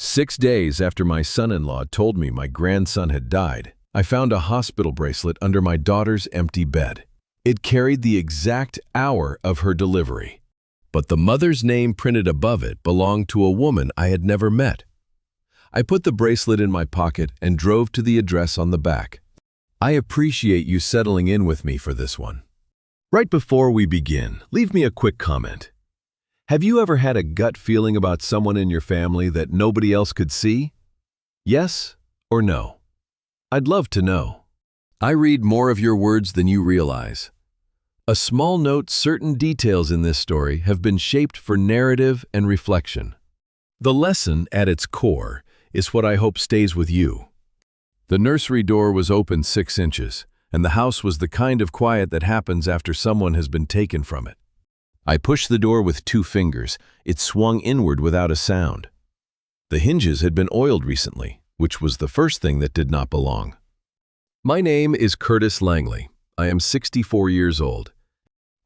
6 days after my son-in-law told me my grandson had died, I found a hospital bracelet under my daughter's empty bed. It carried the exact hour of her delivery, but the mother's name printed above it belonged to a woman I had never met. I put the bracelet in my pocket and drove to the address on the back. I appreciate you settling in with me for this one. Right before we begin, leave me a quick comment. Have you ever had a gut feeling about someone in your family that nobody else could see? Yes or no? I'd love to know. I read more of your words than you realize. A small note: certain details in this story have been shaped for narrative and reflection. The lesson, at its core, is what I hope stays with you. The nursery door was open 6 inches, and the house was the kind of quiet that happens after someone has been taken from it. I pushed the door with 2 fingers. It swung inward without a sound. The hinges had been oiled recently, which was the first thing that did not belong. My name is Curtis Langley. I am 64 years old.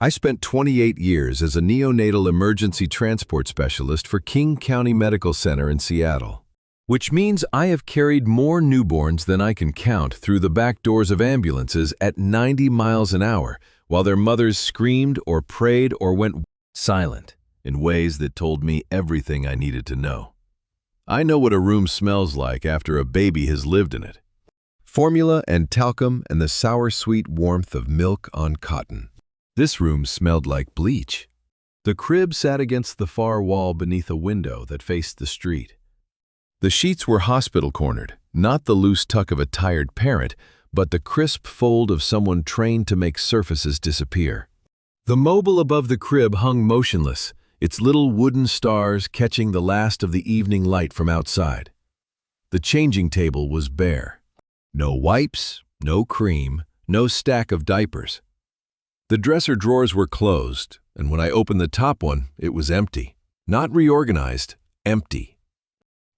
I spent 28 years as a neonatal emergency transport specialist for King County Medical Center in Seattle, which means I have carried more newborns than I can count through the back doors of ambulances at 90 miles an hour, while their mothers screamed or prayed or went silent in ways that told me everything I needed to know. I know what a room smells like after a baby has lived in it. Formula and talcum and the sour-sweet warmth of milk on cotton. This room smelled like bleach. The crib sat against the far wall beneath a window that faced the street. The sheets were hospital-cornered, not the loose tuck of a tired parent, but the crisp fold of someone trained to make surfaces disappear. The mobile above the crib hung motionless, its little wooden stars catching the last of the evening light from outside. The changing table was bare. No wipes, no cream, no stack of diapers. The dresser drawers were closed, and when I opened the top one, it was empty. Not reorganized, empty.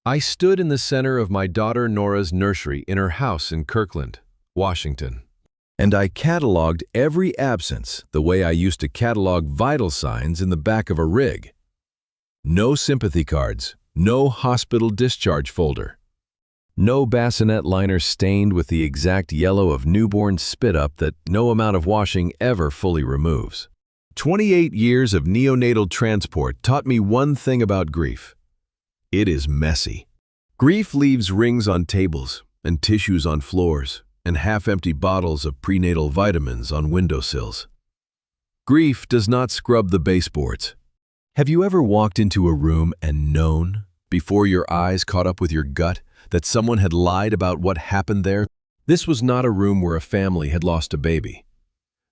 I stood in the center of my daughter Nora's nursery in her house in Kirkland, Washington, and I cataloged every absence the way I used to catalog vital signs in the back of a rig. No sympathy cards, no hospital discharge folder, no bassinet liner stained with the exact yellow of newborn spit-up that no amount of washing ever fully removes. 28 years of neonatal transport taught me one thing about grief. It is messy. Grief leaves rings on tables and tissues on floors and half-empty bottles of prenatal vitamins on windowsills. Grief does not scrub the baseboards. Have you ever walked into a room and known, before your eyes caught up with your gut, that someone had lied about what happened there? This was not a room where a family had lost a baby.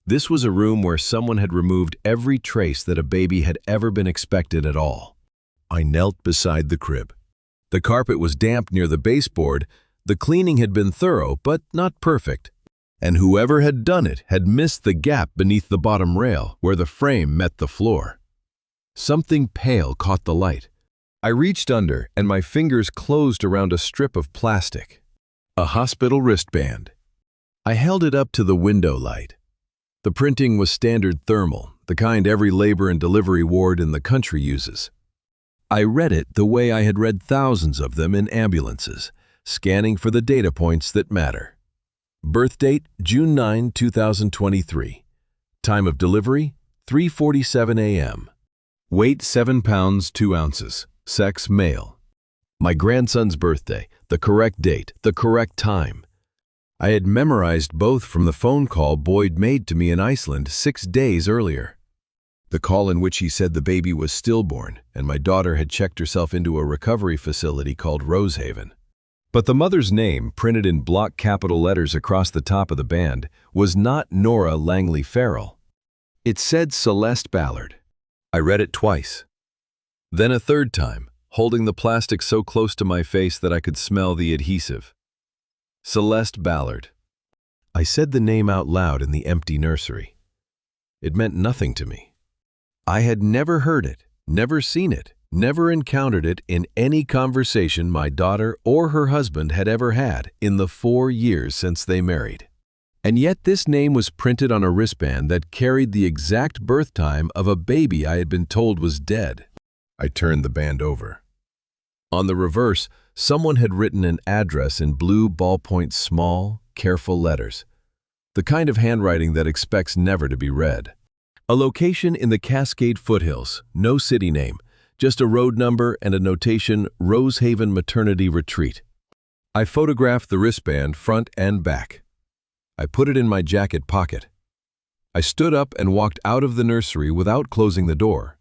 This was a room where someone had removed every trace that a baby had ever been expected at all. I knelt beside the crib. The carpet was damp near the baseboard. The cleaning had been thorough, but not perfect. And whoever had done it had missed the gap beneath the bottom rail where the frame met the floor. Something pale caught the light. I reached under, and my fingers closed around a strip of plastic. A hospital wristband. I held it up to the window light. The printing was standard thermal, the kind every labor and delivery ward in the country uses. I read it the way I had read thousands of them in ambulances, scanning for the data points that matter. Birth date, June 9, 2023. Time of delivery, 3:47 a.m. Weight, 7 pounds, 2 ounces. Sex, male. My grandson's birthday, the correct date, the correct time. I had memorized both from the phone call Boyd made to me in Iceland 6 days earlier. The call in which he said the baby was stillborn and my daughter had checked herself into a recovery facility called Rosehaven. But the mother's name, printed in block capital letters across the top of the band, was not Nora Langley Farrell. It said Celeste Ballard. I read it twice. Then a third time, holding the plastic so close to my face that I could smell the adhesive. Celeste Ballard. I said the name out loud in the empty nursery. It meant nothing to me. I had never heard it, never seen it, never encountered it in any conversation my daughter or her husband had ever had in the 4 years since they married. And yet this name was printed on a wristband that carried the exact birth time of a baby I had been told was dead. I turned the band over. On the reverse, someone had written an address in blue ballpoint small, careful letters, the kind of handwriting that expects never to be read. A location in the Cascade foothills, no city name, just a road number and a notation, Rosehaven Maternity Retreat. I photographed the wristband front and back. I put it in my jacket pocket. I stood up and walked out of the nursery without closing the door.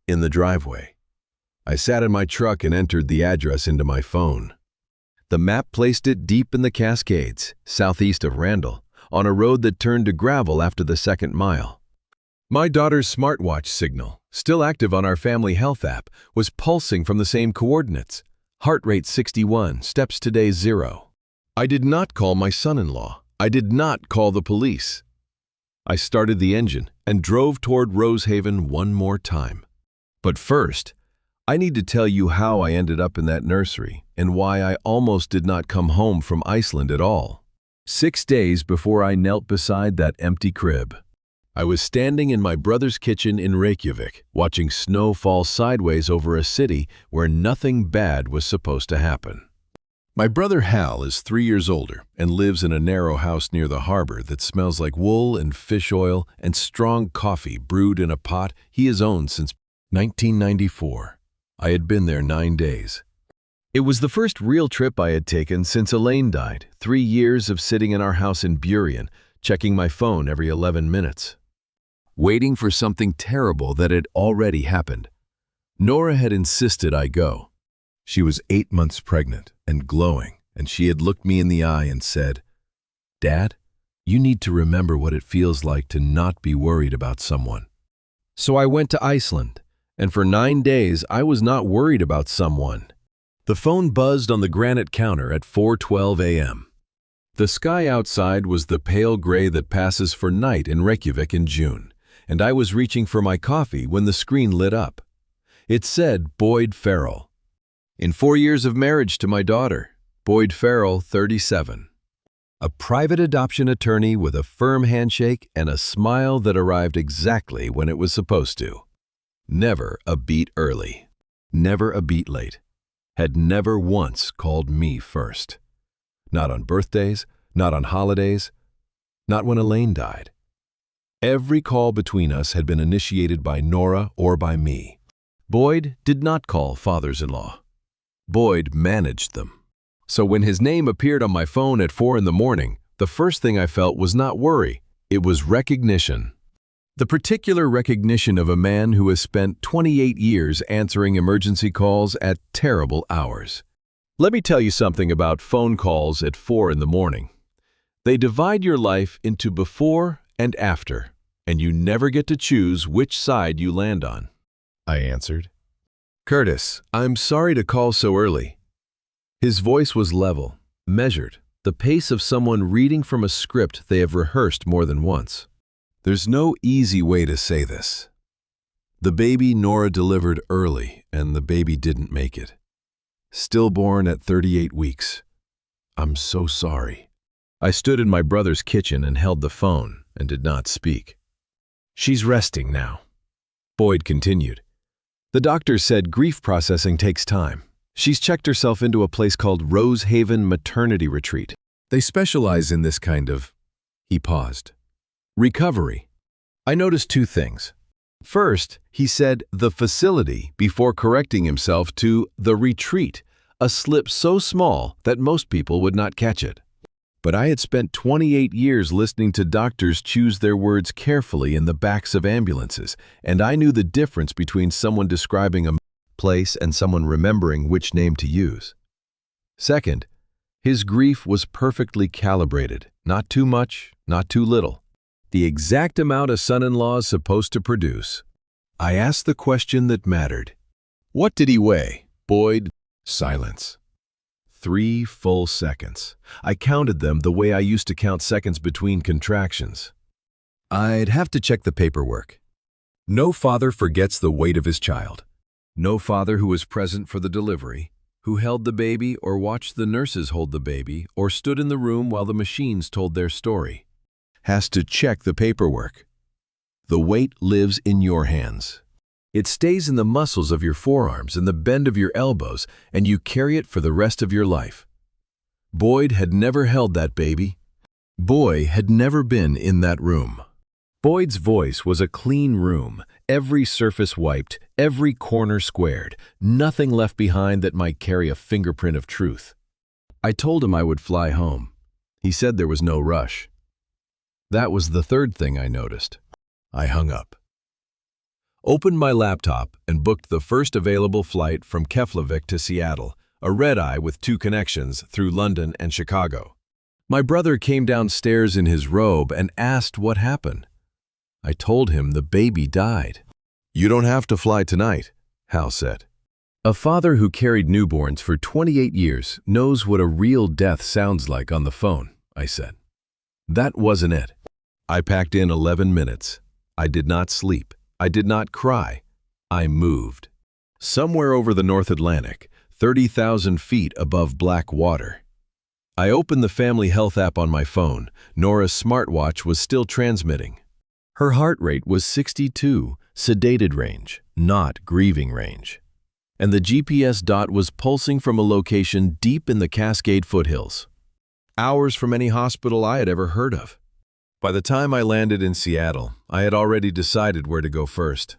In the driveway, I sat in my truck and entered the address into my phone. The map placed it deep in the Cascades, southeast of Randall, on a road that turned to gravel after the second mile. My daughter's smartwatch signal, still active on our family health app, was pulsing from the same coordinates. Heart rate 61, steps today 0. I did not call my son-in-law. I did not call the police. I started the engine and drove toward Rosehaven one more time. But first, I need to tell you how I ended up in that nursery and why I almost did not come home from Iceland at all. 6 days before I knelt beside that empty crib, I was standing in my brother's kitchen in Reykjavik, watching snow fall sideways over a city where nothing bad was supposed to happen. My brother Hal is 3 years older and lives in a narrow house near the harbor that smells like wool and fish oil and strong coffee brewed in a pot he has owned since 1994. I had been there 9 days. It was the first real trip I had taken since Elaine died, 3 years of sitting in our house in Burien, checking my phone every 11 minutes. Waiting for something terrible that had already happened. Nora had insisted I go. She was 8 months pregnant and glowing, and she had looked me in the eye and said, "Dad, you need to remember what it feels like to not be worried about someone." So I went to Iceland, and for 9 days I was not worried about someone. The phone buzzed on the granite counter at 4:12 a.m. The sky outside was the pale gray that passes for night in Reykjavik in June, and I was reaching for my coffee when the screen lit up. It said Boyd Farrell. In 4 years of marriage to my daughter, Boyd Farrell, 37. A private adoption attorney with a firm handshake and a smile that arrived exactly when it was supposed to. Never a beat early. Never a beat late. Had never once called me first. Not on birthdays, not on holidays, not when Elaine died. Every call between us had been initiated by Nora or by me. Boyd did not call fathers-in-law. Boyd managed them. So when his name appeared on my phone at 4 in the morning, the first thing I felt was not worry, it was recognition. The particular recognition of a man who has spent 28 years answering emergency calls at terrible hours. Let me tell you something about phone calls at 4 in the morning. They divide your life into before and after, and you never get to choose which side you land on. I answered. "Curtis, I'm sorry to call so early." His voice was level, measured, the pace of someone reading from a script they have rehearsed more than once. There's no easy way to say this. The baby Nora delivered early, and the baby didn't make it. Stillborn at 38 weeks. I'm so sorry. I stood in my brother's kitchen and held the phone and did not speak. "She's resting now," Boyd continued. "The doctor said grief processing takes time. She's checked herself into a place called Rosehaven Maternity Retreat. They specialize in this kind of..." He paused. "Recovery." I noticed 2 things. First, he said the facility before correcting himself to the retreat, a slip so small that most people would not catch it. But I had spent 28 years listening to doctors choose their words carefully in the backs of ambulances, and I knew the difference between someone describing a place and someone remembering which name to use. Second, his grief was perfectly calibrated, not too much, not too little. The exact amount a son-in-law is supposed to produce. I asked the question that mattered. "What did he weigh?" Boyd. Silence. 3 full seconds. I counted them the way I used to count seconds between contractions. I'd have to check the paperwork. No father forgets the weight of his child. No father who was present for the delivery, who held the baby or watched the nurses hold the baby or stood in the room while the machines told their story, has to check the paperwork. The weight lives in your hands. It stays in the muscles of your forearms and the bend of your elbows, and you carry it for the rest of your life. Boyd had never held that baby. Boy had never been in that room. Boyd's voice was a clean room, every surface wiped, every corner squared, nothing left behind that might carry a fingerprint of truth. I told him I would fly home. He said there was no rush. That was the third thing I noticed. I hung up. Opened my laptop and booked the first available flight from Keflavik to Seattle, a red-eye with 2 connections through London and Chicago. My brother came downstairs in his robe and asked what happened. I told him the baby died. "You don't have to fly tonight," Hal said. A father who carried newborns for 28 years knows what a real death sounds like on the phone, I said. That wasn't it. I packed in 11 minutes. I did not sleep. I did not cry. I moved. Somewhere over the North Atlantic, 30,000 feet above black water. I opened the family health app on my phone. Nora's smartwatch was still transmitting. Her heart rate was 62, sedated range, not grieving range. And the GPS dot was pulsing from a location deep in the Cascade foothills, hours from any hospital I had ever heard of. By the time I landed in Seattle, I had already decided where to go first.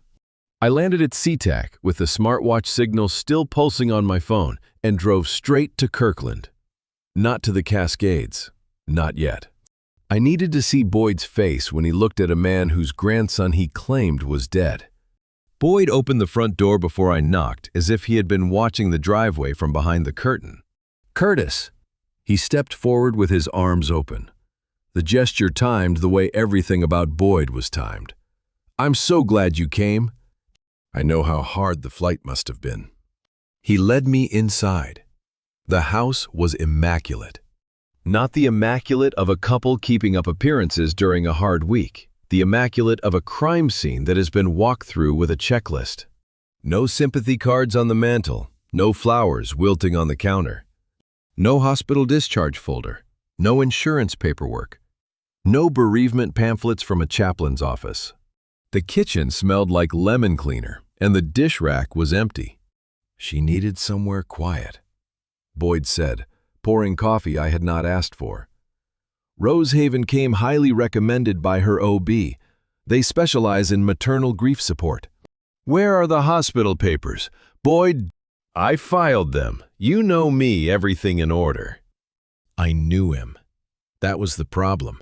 I landed at SeaTac with the smartwatch signal still pulsing on my phone and drove straight to Kirkland. Not to the Cascades, not yet. I needed to see Boyd's face when he looked at a man whose grandson he claimed was dead. Boyd opened the front door before I knocked, as if he had been watching the driveway from behind the curtain. "Curtis!" He stepped forward with his arms open. The gesture timed the way everything about Boyd was timed. "I'm so glad you came. I know how hard the flight must have been." He led me inside. The house was immaculate. Not the immaculate of a couple keeping up appearances during a hard week. The immaculate of a crime scene that has been walked through with a checklist. No sympathy cards on the mantel, no flowers wilting on the counter, no hospital discharge folder, no insurance paperwork, no bereavement pamphlets from a chaplain's office. The kitchen smelled like lemon cleaner, and the dish rack was empty. She needed somewhere quiet, Boyd said, pouring coffee I had not asked for. Rosehaven came highly recommended by her OB. They specialize in maternal grief support. "Where are the hospital papers?" "Boyd, I filed them. You know me, everything in order." I knew him. That was the problem.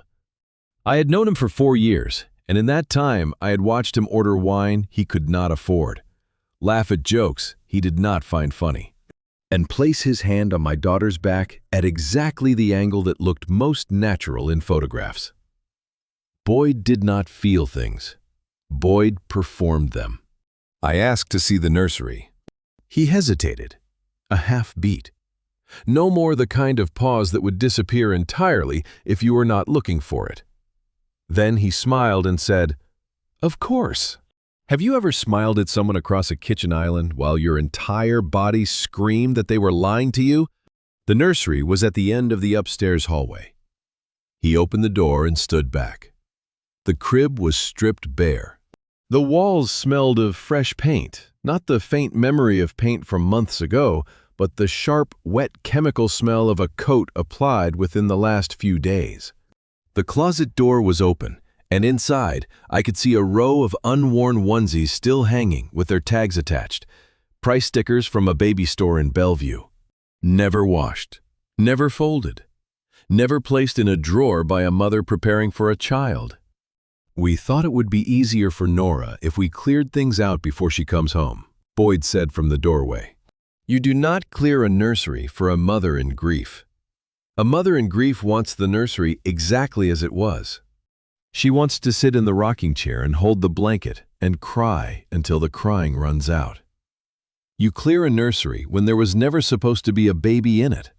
I had known him for 4 years, and in that time I had watched him order wine he could not afford, laugh at jokes he did not find funny, and place his hand on my daughter's back at exactly the angle that looked most natural in photographs. Boyd did not feel things. Boyd performed them. I asked to see the nursery. He hesitated, a half beat. No more the kind of pause that would disappear entirely if you were not looking for it. Then he smiled and said, "Of course." Have you ever smiled at someone across a kitchen island while your entire body screamed that they were lying to you? The nursery was at the end of the upstairs hallway. He opened the door and stood back. The crib was stripped bare. The walls smelled of fresh paint, not the faint memory of paint from months ago, but the sharp, wet chemical smell of a coat applied within the last few days. The closet door was open, and inside, I could see a row of unworn onesies still hanging with their tags attached, price stickers from a baby store in Bellevue. Never washed, never folded, never placed in a drawer by a mother preparing for a child. "We thought it would be easier for Nora if we cleared things out before she comes home," Boyd said from the doorway. You do not clear a nursery for a mother in grief. A mother in grief wants the nursery exactly as it was. She wants to sit in the rocking chair and hold the blanket and cry until the crying runs out. You clear a nursery when there was never supposed to be a baby in it.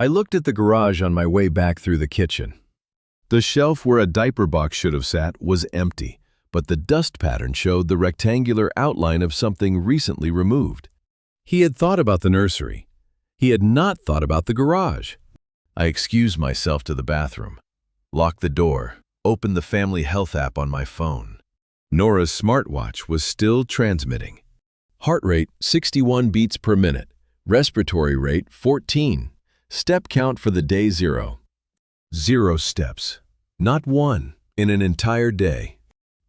I looked at the garage on my way back through the kitchen. The shelf where a diaper box should have sat was empty, but the dust pattern showed the rectangular outline of something recently removed. He had thought about the nursery. He had not thought about the garage. I excused myself to the bathroom, locked the door, opened the family health app on my phone. Nora's smartwatch was still transmitting. Heart rate 61 beats per minute. Respiratory rate 14. Step count for the day 0. 0 steps. Not one in an entire day.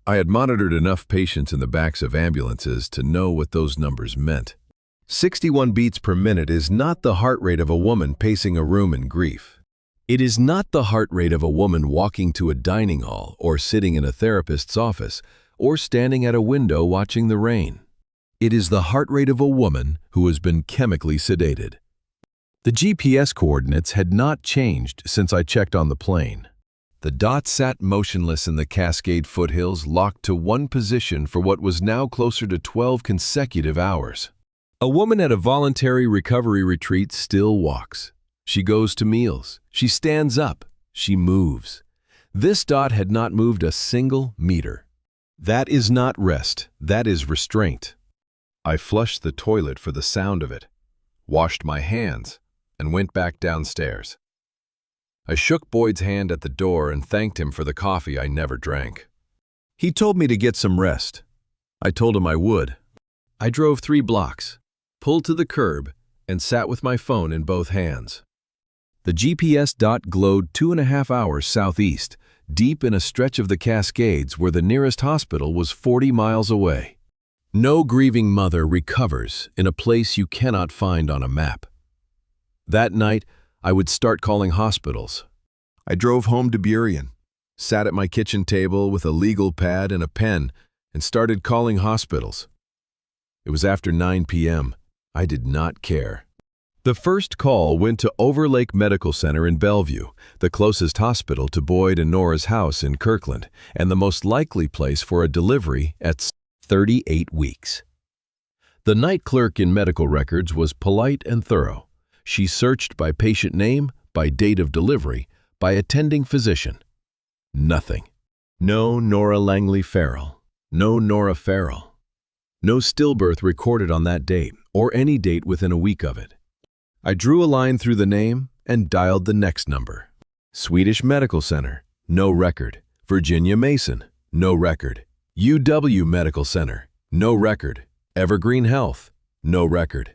I had monitored enough patients in the backs of ambulances to know what those numbers meant. 61 beats per minute is not the heart rate of a woman pacing a room in grief. It is not the heart rate of a woman walking to a dining hall or sitting in a therapist's office or standing at a window watching the rain. It is the heart rate of a woman who has been chemically sedated. The GPS coordinates had not changed since I checked on the plane. The dot sat motionless in the Cascade foothills, locked to one position for what was now closer to 12 consecutive hours. A woman at a voluntary recovery retreat still walks. She goes to meals. She stands up. She moves. This dot had not moved a single meter. That is not rest. That is restraint. I flushed the toilet for the sound of it, washed my hands, and went back downstairs. I shook Boyd's hand at the door and thanked him for the coffee I never drank. He told me to get some rest. I told him I would. I drove 3 blocks, pulled to the curb, and sat with my phone in both hands. The GPS dot glowed 2.5 hours southeast, deep in a stretch of the Cascades where the nearest hospital was 40 miles away. No grieving mother recovers in a place you cannot find on a map. That night, I would start calling hospitals. I drove home to Burien, sat at my kitchen table with a legal pad and a pen, and started calling hospitals. It was after 9 p.m. I did not care. The first call went to Overlake Medical Center in Bellevue, the closest hospital to Boyd and Nora's house in Kirkland, and the most likely place for a delivery at 38 weeks. The night clerk in medical records was polite and thorough. She searched by patient name, by date of delivery, by attending physician. Nothing. No Nora Langley Farrell. No Nora Farrell. No stillbirth recorded on that date, or any date within a week of it. I drew a line through the name and dialed the next number. Swedish Medical Center, no record. Virginia Mason, no record. UW Medical Center, no record. Evergreen Health, no record.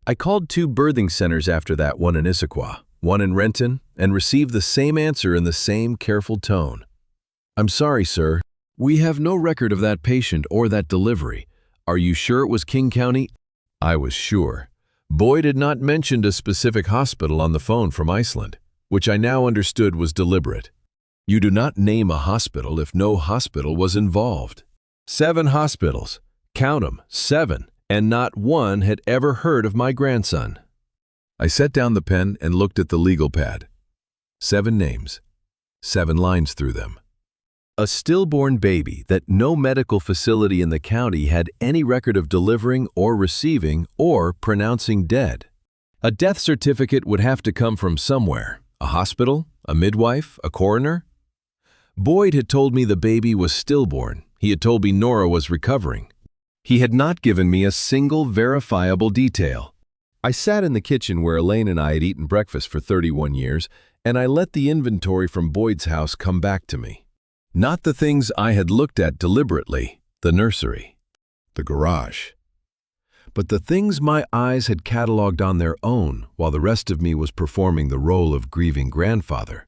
I called 2 birthing centers after that, one in Issaquah, one in Renton, and received the same answer in the same careful tone. I'm sorry, sir. We have no record of that patient or that delivery. Are you sure it was King County? I was sure. Boyd had not mentioned a specific hospital on the phone from Iceland, which I now understood was deliberate. You do not name a hospital if no hospital was involved. 7 hospitals. Count them, 7. And not one had ever heard of my grandson. I set down the pen and looked at the legal pad. 7 names, 7 lines through them. A stillborn baby that no medical facility in the county had any record of delivering or receiving or pronouncing dead. A death certificate would have to come from somewhere, a hospital, a midwife, a coroner. Boyd had told me the baby was stillborn. He had told me Nora was recovering. He had not given me a single verifiable detail. I sat in the kitchen where Elaine and I had eaten breakfast for 31 years, and I let the inventory from Boyd's house come back to me. Not the things I had looked at deliberately, the nursery, the garage, but the things my eyes had cataloged on their own while the rest of me was performing the role of grieving grandfather.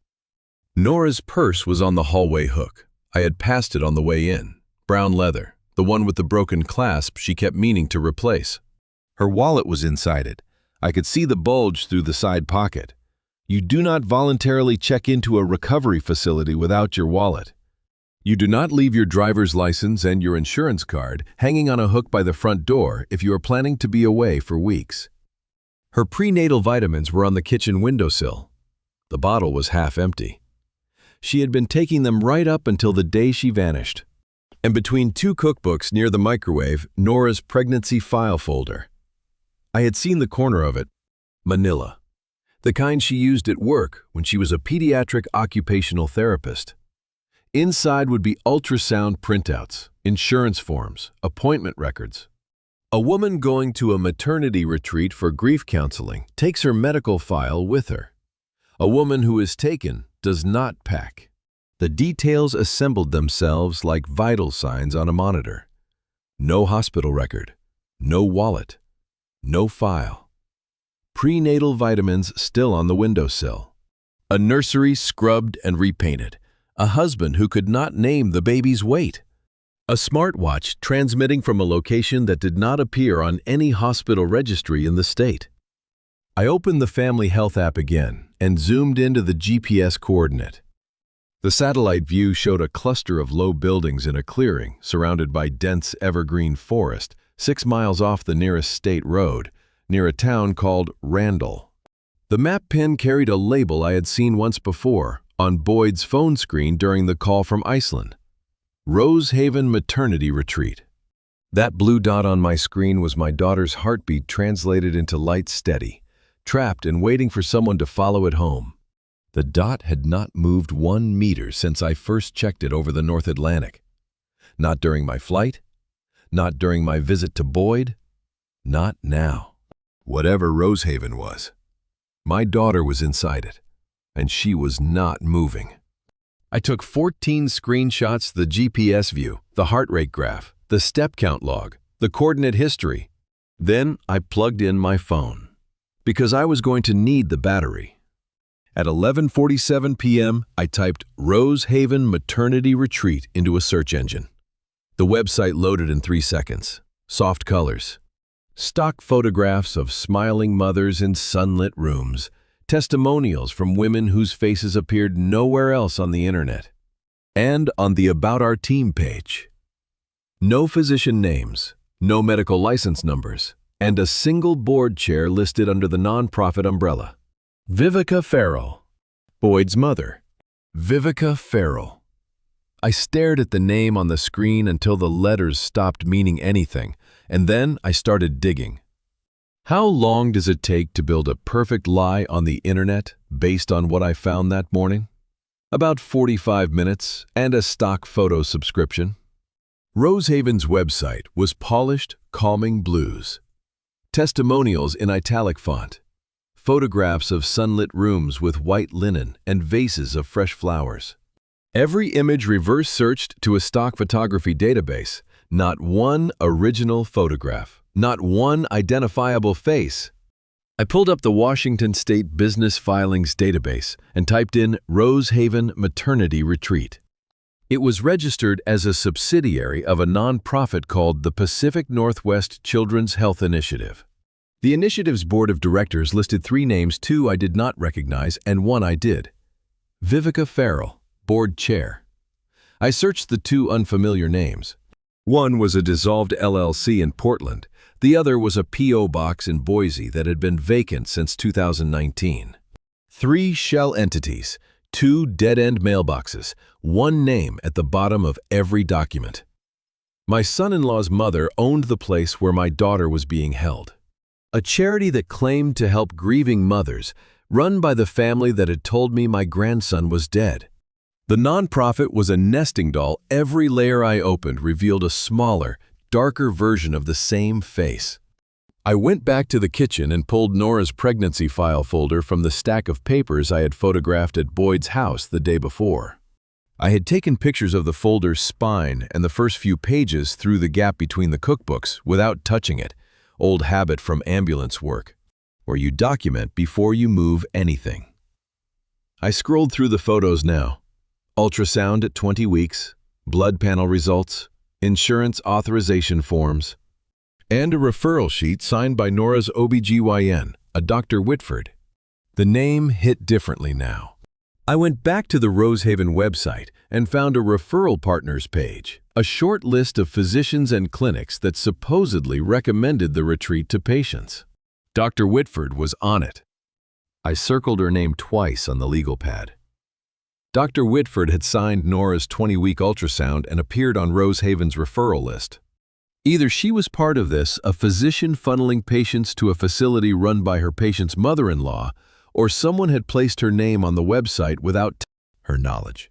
Nora's purse was on the hallway hook. I had passed it on the way in. Brown leather. The one with the broken clasp she kept meaning to replace. Her wallet was inside it. I could see the bulge through the side pocket. You do not voluntarily check into a recovery facility without your wallet. You do not leave your driver's license and your insurance card hanging on a hook by the front door if you are planning to be away for weeks. Her prenatal vitamins were on the kitchen windowsill. The bottle was half empty. She had been taking them right up until the day she vanished. And between 2 cookbooks near the microwave, Nora's pregnancy file folder. I had seen the corner of it. Manila. The kind she used at work when she was a pediatric occupational therapist. Inside would be ultrasound printouts, insurance forms, appointment records. A woman going to a maternity retreat for grief counseling takes her medical file with her. A woman who is taken does not pack. The details assembled themselves like vital signs on a monitor. No hospital record, no wallet, no file. Prenatal vitamins still on the windowsill. A nursery scrubbed and repainted. A husband who could not name the baby's weight. A smartwatch transmitting from a location that did not appear on any hospital registry in the state. I opened the Family Health app again and zoomed into the GPS coordinate. The satellite view showed a cluster of low buildings in a clearing surrounded by dense evergreen forest 6 miles off the nearest state road, near a town called Randall. The map pin carried a label I had seen once before on Boyd's phone screen during the call from Iceland. Rosehaven Maternity Retreat. That blue dot on my screen was my daughter's heartbeat translated into light steady, trapped and waiting for someone to follow it home. The dot had not moved 1 meter since I first checked it over the North Atlantic. Not during my flight, not during my visit to Boyd, not now. Whatever Rosehaven was, my daughter was inside it, and she was not moving. I took 14 screenshots of the GPS view, the heart rate graph, the step count log, the coordinate history. Then I plugged in my phone, because I was going to need the battery. At 11:47 p.m., I typed Rosehaven Maternity Retreat into a search engine. The website loaded in 3 seconds. Soft colors. Stock photographs of smiling mothers in sunlit rooms. Testimonials from women whose faces appeared nowhere else on the internet. And on the About Our Team page. No physician names, no medical license numbers, and a single board chair listed under the nonprofit umbrella. Vivica Farrell, Boyd's mother. Vivica Farrell. I stared at the name on the screen until the letters stopped meaning anything, and then I started digging. How long does it take to build a perfect lie on the internet based on what I found that morning? About 45 minutes and a stock photo subscription. Rosehaven's website was polished, calming blues. Testimonials in italic font. Photographs of sunlit rooms with white linen and vases of fresh flowers. Every image reverse searched to a stock photography database. Not one original photograph. Not one identifiable face. I pulled up the Washington State Business Filings database and typed in Rosehaven Maternity Retreat. It was registered as a subsidiary of a nonprofit called the Pacific Northwest Children's Health Initiative. The initiative's board of directors listed 3 names, 2 I did not recognize and 1 I did. Vivica Farrell, board chair. I searched the 2 unfamiliar names. One was a dissolved LLC in Portland. The other was a P.O. box in Boise that had been vacant since 2019. 3 shell entities, 2 dead-end mailboxes, 1 name at the bottom of every document. My son-in-law's mother owned the place where my daughter was being held. A charity that claimed to help grieving mothers, run by the family that had told me my grandson was dead. The nonprofit was a nesting doll. Every layer I opened revealed a smaller, darker version of the same face. I went back to the kitchen and pulled Nora's pregnancy file folder from the stack of papers I had photographed at Boyd's house the day before. I had taken pictures of the folder's spine and the first few pages through the gap between the cookbooks without touching it, old habit from ambulance work, where you document before you move anything. I scrolled through the photos now. Ultrasound at 20 weeks, blood panel results, insurance authorization forms, and a referral sheet signed by Nora's OBGYN, a Dr. Whitford. The name hit differently now. I went back to the Rosehaven website and found a referral partners page, a short list of physicians and clinics that supposedly recommended the retreat to patients. Dr. Whitford was on it. I circled her name twice on the legal pad. Dr. Whitford had signed Nora's 20-week ultrasound and appeared on Rosehaven's referral list. Either she was part of this, a physician funneling patients to a facility run by her patient's mother-in-law, or someone had placed her name on the website without her knowledge.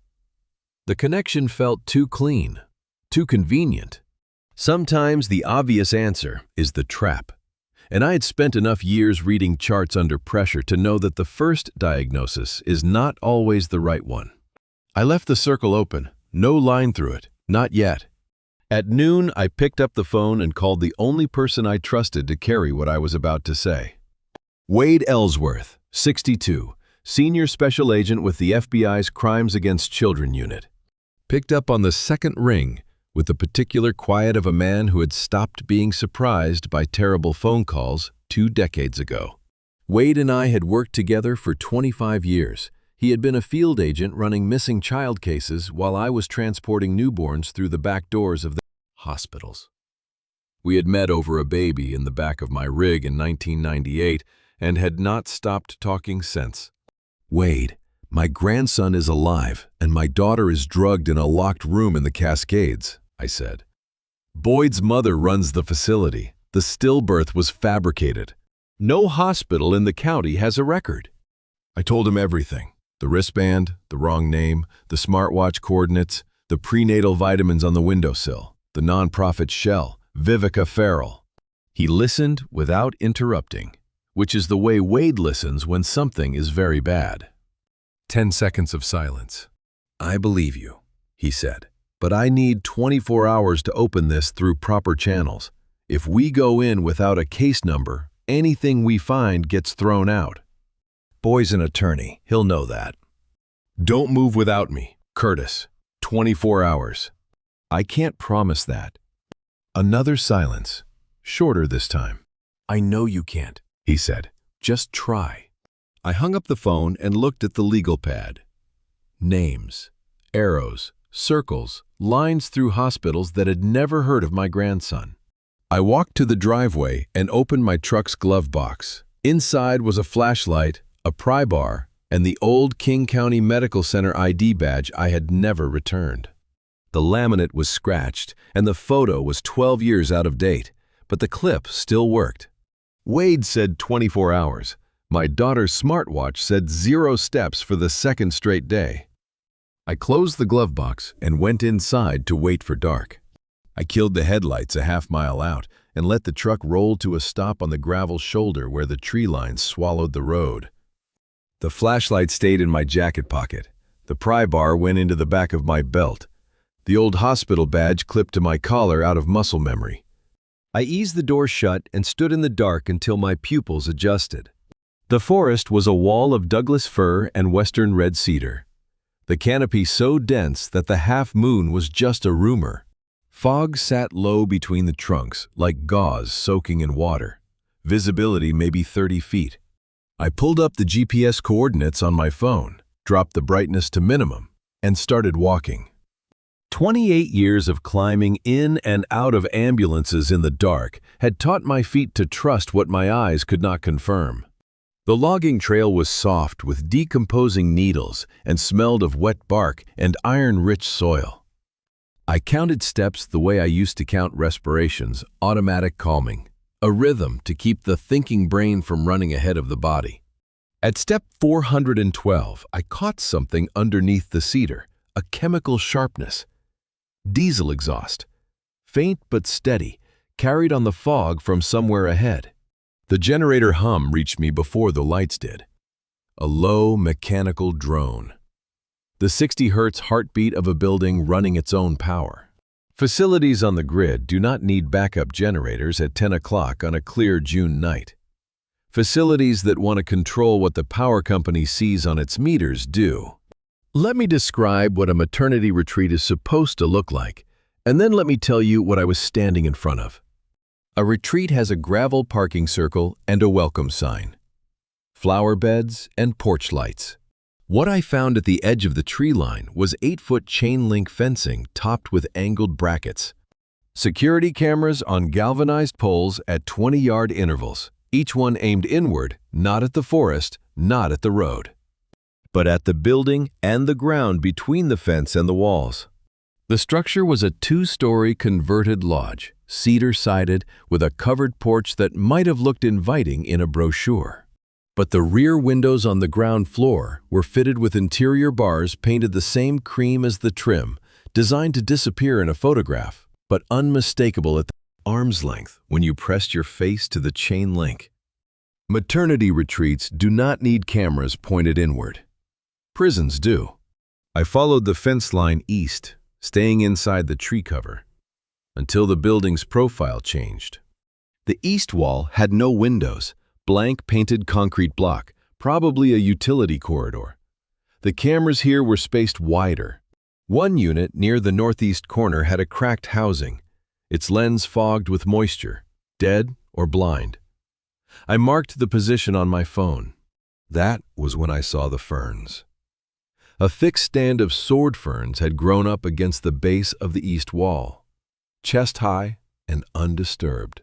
The connection felt too clean, too convenient. Sometimes the obvious answer is the trap, and I had spent enough years reading charts under pressure to know that the first diagnosis is not always the right one. I left the circle open, no line through it, not yet. At noon, I picked up the phone and called the only person I trusted to carry what I was about to say. Wade Ellsworth, 62, Senior Special Agent with the FBI's Crimes Against Children Unit. Picked up on the second ring with the particular quiet of a man who had stopped being surprised by terrible phone calls 2 decades ago. Wade and I had worked together for 25 years. He had been a field agent running missing child cases while I was transporting newborns through the back doors of the hospitals. We had met over a baby in the back of my rig in 1998 and had not stopped talking since. Wade, my grandson is alive and my daughter is drugged in a locked room in the Cascades, I said. Boyd's mother runs the facility. The stillbirth was fabricated. No hospital in the county has a record. I told him everything. The wristband, the wrong name, the smartwatch coordinates, the prenatal vitamins on the windowsill, the nonprofit shell, Vivica Farrell. He listened without interrupting, which is the way Wade listens when something is very bad. 10 seconds of silence. I believe you, he said, but I need 24 hours to open this through proper channels. If we go in without a case number, anything we find gets thrown out. Boy's an attorney, he'll know that. Don't move without me, Curtis. 24 hours. I can't promise that. Another silence, shorter this time. I know you can't, he said. Just try. I hung up the phone and looked at the legal pad. Names, arrows, circles, lines through hospitals that had never heard of my grandson. I walked to the driveway and opened my truck's glove box. Inside was a flashlight, a pry bar, and the old King County Medical Center ID badge I had never returned. The laminate was scratched, and the photo was 12 years out of date, but the clip still worked. Wade said 24 hours. My daughter's smartwatch said 0 steps for the second straight day. I closed the glove box and went inside to wait for dark. I killed the headlights a half-mile out and let the truck roll to a stop on the gravel shoulder where the tree lines swallowed the road. The flashlight stayed in my jacket pocket. The pry bar went into the back of my belt. The old hospital badge clipped to my collar out of muscle memory. I eased the door shut and stood in the dark until my pupils adjusted. The forest was a wall of Douglas fir and western red cedar. The canopy so dense that the half-moon was just a rumor. Fog sat low between the trunks, like gauze soaking in water. Visibility maybe 30 feet. I pulled up the GPS coordinates on my phone, dropped the brightness to minimum, and started walking. 28 years of climbing in and out of ambulances in the dark had taught my feet to trust what my eyes could not confirm. The logging trail was soft with decomposing needles and smelled of wet bark and iron-rich soil. I counted steps the way I used to count respirations, automatic calming, a rhythm to keep the thinking brain from running ahead of the body. At step 412, I caught something underneath the cedar, a chemical sharpness. Diesel exhaust, faint but steady, carried on the fog from somewhere ahead. The generator hum reached me before the lights did. A low, mechanical drone. The 60 Hz heartbeat of a building running its own power. Facilities on the grid do not need backup generators at 10 o'clock on a clear June night. Facilities that want to control what the power company sees on its meters do. Let me describe what a maternity retreat is supposed to look like, and then let me tell you what I was standing in front of. A retreat has a gravel parking circle and a welcome sign. Flower beds and porch lights. What I found at the edge of the tree line was 8-foot chain-link fencing topped with angled brackets. Security cameras on galvanized poles at 20-yard intervals, each one aimed inward, not at the forest, not at the road, but at the building and the ground between the fence and the walls. The structure was a 2-story converted lodge, cedar-sided, with a covered porch that might have looked inviting in a brochure. But the rear windows on the ground floor were fitted with interior bars painted the same cream as the trim, designed to disappear in a photograph, but unmistakable at arm's length when you pressed your face to the chain link. Maternity retreats do not need cameras pointed inward. Prisons do. I followed the fence line east, staying inside the tree cover, until the building's profile changed. The east wall had no windows, blank painted concrete block, probably a utility corridor. The cameras here were spaced wider. One unit near the northeast corner had a cracked housing, its lens fogged with moisture, dead or blind. I marked the position on my phone. That was when I saw the ferns. A thick stand of sword ferns had grown up against the base of the east wall, chest high and undisturbed.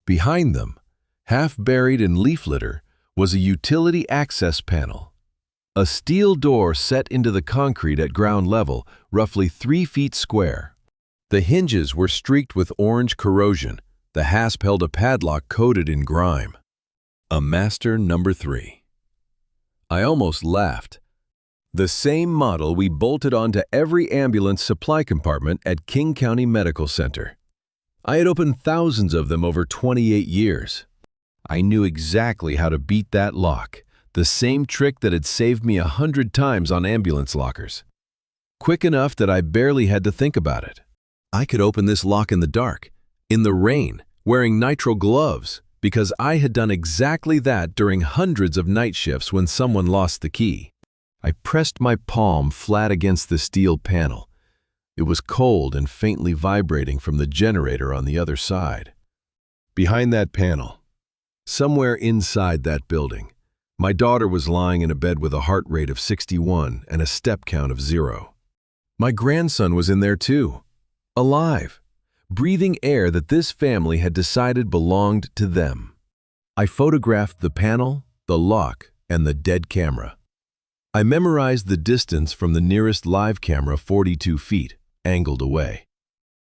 Behind them, half buried in leaf litter, was a utility access panel. A steel door set into the concrete at ground level, roughly 3 feet square. The hinges were streaked with orange corrosion. The hasp held a padlock coated in grime. A master number 3. I almost laughed. The same model we bolted onto every ambulance supply compartment at King County Medical Center. I had opened thousands of them over 28 years. I knew exactly how to beat that lock, the same trick that had saved me 100 times on ambulance lockers. Quick enough that I barely had to think about it. I could open this lock in the dark, in the rain, wearing nitrile gloves, because I had done exactly that during hundreds of night shifts when someone lost the key. I pressed my palm flat against the steel panel. It was cold and faintly vibrating from the generator on the other side. Behind that panel, somewhere inside that building, my daughter was lying in a bed with a heart rate of 61 and a step count of 0. My grandson was in there too, alive, breathing air that this family had decided belonged to them. I photographed the panel, the lock, and the dead camera. I memorized the distance from the nearest live camera 42 feet, angled away.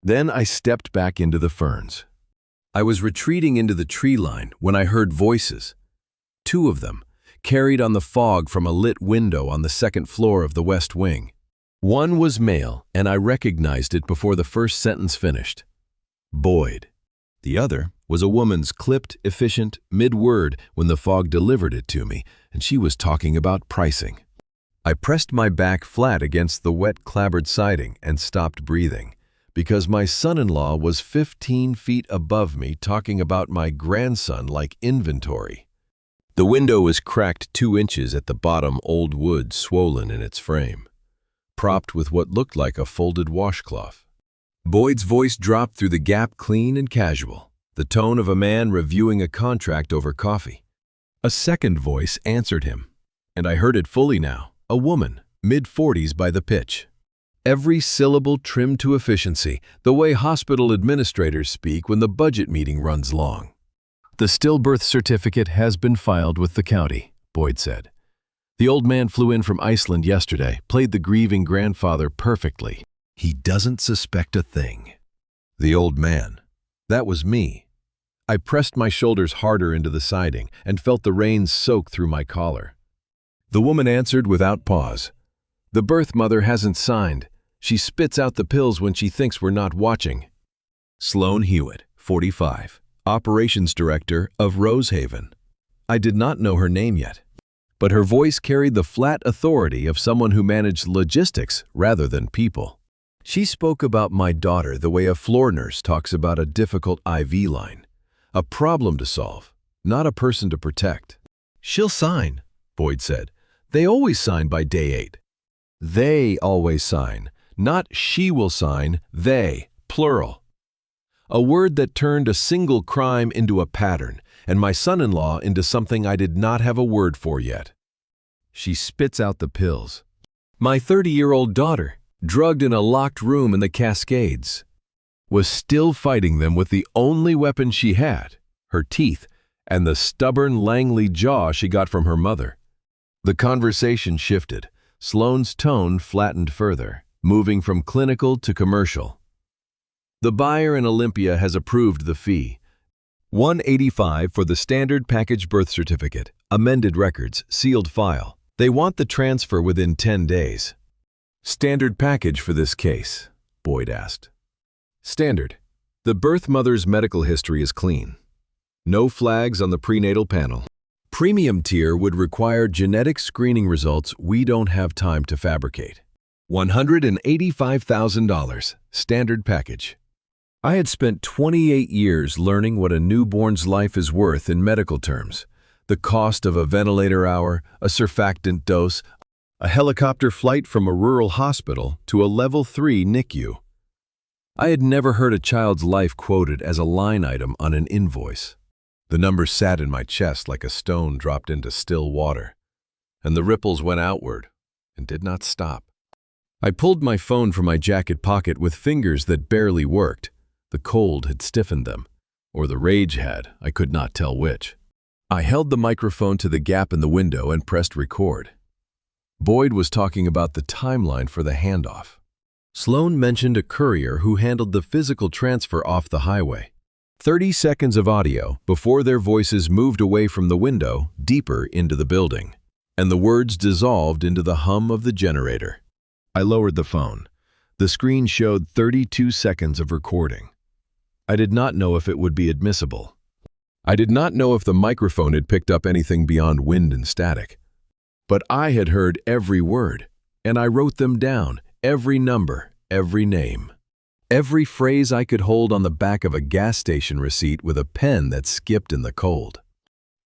Then I stepped back into the ferns. I was retreating into the tree line when I heard voices. 2 of them, carried on the fog from a lit window on the second floor of the West Wing. One was male, and I recognized it before the first sentence finished. Boyd. The other was a woman's clipped, efficient, mid-word when the fog delivered it to me, and she was talking about pricing. I pressed my back flat against the wet, clabbered siding and stopped breathing, because my son-in-law was 15 feet above me talking about my grandson like inventory. The window was cracked 2 inches at the bottom, old wood swollen in its frame, propped with what looked like a folded washcloth. Boyd's voice dropped through the gap clean and casual, the tone of a man reviewing a contract over coffee. A second voice answered him, and I heard it fully now. A woman, mid-40s by the pitch. Every syllable trimmed to efficiency, the way hospital administrators speak when the budget meeting runs long. "The stillbirth certificate has been filed with the county," Boyd said. "The old man flew in from Iceland yesterday, played the grieving grandfather perfectly. He doesn't suspect a thing." The old man. That was me. I pressed my shoulders harder into the siding and felt the rain soak through my collar. The woman answered without pause. "The birth mother hasn't signed. She spits out the pills when she thinks we're not watching." Sloan Hewitt, 45, Operations Director of Rosehaven. I did not know her name yet, but her voice carried the flat authority of someone who managed logistics rather than people. She spoke about my daughter the way a floor nurse talks about a difficult IV line, a problem to solve, not a person to protect. "She'll sign," Boyd said. "They always sign by day 8. They always sign, not she will sign, they, plural. A word that turned a single crime into a pattern, and my son-in-law into something I did not have a word for yet. She spits out the pills. My 30-year-old daughter, drugged in a locked room in the Cascades, was still fighting them with the only weapon she had, her teeth, and the stubborn Langley jaw she got from her mother. The conversation shifted. Sloan's tone flattened further, moving from clinical to commercial. "The buyer in Olympia has approved the fee. $185 for the standard package birth certificate, amended records, sealed file. They want the transfer within 10 days. "Standard package for this case?" Boyd asked. "Standard. The birth mother's medical history is clean. No flags on the prenatal panel. Premium tier would require genetic screening results we don't have time to fabricate. $185,000, standard package. I had spent 28 years learning what a newborn's life is worth in medical terms. The cost of a ventilator hour, a surfactant dose, a helicopter flight from a rural hospital to a level 3 NICU. I had never heard a child's life quoted as a line item on an invoice. The number sat in my chest like a stone dropped into still water, and the ripples went outward and did not stop. I pulled my phone from my jacket pocket with fingers that barely worked. The cold had stiffened them, or the rage had, I could not tell which. I held the microphone to the gap in the window and pressed record. Boyd was talking about the timeline for the handoff. Sloan mentioned a courier who handled the physical transfer off the highway. 30 seconds of audio before their voices moved away from the window, deeper into the building, and the words dissolved into the hum of the generator. I lowered the phone. The screen showed 32 seconds of recording. I did not know if it would be admissible. I did not know if the microphone had picked up anything beyond wind and static. But I had heard every word, and I wrote them down, every number, every name. Every phrase I could hold on the back of a gas station receipt with a pen that skipped in the cold.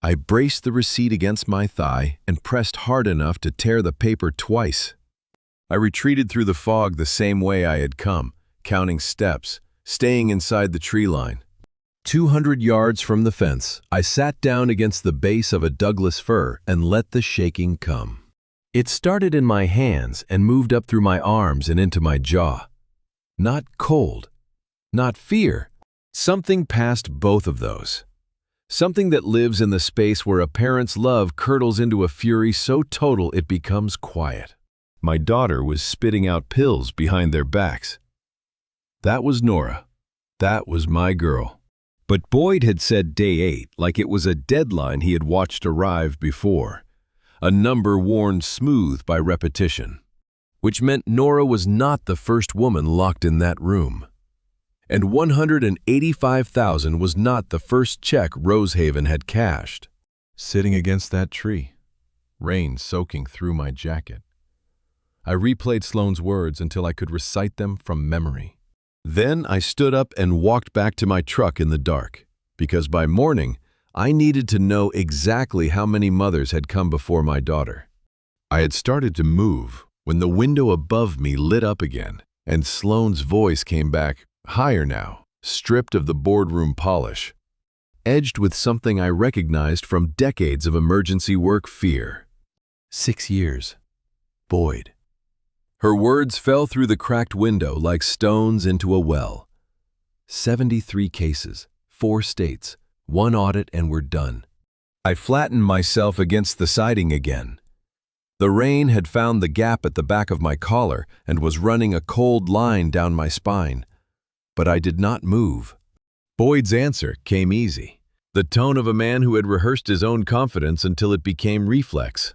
I braced the receipt against my thigh and pressed hard enough to tear the paper twice. I retreated through the fog the same way I had come, counting steps, staying inside the tree line. 200 yards from the fence, I sat down against the base of a Douglas fir and let the shaking come. It started in my hands and moved up through my arms and into my jaw. Not cold, not fear, something past both of those. Something that lives in the space where a parent's love curdles into a fury so total it becomes quiet. My daughter was spitting out pills behind their backs. That was Nora. That was my girl. But Boyd had said day 8 like it was a deadline he had watched arrive before, a number worn smooth by repetition, which meant Nora was not the first woman locked in that room. And $185,000 was not the first check Rosehaven had cashed. Sitting against that tree, rain soaking through my jacket, I replayed Sloan's words until I could recite them from memory. Then I stood up and walked back to my truck in the dark, because by morning, I needed to know exactly how many mothers had come before my daughter. I had started to move when the window above me lit up again, and Sloan's voice came back, higher now, stripped of the boardroom polish, edged with something I recognized from decades of emergency work fear. 6 years. Boyd. Her words fell through the cracked window like stones into a well. 73 cases, 4 states, 1 audit, and we're done. I flattened myself against the siding again. The rain had found the gap at the back of my collar and was running a cold line down my spine. But I did not move. Boyd's answer came easy, the tone of a man who had rehearsed his own confidence until it became reflex.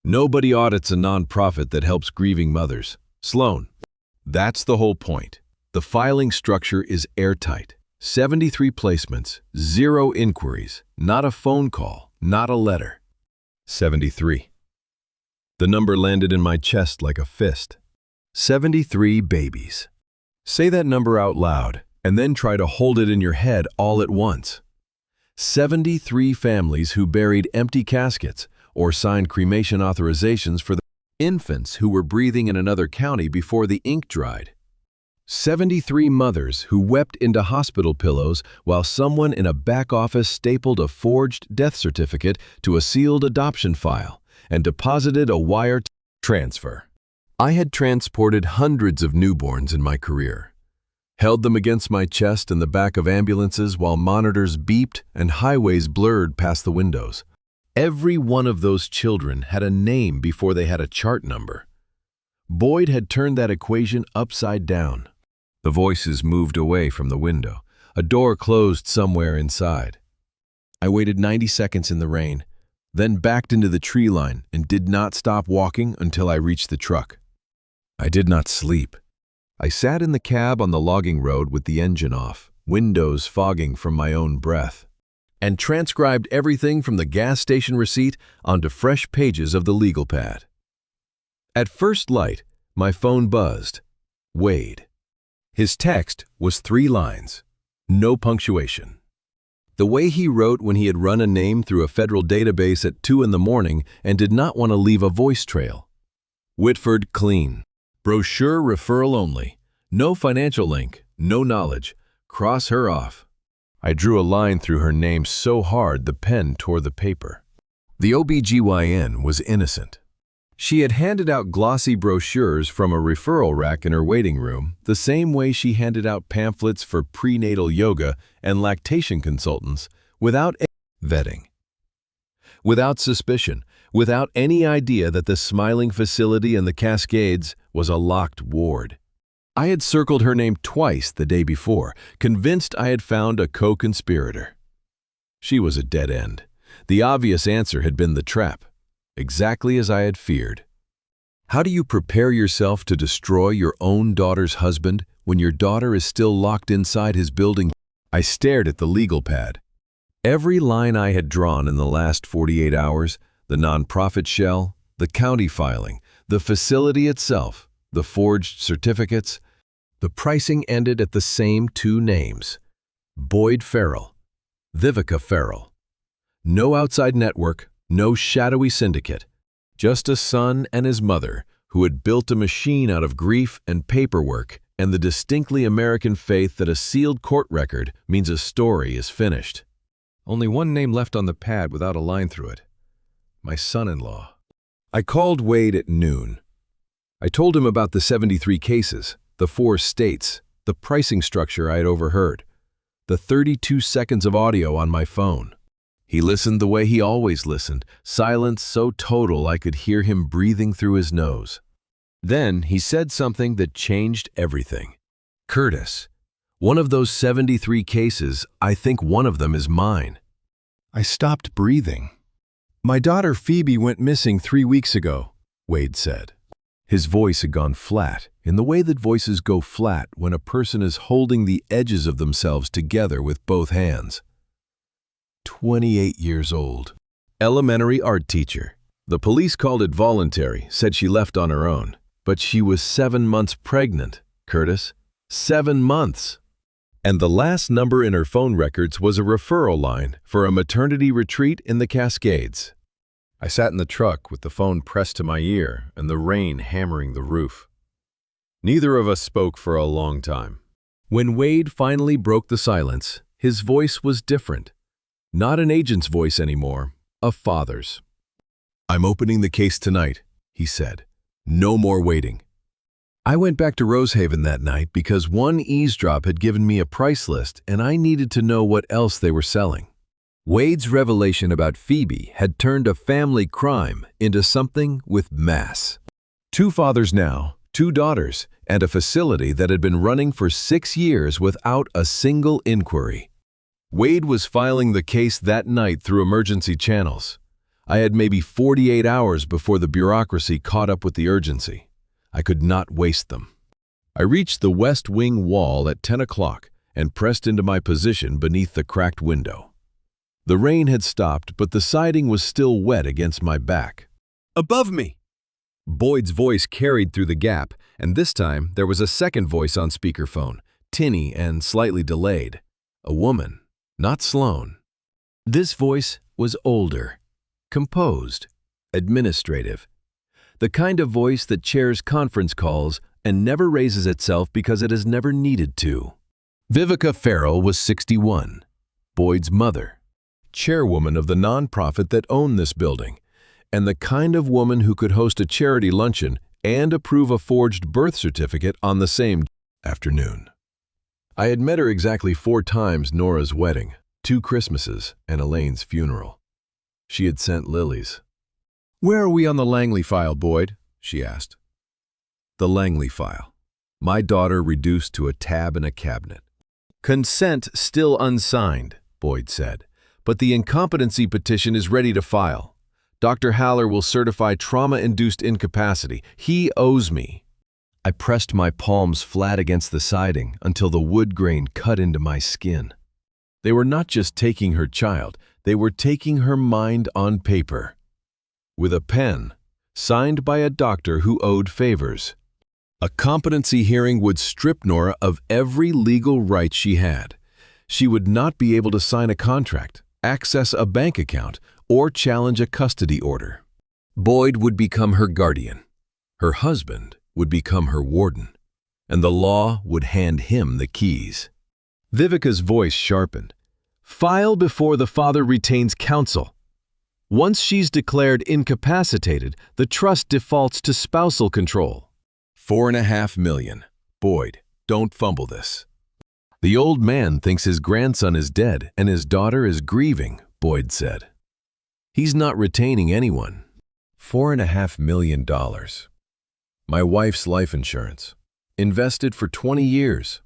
Nobody audits a nonprofit that helps grieving mothers. Sloan. That's the whole point. The filing structure is airtight. 73 placements, 0 inquiries, not a phone call, not a letter. 73. The number landed in my chest like a fist. 73 babies. Say that number out loud, and then try to hold it in your head all at once. 73 families who buried empty caskets or signed cremation authorizations for the infants who were breathing in another county before the ink dried. 73 mothers who wept into hospital pillows while someone in a back office stapled a forged death certificate to a sealed adoption file and deposited a wire transfer. I had transported hundreds of newborns in my career, held them against my chest in the back of ambulances while monitors beeped and highways blurred past the windows. Every one of those children had a name before they had a chart number. Boyd had turned that equation upside down. The voices moved away from the window. A door closed somewhere inside. I waited 90 seconds in the rain, then backed into the tree line and did not stop walking until I reached the truck. I did not sleep. I sat in the cab on the logging road with the engine off, windows fogging from my own breath, and transcribed everything from the gas station receipt onto fresh pages of the legal pad. At first light, My phone buzzed. Wade. His text was 3 lines. No punctuation. The way he wrote when he had run a name through a federal database at 2 in the morning and did not want to leave a voice trail. Whitford clean. Brochure referral only. No financial link. No knowledge. Cross her off. I drew a line through her name so hard the pen tore the paper. The OBGYN was innocent. She had handed out glossy brochures from a referral rack in her waiting room, the same way she handed out pamphlets for prenatal yoga and lactation consultants, without vetting. Without suspicion, without any idea that the Smiling facility in the Cascades was a locked ward. I had circled her name twice the day before, convinced I had found a co-conspirator. She was a dead end. The obvious answer had been the trap. Exactly as I had feared. How do you prepare yourself to destroy your own daughter's husband when your daughter is still locked inside his building? I stared at the legal pad. Every line I had drawn in the last 48 hours, the nonprofit shell, the county filing, the facility itself, the forged certificates, the pricing ended at the same 2 names. Boyd Farrell, Vivica Farrell. No outside network, no shadowy syndicate, just a son and his mother who had built a machine out of grief and paperwork and the distinctly American faith that a sealed court record means a story is finished. Only one name left on the pad without a line through it. My son-in-law. I called Wade at noon. I told him about the 73 cases, the 4 states, the pricing structure I had overheard, the 32 seconds of audio on my phone. He listened the way he always listened, silence so total I could hear him breathing through his nose. Then he said something that changed everything. Curtis, one of those 73 cases, I think one of them is mine. I stopped breathing. My daughter Phoebe went missing 3 weeks ago, Wade said. His voice had gone flat, in the way that voices go flat when a person is holding the edges of themselves together with both hands. 28 years old. Elementary art teacher. The police called it voluntary, said she left on her own. But she was 7 months pregnant, Curtis. 7 months! And the last number in her phone records was a referral line for a maternity retreat in the Cascades. I sat in the truck with the phone pressed to my ear and the rain hammering the roof. Neither of us spoke for a long time. When Wade finally broke the silence, his voice was different. Not an agent's voice anymore, a father's. "I'm opening the case tonight," he said. "No more waiting." I went back to Rosehaven that night because one eavesdrop had given me a price list and I needed to know what else they were selling. Wade's revelation about Phoebe had turned a family crime into something with mass. 2 fathers now, 2 daughters, and a facility that had been running for 6 years without a single inquiry. Wade was filing the case that night through emergency channels. I had maybe 48 hours before the bureaucracy caught up with the urgency. I could not waste them. I reached the west wing wall at 10 o'clock and pressed into my position beneath the cracked window. The rain had stopped, but the siding was still wet against my back. "Above me!" Boyd's voice carried through the gap, and this time there was a second voice on speakerphone, tinny and slightly delayed. A woman. Not Sloan. This voice was older, composed, administrative. The kind of voice that chairs conference calls and never raises itself because it has never needed to. Vivica Farrell was 61, Boyd's mother, chairwoman of the nonprofit that owned this building, and the kind of woman who could host a charity luncheon and approve a forged birth certificate on the same afternoon. I had met her exactly 4 times Nora's wedding, 2 Christmases, and Elaine's funeral. She had sent lilies. "Where are we on the Langley file, Boyd?" she asked. The Langley file. My daughter reduced to a tab in a cabinet. "Consent still unsigned," Boyd said, "but the incompetency petition is ready to file. Dr. Haller will certify trauma-induced incapacity. He owes me." I pressed my palms flat against the siding until the wood grain cut into my skin. They were not just taking her child, they were taking her mind on paper. With a pen, signed by a doctor who owed favors. A competency hearing would strip Nora of every legal right she had. She would not be able to sign a contract, access a bank account, or challenge a custody order. Boyd would become her guardian. Her husband would become her warden, and the law would hand him the keys. Vivica's voice sharpened. File before the father retains counsel. Once she's declared incapacitated, the trust defaults to spousal control. $4.5 million. Boyd, don't fumble this. The old man thinks his grandson is dead and his daughter is grieving, Boyd said. He's not retaining anyone. $4.5 million. My wife's life insurance. Invested for 20 years.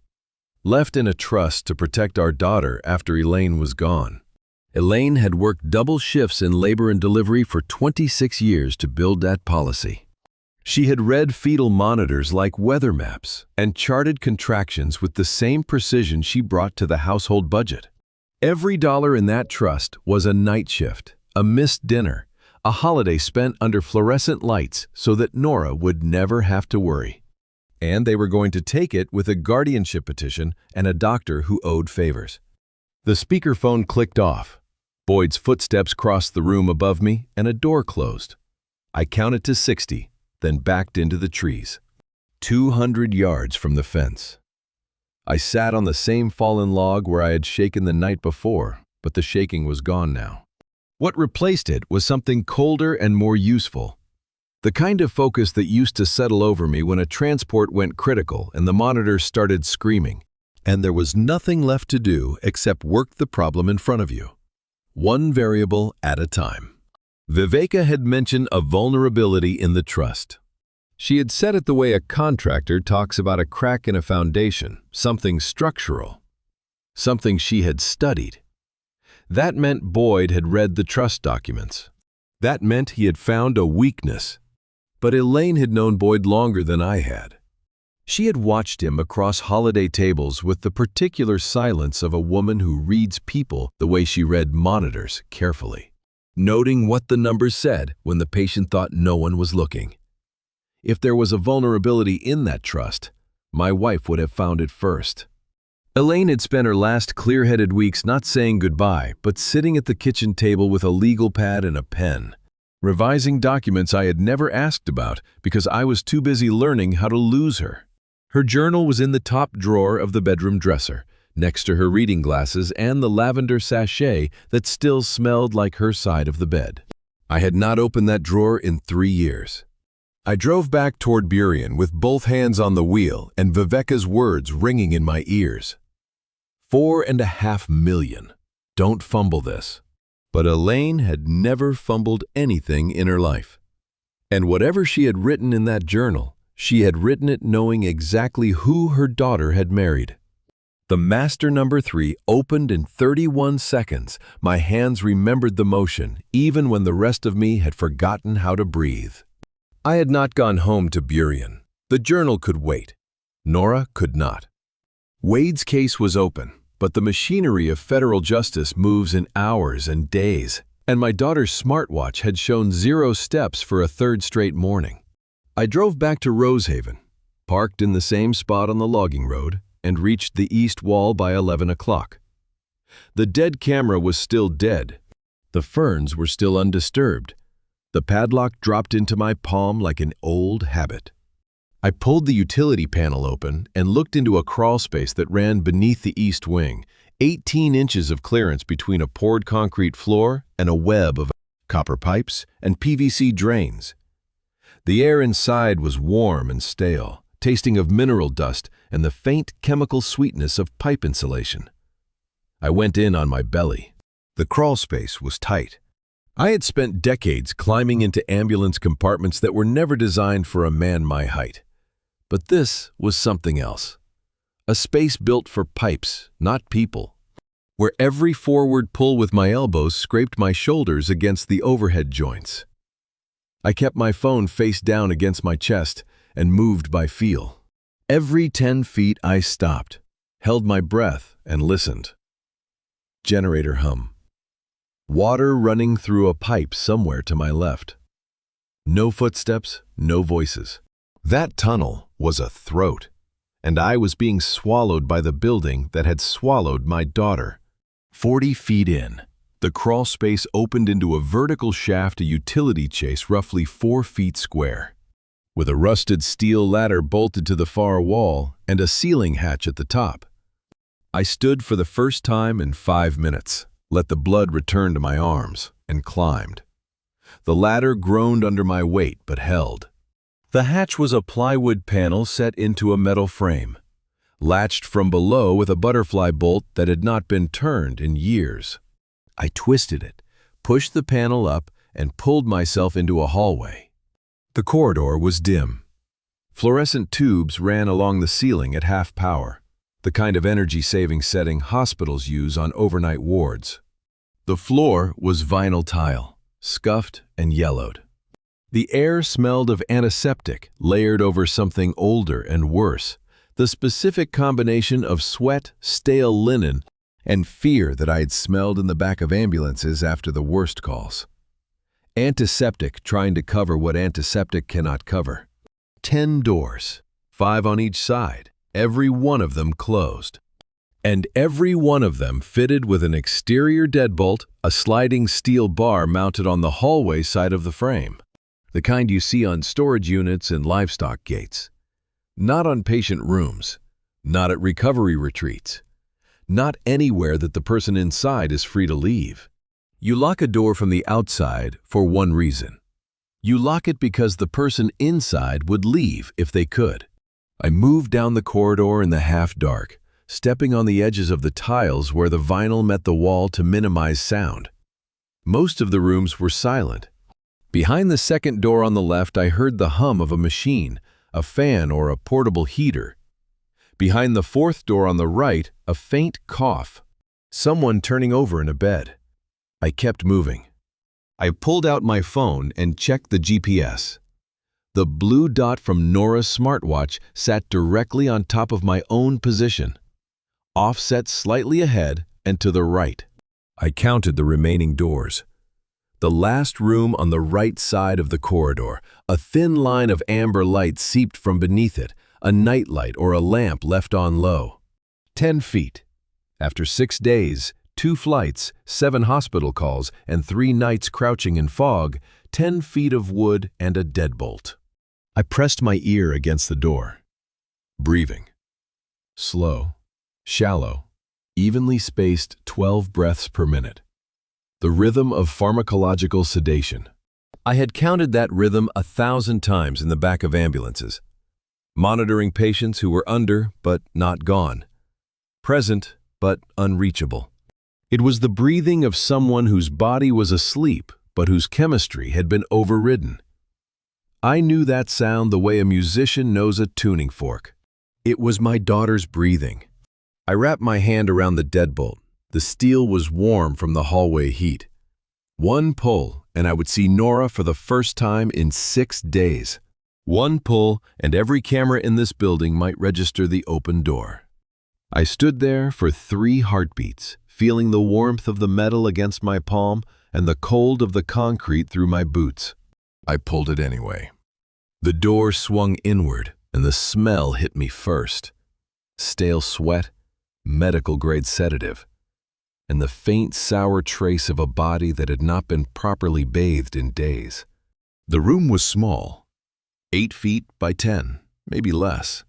Left in a trust to protect our daughter after Elaine was gone. Elaine had worked double shifts in labor and delivery for 26 years to build that policy. She had read fetal monitors like weather maps and charted contractions with the same precision she brought to the household budget. Every dollar in that trust was a night shift, a missed dinner, a holiday spent under fluorescent lights so that Nora would never have to worry. And they were going to take it with a guardianship petition and a doctor who owed favors. The speakerphone clicked off. Boyd's footsteps crossed the room above me and a door closed. I counted to 60. Then backed into the trees, 200 yards from the fence. I sat on the same fallen log where I had shaken the night before, but the shaking was gone now. What replaced it was something colder and more useful. The kind of focus that used to settle over me when a transport went critical and the monitors started screaming, and there was nothing left to do except work the problem in front of you, one variable at a time. Viveka had mentioned a vulnerability in the trust. She had said it the way a contractor talks about a crack in a foundation, something structural, something she had studied. That meant Boyd had read the trust documents. That meant he had found a weakness. But Elaine had known Boyd longer than I had. She had watched him across holiday tables with the particular silence of a woman who reads people the way she read monitors carefully, noting what the numbers said when the patient thought no one was looking. If there was a vulnerability in that trust, my wife would have found it first. Elaine had spent her last clear-headed weeks not saying goodbye, but sitting at the kitchen table with a legal pad and a pen, revising documents I had never asked about because I was too busy learning how to lose her. Her journal was in the top drawer of the bedroom dresser, next to her reading glasses and the lavender sachet that still smelled like her side of the bed. I had not opened that drawer in 3 years. I drove back toward Burien with both hands on the wheel and Viveka's words ringing in my ears. $4.5 million. Don't fumble this. But Elaine had never fumbled anything in her life. And whatever she had written in that journal, she had written it knowing exactly who her daughter had married. The master number 3 opened in 31 seconds. My hands remembered the motion, even when the rest of me had forgotten how to breathe. I had not gone home to Burien. The journal could wait. Nora could not. Wade's case was open, but the machinery of federal justice moves in hours and days, and my daughter's smartwatch had shown 0 steps for a 3rd straight morning. I drove back to Rosehaven, parked in the same spot on the logging road, and reached the east wall by 11 o'clock. The dead camera was still dead. The ferns were still undisturbed. The padlock dropped into my palm like an old habit. I pulled the utility panel open and looked into a crawl space that ran beneath the east wing, 18 inches of clearance between a poured concrete floor and a web of copper pipes and PVC drains. The air inside was warm and stale, tasting of mineral dust and the faint chemical sweetness of pipe insulation. I went in on my belly. The crawl space was tight. I had spent decades climbing into ambulance compartments that were never designed for a man my height. But this was something else. A space built for pipes, not people, where every forward pull with my elbows scraped my shoulders against the overhead joints. I kept my phone face down against my chest and moved by feel. Every 10 feet I stopped, held my breath, and listened. Generator hum. Water running through a pipe somewhere to my left. No footsteps, no voices. That tunnel was a throat, and I was being swallowed by the building that had swallowed my daughter. 40 feet in, the crawl space opened into a vertical shaft, a utility chase roughly 4 feet square, with a rusted steel ladder bolted to the far wall and a ceiling hatch at the top. I stood for the first time in 5 minutes, let the blood return to my arms, and climbed. The ladder groaned under my weight but held. The hatch was a plywood panel set into a metal frame, latched from below with a butterfly bolt that had not been turned in years. I twisted it, pushed the panel up, and pulled myself into a hallway. The corridor was dim. Fluorescent tubes ran along the ceiling at half power, the kind of energy-saving setting hospitals use on overnight wards. The floor was vinyl tile, scuffed and yellowed. The air smelled of antiseptic layered over something older and worse, the specific combination of sweat, stale linen, and fear that I had smelled in the back of ambulances after the worst calls. Antiseptic trying to cover what antiseptic cannot cover. 10 doors, 5 on each side, every one of them closed. And every one of them fitted with an exterior deadbolt, a sliding steel bar mounted on the hallway side of the frame. The kind you see on storage units and livestock gates. Not on patient rooms, not at recovery retreats, not anywhere that the person inside is free to leave. You lock a door from the outside for one reason. You lock it because the person inside would leave if they could. I moved down the corridor in the half-dark, stepping on the edges of the tiles where the vinyl met the wall to minimize sound. Most of the rooms were silent. Behind the second door on the left, I heard the hum of a machine, a fan or a portable heater. Behind the fourth door on the right, a faint cough. Someone turning over in a bed. I kept moving. I pulled out my phone and checked the GPS. The blue dot from Nora's smartwatch sat directly on top of my own position, offset slightly ahead and to the right. I counted the remaining doors. The last room on the right side of the corridor, a thin line of amber light seeped from beneath it, a nightlight or a lamp left on low. 10 feet. After 6 days, 2 flights, 7 hospital calls, and 3 nights crouching in fog, 10 feet of wood and a deadbolt. I pressed my ear against the door. Breathing. Slow, shallow, evenly spaced 12 breaths per minute. The rhythm of pharmacological sedation. I had counted that rhythm 1,000 times in the back of ambulances, monitoring patients who were under but not gone, present but unreachable. It was the breathing of someone whose body was asleep but whose chemistry had been overridden. I knew that sound the way a musician knows a tuning fork. It was my daughter's breathing. I wrapped my hand around the deadbolt. The steel was warm from the hallway heat. One pull, and I would see Nora for the first time in 6 days. One pull, and every camera in this building might register the open door. I stood there for 3 heartbeats, feeling the warmth of the metal against my palm and the cold of the concrete through my boots. I pulled it anyway. The door swung inward, and the smell hit me first. Stale sweat, medical-grade sedative, and the faint sour trace of a body that had not been properly bathed in days. The room was small, 8 feet by 10, maybe less.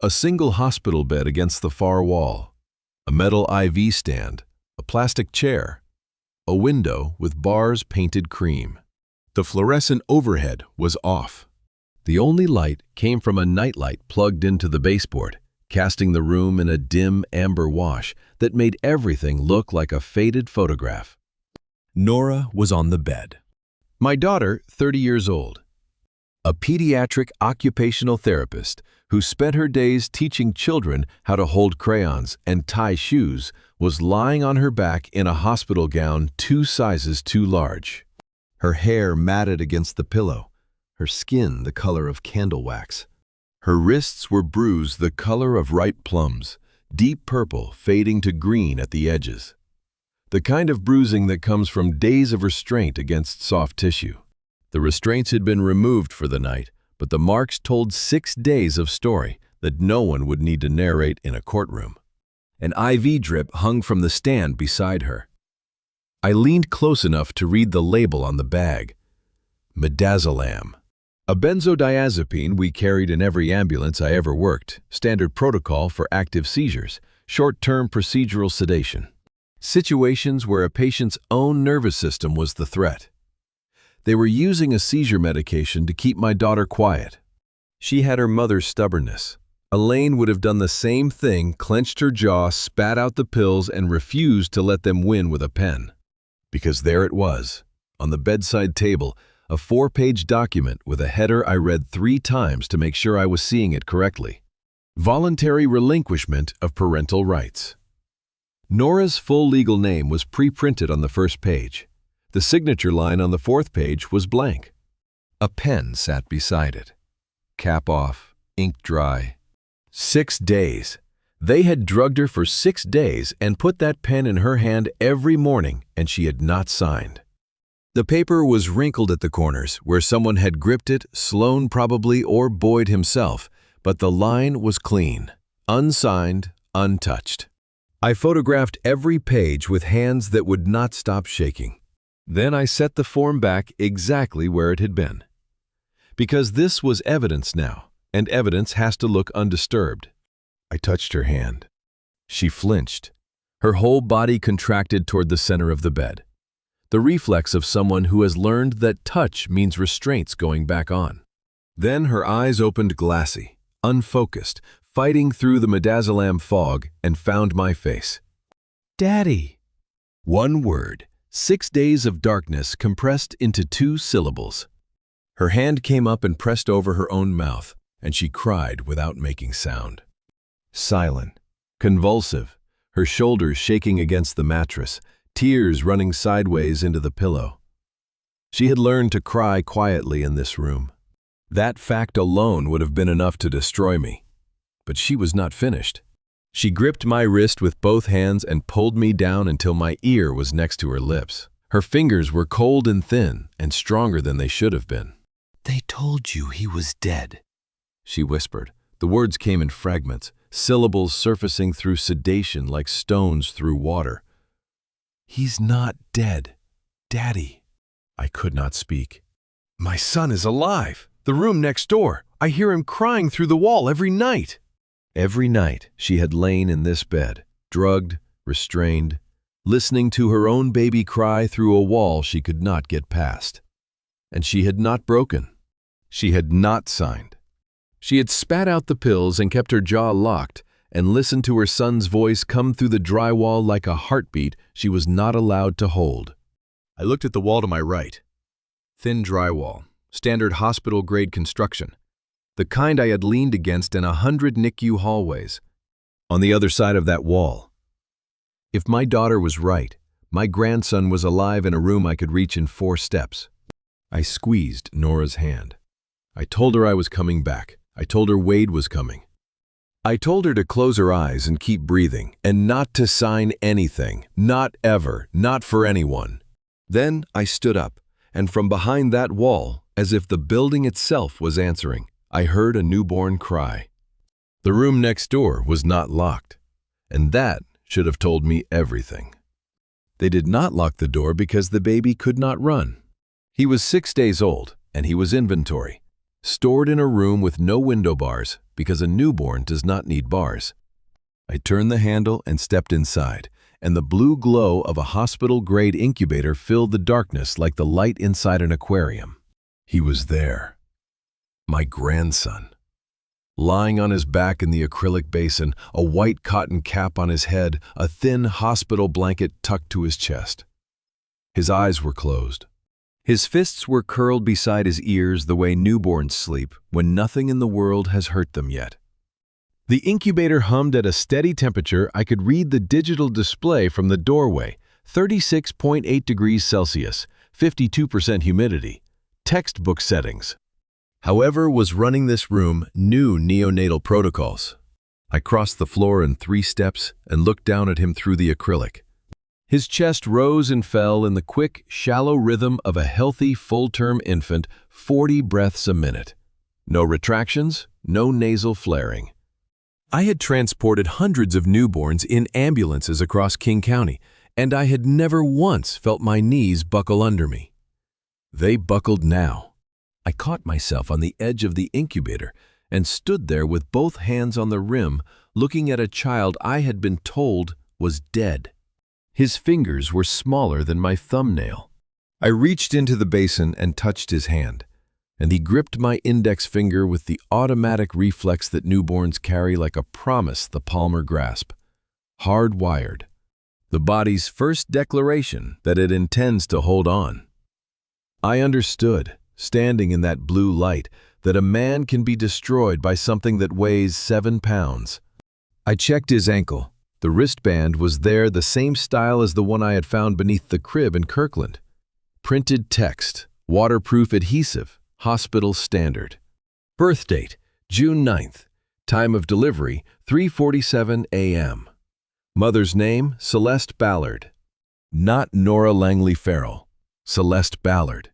A single hospital bed against the far wall, a metal IV stand, a plastic chair, a window with bars painted cream. The fluorescent overhead was off. The only light came from a nightlight plugged into the baseboard, casting the room in a dim amber wash that made everything look like a faded photograph. Nora was on the bed. My daughter, 30 years old, a pediatric occupational therapist who spent her days teaching children how to hold crayons and tie shoes, was lying on her back in a hospital gown 2 sizes too large. Her hair matted against the pillow, her skin the color of candle wax. Her wrists were bruised the color of ripe plums, deep purple fading to green at the edges. The kind of bruising that comes from days of restraint against soft tissue. The restraints had been removed for the night, but the marks told 6 days of story that no one would need to narrate in a courtroom. An IV drip hung from the stand beside her. I leaned close enough to read the label on the bag. Midazolam. A benzodiazepine we carried in every ambulance I ever worked, standard protocol for active seizures, short-term procedural sedation. Situations where a patient's own nervous system was the threat. They were using a seizure medication to keep my daughter quiet. She had her mother's stubbornness. Elaine would have done the same thing, clenched her jaw, spat out the pills, and refused to let them win with a pen. Because there it was, on the bedside table, a 4-page document with a header I read 3 times to make sure I was seeing it correctly. Voluntary relinquishment of parental rights. Nora's full legal name was pre-printed on the first page. The signature line on the 4th page was blank. A pen sat beside it. Cap off, ink dry. 6 days. They had drugged her for 6 days and put that pen in her hand every morning, and she had not signed. The paper was wrinkled at the corners, where someone had gripped it, Sloan probably, or Boyd himself, but the line was clean, unsigned, untouched. I photographed every page with hands that would not stop shaking. Then I set the form back exactly where it had been. Because this was evidence now, and evidence has to look undisturbed. I touched her hand. She flinched. Her whole body contracted toward the center of the bed. The reflex of someone who has learned that touch means restraints going back on. Then her eyes opened glassy, unfocused, fighting through the midazolam fog, and found my face. Daddy. One word, 6 days of darkness compressed into 2 syllables. Her hand came up and pressed over her own mouth, and she cried without making sound. Silent, convulsive, her shoulders shaking against the mattress, tears running sideways into the pillow. She had learned to cry quietly in this room. That fact alone would have been enough to destroy me. But she was not finished. She gripped my wrist with both hands and pulled me down until my ear was next to her lips. Her fingers were cold and thin and stronger than they should have been. "They told you he was dead," she whispered. The words came in fragments, syllables surfacing through sedation like stones through water. "He's not dead, Daddy." I could not speak. "My son is alive. The room next door. I hear him crying through the wall every night." Every night she had lain in this bed, drugged, restrained, listening to her own baby cry through a wall she could not get past. And she had not broken. She had not signed. She had spat out the pills and kept her jaw locked and listened to her son's voice come through the drywall like a heartbeat she was not allowed to hold. I looked at the wall to my right. Thin drywall, standard hospital-grade construction. The kind I had leaned against in 100 NICU hallways. On the other side of that wall. If my daughter was right, my grandson was alive in a room I could reach in 4 steps. I squeezed Nora's hand. I told her I was coming back. I told her Wade was coming. I told her to close her eyes and keep breathing, and not to sign anything, not ever, not for anyone. Then I stood up, and from behind that wall, as if the building itself was answering, I heard a newborn cry. The room next door was not locked, and that should have told me everything. They did not lock the door because the baby could not run. He was 6 days old, and he was inventory, stored in a room with no window bars because a newborn does not need bars. I turned the handle and stepped inside, and the blue glow of a hospital-grade incubator filled the darkness like the light inside an aquarium. He was there. My grandson. Lying on his back in the acrylic basin, a white cotton cap on his head, a thin hospital blanket tucked to his chest. His eyes were closed. His fists were curled beside his ears the way newborns sleep when nothing in the world has hurt them yet. The incubator hummed at a steady temperature. I could read the digital display from the doorway, 36.8 degrees Celsius, 52% humidity, textbook settings. Whoever was running this room knew neonatal protocols. I crossed the floor in 3 steps and looked down at him through the acrylic. His chest rose and fell in the quick, shallow rhythm of a healthy, full-term infant, 40 breaths a minute. No retractions, no nasal flaring. I had transported hundreds of newborns in ambulances across King County, and I had never once felt my knees buckle under me. They buckled now. I caught myself on the edge of the incubator and stood there with both hands on the rim, looking at a child I had been told was dead. His fingers were smaller than my thumbnail. I reached into the basin and touched his hand, and he gripped my index finger with the automatic reflex that newborns carry like a promise the palmer grasp. Hardwired. The body's first declaration that it intends to hold on. I understood, standing in that blue light, that a man can be destroyed by something that weighs 7 pounds. I checked his ankle. The wristband was there, the same style as the one I had found beneath the crib in Kirkland. Printed text, waterproof adhesive, hospital standard. Birth date, June 9th. Time of delivery, 3:47 a.m. Mother's name, Celeste Ballard. Not Nora Langley Farrell. Celeste Ballard.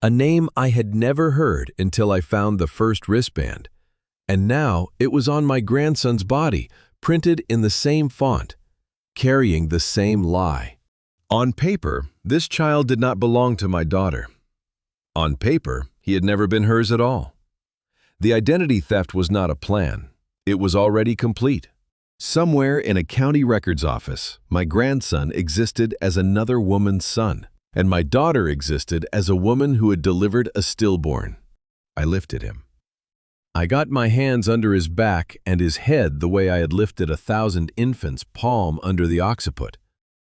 A name I had never heard until I found the first wristband. And now it was on my grandson's body, printed in the same font, carrying the same lie. On paper, this child did not belong to my daughter. On paper, he had never been hers at all. The identity theft was not a plan. It was already complete. Somewhere in a county records office, my grandson existed as another woman's son, and my daughter existed as a woman who had delivered a stillborn. I lifted him. I got my hands under his back and his head the way I had lifted 1,000 infants' palm under the occiput,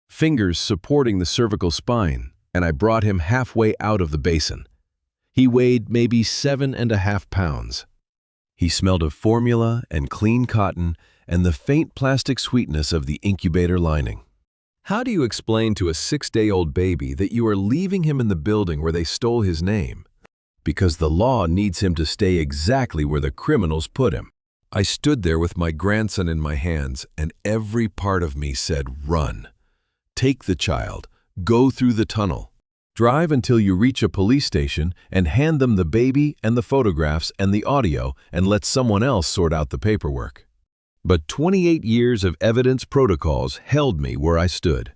fingers supporting the cervical spine, and I brought him halfway out of the basin. He weighed maybe 7.5 pounds. He smelled of formula and clean cotton and the faint plastic sweetness of the incubator lining. How do you explain to a 6-day-old baby that you are leaving him in the building where they stole his name? Because the law needs him to stay exactly where the criminals put him. I stood there with my grandson in my hands, and every part of me said, run. Take the child. Go through the tunnel. Drive until you reach a police station and hand them the baby and the photographs and the audio and let someone else sort out the paperwork. But 28 years of evidence protocols held me where I stood.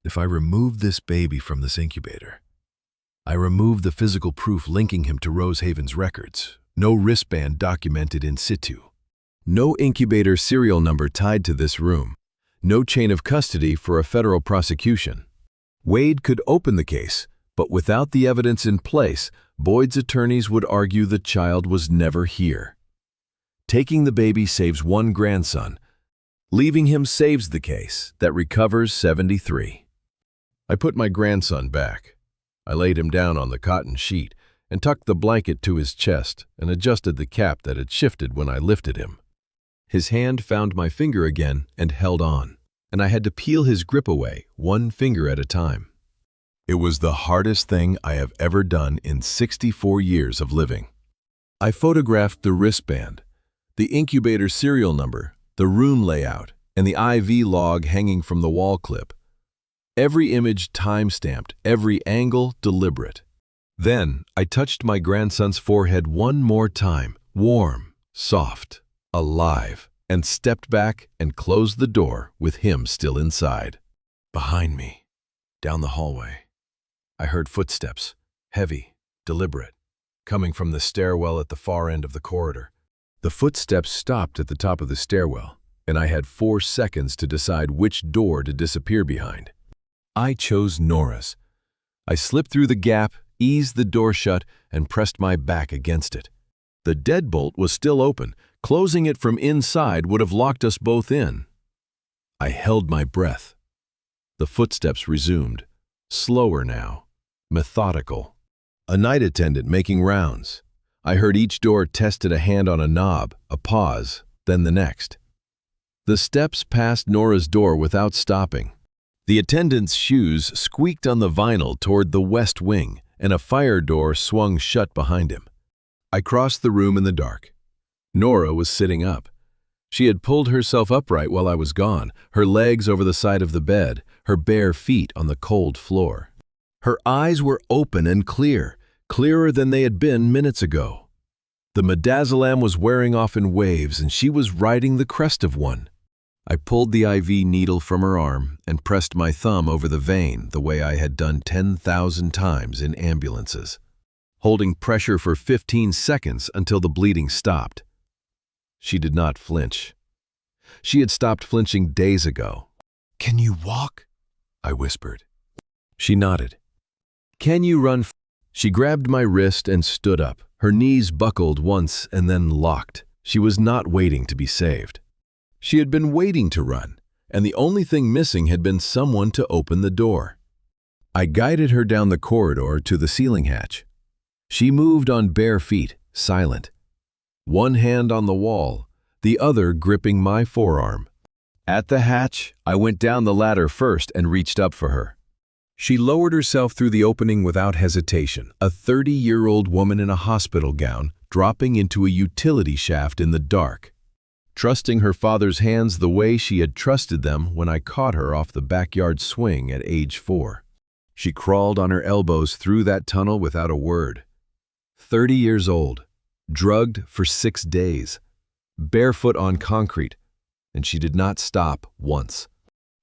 If I removed this baby from this incubator, I removed the physical proof linking him to Rosehaven's records. No wristband documented in situ. No incubator serial number tied to this room. No chain of custody for a federal prosecution. Wade could open the case, but without the evidence in place, Boyd's attorneys would argue the child was never here. Taking the baby saves one grandson. Leaving him saves the case that recovers 73. I put my grandson back. I laid him down on the cotton sheet and tucked the blanket to his chest and adjusted the cap that had shifted when I lifted him. His hand found my finger again and held on, and I had to peel his grip away, one finger at a time. It was the hardest thing I have ever done in 64 years of living. I photographed the wristband, the incubator serial number, the room layout, and the IV log hanging from the wall clip. Every image time-stamped, every angle deliberate. Then I touched my grandson's forehead one more time, warm, soft, alive, and stepped back and closed the door with him still inside. Behind me, down the hallway, I heard footsteps, heavy, deliberate, coming from the stairwell at the far end of the corridor. The footsteps stopped at the top of the stairwell, and I had 4 seconds to decide which door to disappear behind. I chose Nora's. I slipped through the gap, eased the door shut, and pressed my back against it. The deadbolt was still open. Closing it from inside would have locked us both in. I held my breath. The footsteps resumed, slower now, methodical. A night attendant making rounds. I heard each door tested, a hand on a knob, a pause, then the next. The steps passed Nora's door without stopping. The attendant's shoes squeaked on the vinyl toward the west wing, and a fire door swung shut behind him. I crossed the room in the dark. Nora was sitting up. She had pulled herself upright while I was gone, her legs over the side of the bed, her bare feet on the cold floor. Her eyes were open and clear, clearer than they had been minutes ago. The midazolam was wearing off in waves, and she was riding the crest of one. I pulled the IV needle from her arm and pressed my thumb over the vein the way I had done 10,000 times in ambulances, holding pressure for 15 seconds until the bleeding stopped. She did not flinch. She had stopped flinching days ago. "Can you walk?" I whispered. She nodded. "Can you run?" She grabbed my wrist and stood up. Her knees buckled once and then locked. She was not waiting to be saved. She had been waiting to run, and the only thing missing had been someone to open the door. I guided her down the corridor to the ceiling hatch. She moved on bare feet, silent. One hand on the wall, the other gripping my forearm. At the hatch, I went down the ladder first and reached up for her. She lowered herself through the opening without hesitation, a 30-year-old woman in a hospital gown dropping into a utility shaft in the dark, trusting her father's hands the way she had trusted them when I caught her off the backyard swing at age 4. She crawled on her elbows through that tunnel without a word. 30 years old, drugged for 6 days, barefoot on concrete, and she did not stop once.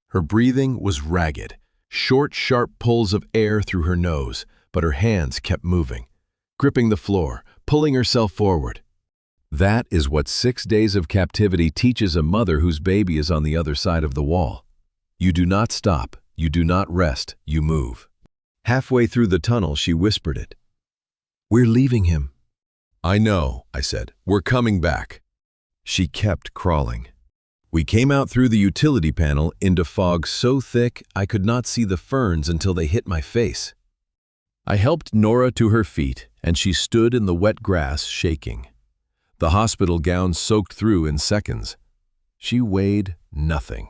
Her breathing was ragged. Short, sharp pulls of air through her nose, but her hands kept moving, gripping the floor, pulling herself forward. That is what 6 days of captivity teaches a mother whose baby is on the other side of the wall. You do not stop, you do not rest, you move. Halfway through the tunnel, she whispered it. "We're leaving him." "I know," I said. "We're coming back." She kept crawling. We came out through the utility panel into fog so thick I could not see the ferns until they hit my face. I helped Nora to her feet, and she stood in the wet grass shaking. The hospital gown soaked through in seconds. She weighed nothing.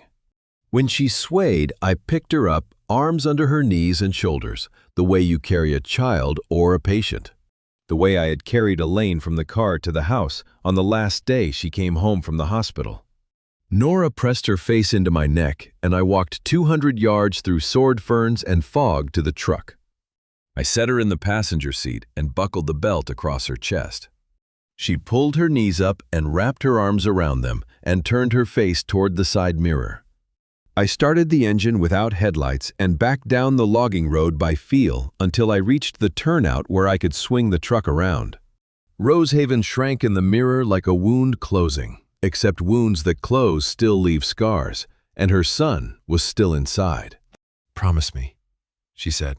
When she swayed, I picked her up, arms under her knees and shoulders, the way you carry a child or a patient. The way I had carried Elaine from the car to the house on the last day she came home from the hospital. Nora pressed her face into my neck, and I walked 200 yards through sword ferns and fog to the truck. I set her in the passenger seat and buckled the belt across her chest. She pulled her knees up and wrapped her arms around them and turned her face toward the side mirror. I started the engine without headlights and backed down the logging road by feel until I reached the turnout where I could swing the truck around. Rosehaven shrank in the mirror like a wound closing. Except wounds that close still leave scars, and her son was still inside. "Promise me," she said.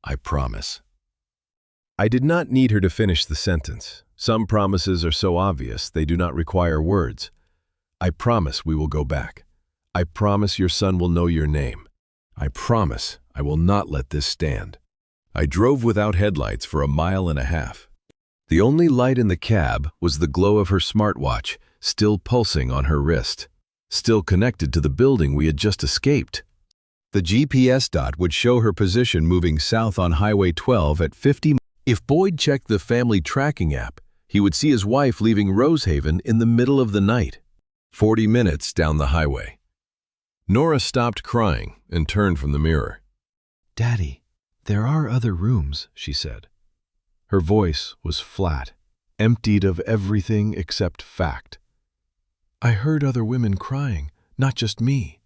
"I promise." I did not need her to finish the sentence. Some promises are so obvious they do not require words. "I promise we will go back. I promise your son will know your name. I promise I will not let this stand." I drove without headlights for 1.5 miles. The only light in the cab was the glow of her smartwatch, still pulsing on her wrist, still connected to the building we had just escaped. The GPS dot would show her position moving south on Highway 12 at 50. If Boyd checked the family tracking app, he would see his wife leaving Rosehaven in the middle of the night, 40 minutes down the highway. Nora stopped crying and turned from the mirror. "Daddy, there are other rooms," she said. Her voice was flat, emptied of everything except fact. "I heard other women crying, not just me."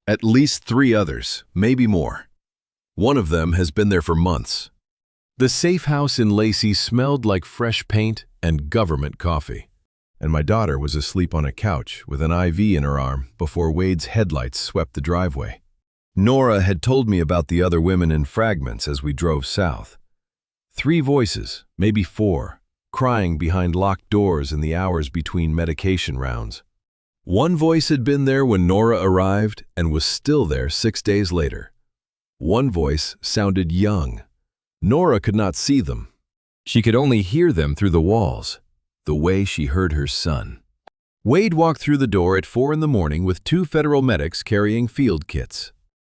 "At least 3 others, maybe more. One of them has been there for months." The safe house in Lacey smelled like fresh paint and government coffee, and my daughter was asleep on a couch with an IV in her arm before Wade's headlights swept the driveway. Nora had told me about the other women in fragments as we drove south. 3 voices, maybe 4, crying behind locked doors in the hours between medication rounds. One voice had been there when Nora arrived and was still there 6 days later. One voice sounded young. Nora could not see them. She could only hear them through the walls, the way she heard her son. Wade walked through the door at 4 in the morning with 2 federal medics carrying field kits.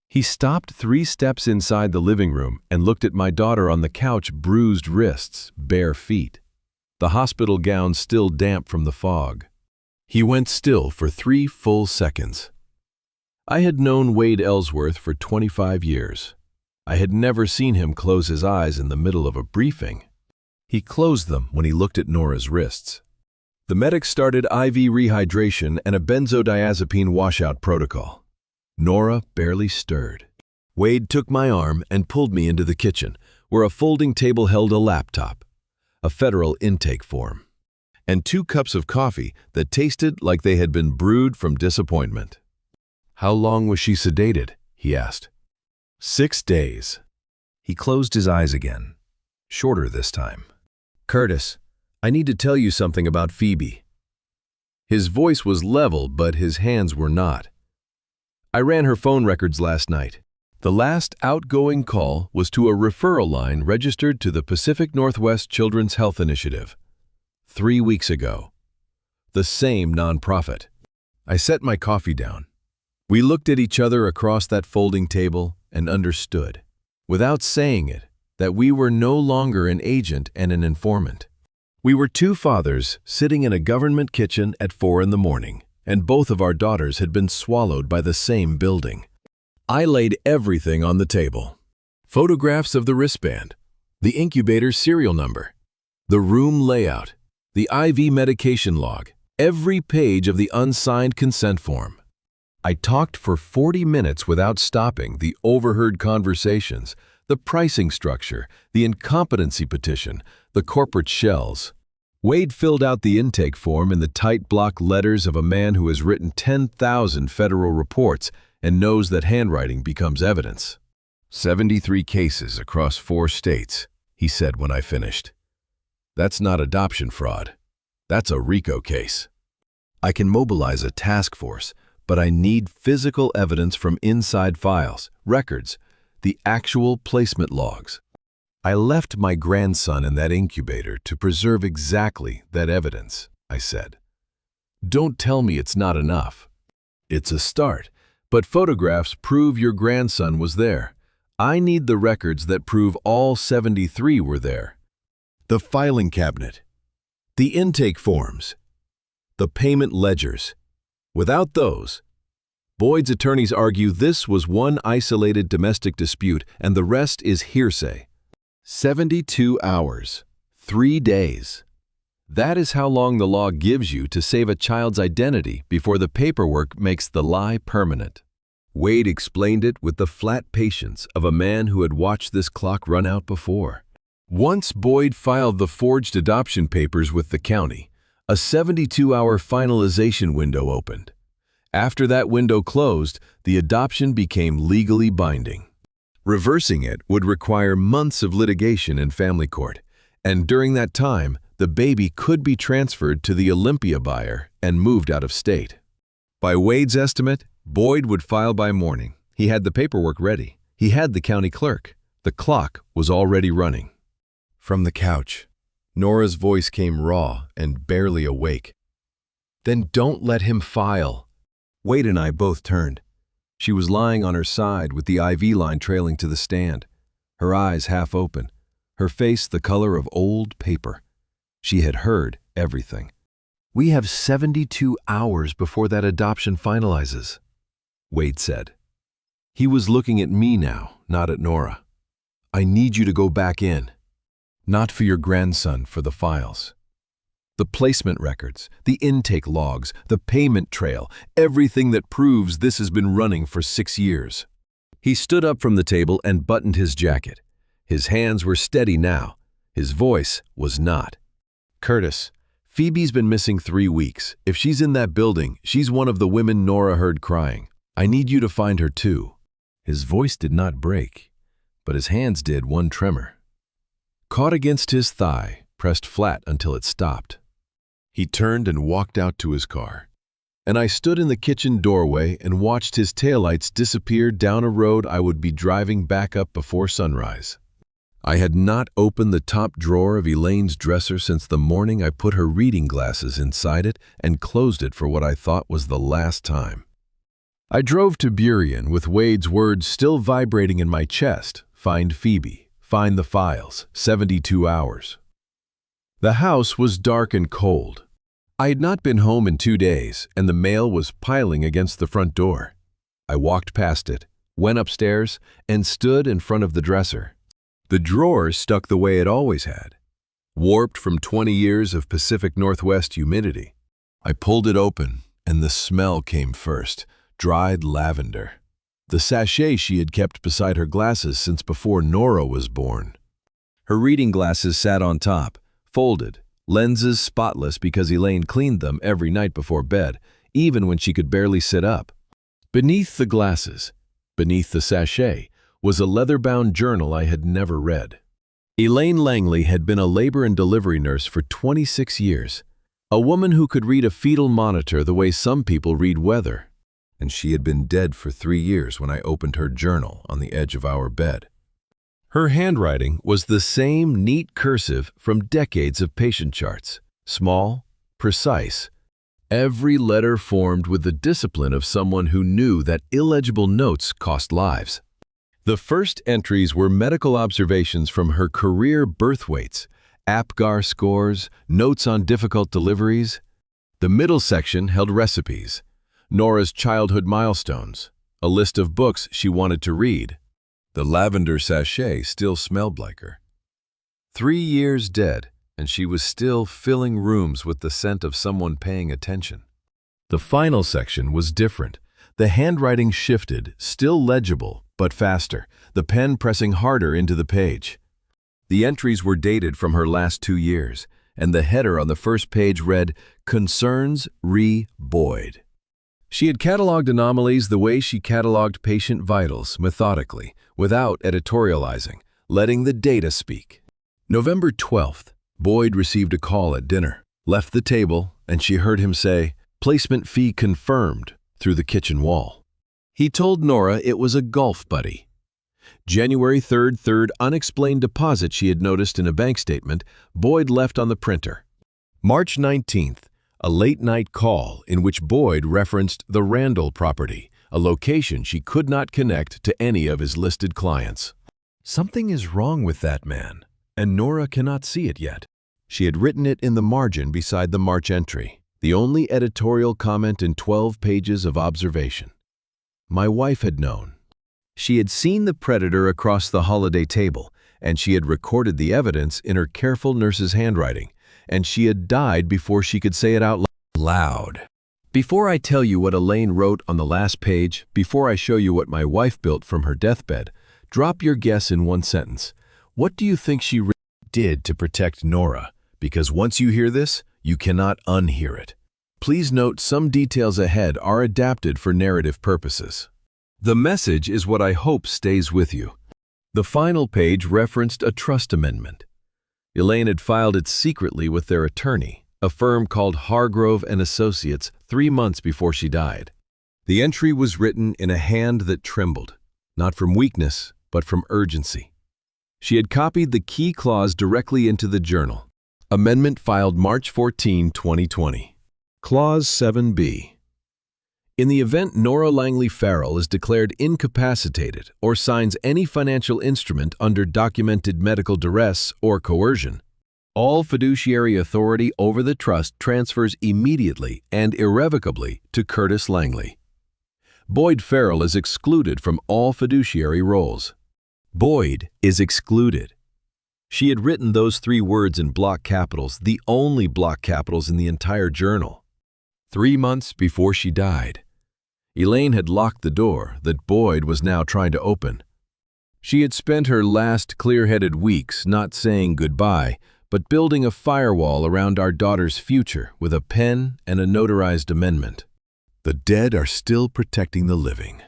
He stopped 3 steps inside the living room and looked at my daughter on the couch, bruised wrists, bare feet. The hospital gown still damp from the fog. He went still for 3 full seconds. I had known Wade Ellsworth for 25 years. I had never seen him close his eyes in the middle of a briefing. He closed them when he looked at Nora's wrists. The medic started IV rehydration and a benzodiazepine washout protocol. Nora barely stirred. Wade took my arm and pulled me into the kitchen, where a folding table held a laptop, a federal intake form, and 2 cups of coffee that tasted like they had been brewed from disappointment. "How long was she sedated?" he asked. 6 days. He closed his eyes again, shorter this time. "Curtis, I need to tell you something about Phoebe." His voice was level, but his hands were not. "I ran her phone records last night. The last outgoing call was to a referral line registered to the Pacific Northwest Children's Health Initiative. 3 weeks ago. The same nonprofit." I set my coffee down. We looked at each other across that folding table and understood, without saying it, that we were no longer an agent and an informant. We were 2 fathers sitting in a government kitchen at 4 in the morning, and both of our daughters had been swallowed by the same building. I laid everything on the table. Photographs of the wristband, the incubator's serial number, the room layout, the IV medication log, every page of the unsigned consent form. I talked for 40 minutes without stopping, the overheard conversations, the pricing structure, the incompetency petition, the corporate shells. Wade filled out the intake form in the tight block letters of a man who has written 10,000 federal reports and knows that handwriting becomes evidence. 73 cases across 4 states, he said when I finished. "That's not adoption fraud. That's a RICO case. I can mobilize a task force, but I need physical evidence from inside files, records, the actual placement logs." "I left my grandson in that incubator to preserve exactly that evidence," I said. "Don't tell me it's not enough. It's a start, but photographs prove your grandson was there. I need the records that prove all 73 were there. The filing cabinet, the intake forms, the payment ledgers. Without those, Boyd's attorneys argue this was one isolated domestic dispute and the rest is hearsay. 72 hours, 3 days. That is how long the law gives you to save a child's identity before the paperwork makes the lie permanent. Wade explained it with the flat patience of a man who had watched this clock run out before. Once Boyd filed the forged adoption papers with the county, a 72-hour finalization window opened. After that window closed, the adoption became legally binding. Reversing it would require months of litigation in family court, and during that time, the baby could be transferred to the Olympia buyer and moved out of state. By Wade's estimate, Boyd would file by morning. He had the paperwork ready. He had the county clerk. The clock was already running. From the couch, Nora's voice came raw and barely awake. "Then don't let him file." Wade and I both turned. She was lying on her side with the IV line trailing to the stand, her eyes half open, her face the color of old paper. She had heard everything. "We have 72 hours before that adoption finalizes," Wade said. He was looking at me now, not at Nora. "I need you to go back in. Not for your grandson, for the files. The placement records, the intake logs, the payment trail, everything that proves this has been running for 6 years. He stood up from the table and buttoned his jacket. His hands were steady now. His voice was not. "Curtis, Phoebe's been missing 3 weeks. If she's in that building, she's one of the women Nora heard crying. I need you to find her too." His voice did not break, but his hands did, one tremor. Caught against his thigh, pressed flat until it stopped. He turned and walked out to his car, and I stood in the kitchen doorway and watched his taillights disappear down a road I would be driving back up before sunrise. I had not opened the top drawer of Elaine's dresser since the morning I put her reading glasses inside it and closed it for what I thought was the last time. I drove to Burien with Wade's words still vibrating in my chest. Find Phoebe. Find the files. 72 hours. The house was dark and cold. I had not been home in 2 days, and the mail was piling against the front door. I walked past it, went upstairs, and stood in front of the dresser. The drawers stuck the way it always had. warped from 20 years of Pacific Northwest humidity. I pulled it open, and the smell came first, dried lavender. The sachet she had kept beside her glasses since before Nora was born. Her reading glasses sat on top, folded, lenses spotless because Elaine cleaned them every night before bed, even when she could barely sit up. Beneath the glasses, beneath the sachet, was a leather-bound journal I had never read. Elaine Langley had been a labor and delivery nurse for 26 years, a woman who could read a fetal monitor the way some people read weather. And she had been dead for 3 years when I opened her journal on the edge of our bed. Her handwriting was the same neat cursive from decades of patient charts, small, precise, every letter formed with the discipline of someone who knew that illegible notes cost lives. The first entries were medical observations from her career birth weights, APGAR scores, notes on difficult deliveries. The middle section held recipes, Nora's childhood milestones, a list of books she wanted to read. The lavender sachet still smelled like her. 3 years dead, and she was still filling rooms with the scent of someone paying attention. The final section was different. The handwriting shifted, still legible, but faster, the pen pressing harder into the page. The entries were dated from her last 2 years, and the header on the first page read, "Concerns re Boyd." She had cataloged anomalies the way she cataloged patient vitals, methodically, without editorializing, letting the data speak. November 12th, Boyd received a call at dinner, left the table, and she heard him say, "Placement fee confirmed," through the kitchen wall. He told Nora it was a golf buddy. January 3rd, unexplained deposit she had noticed in a bank statement, Boyd left on the printer. March 19th, a late-night call in which Boyd referenced the Randall property, a location she could not connect to any of his listed clients. Something is wrong with that man, and Nora cannot see it yet. She had written it in the margin beside the March entry, the only editorial comment in 12 pages of observation. My wife had known. She had seen the predator across the holiday table, and she had recorded the evidence in her careful nurse's handwriting, and she had died before she could say it out loud. Before I tell you what Elaine wrote on the last page, before I show you what my wife built from her deathbed, drop your guess in one sentence. What do you think she really did to protect Nora? Because once you hear this, you cannot unhear it. Please note some details ahead are adapted for narrative purposes. The message is what I hope stays with you. The final page referenced a trust amendment. Elaine had filed it secretly with their attorney, a firm called Hargrove and Associates, 3 months before she died. The entry was written in a hand that trembled, not from weakness, but from urgency. She had copied the key clause directly into the journal. Amendment filed March 14, 2020. Clause 7B. In the event Nora Langley Farrell is declared incapacitated or signs any financial instrument under documented medical duress or coercion, all fiduciary authority over the trust transfers immediately and irrevocably to Curtis Langley. Boyd Farrell is excluded from all fiduciary roles. Boyd is excluded. She had written those 3 words in block capitals, the only block capitals in the entire journal. 3 months before she died. Elaine had locked the door that Boyd was now trying to open. She had spent her last clear-headed weeks not saying goodbye, but building a firewall around our daughter's future with a pen and a notarized amendment. The dead are still protecting the living.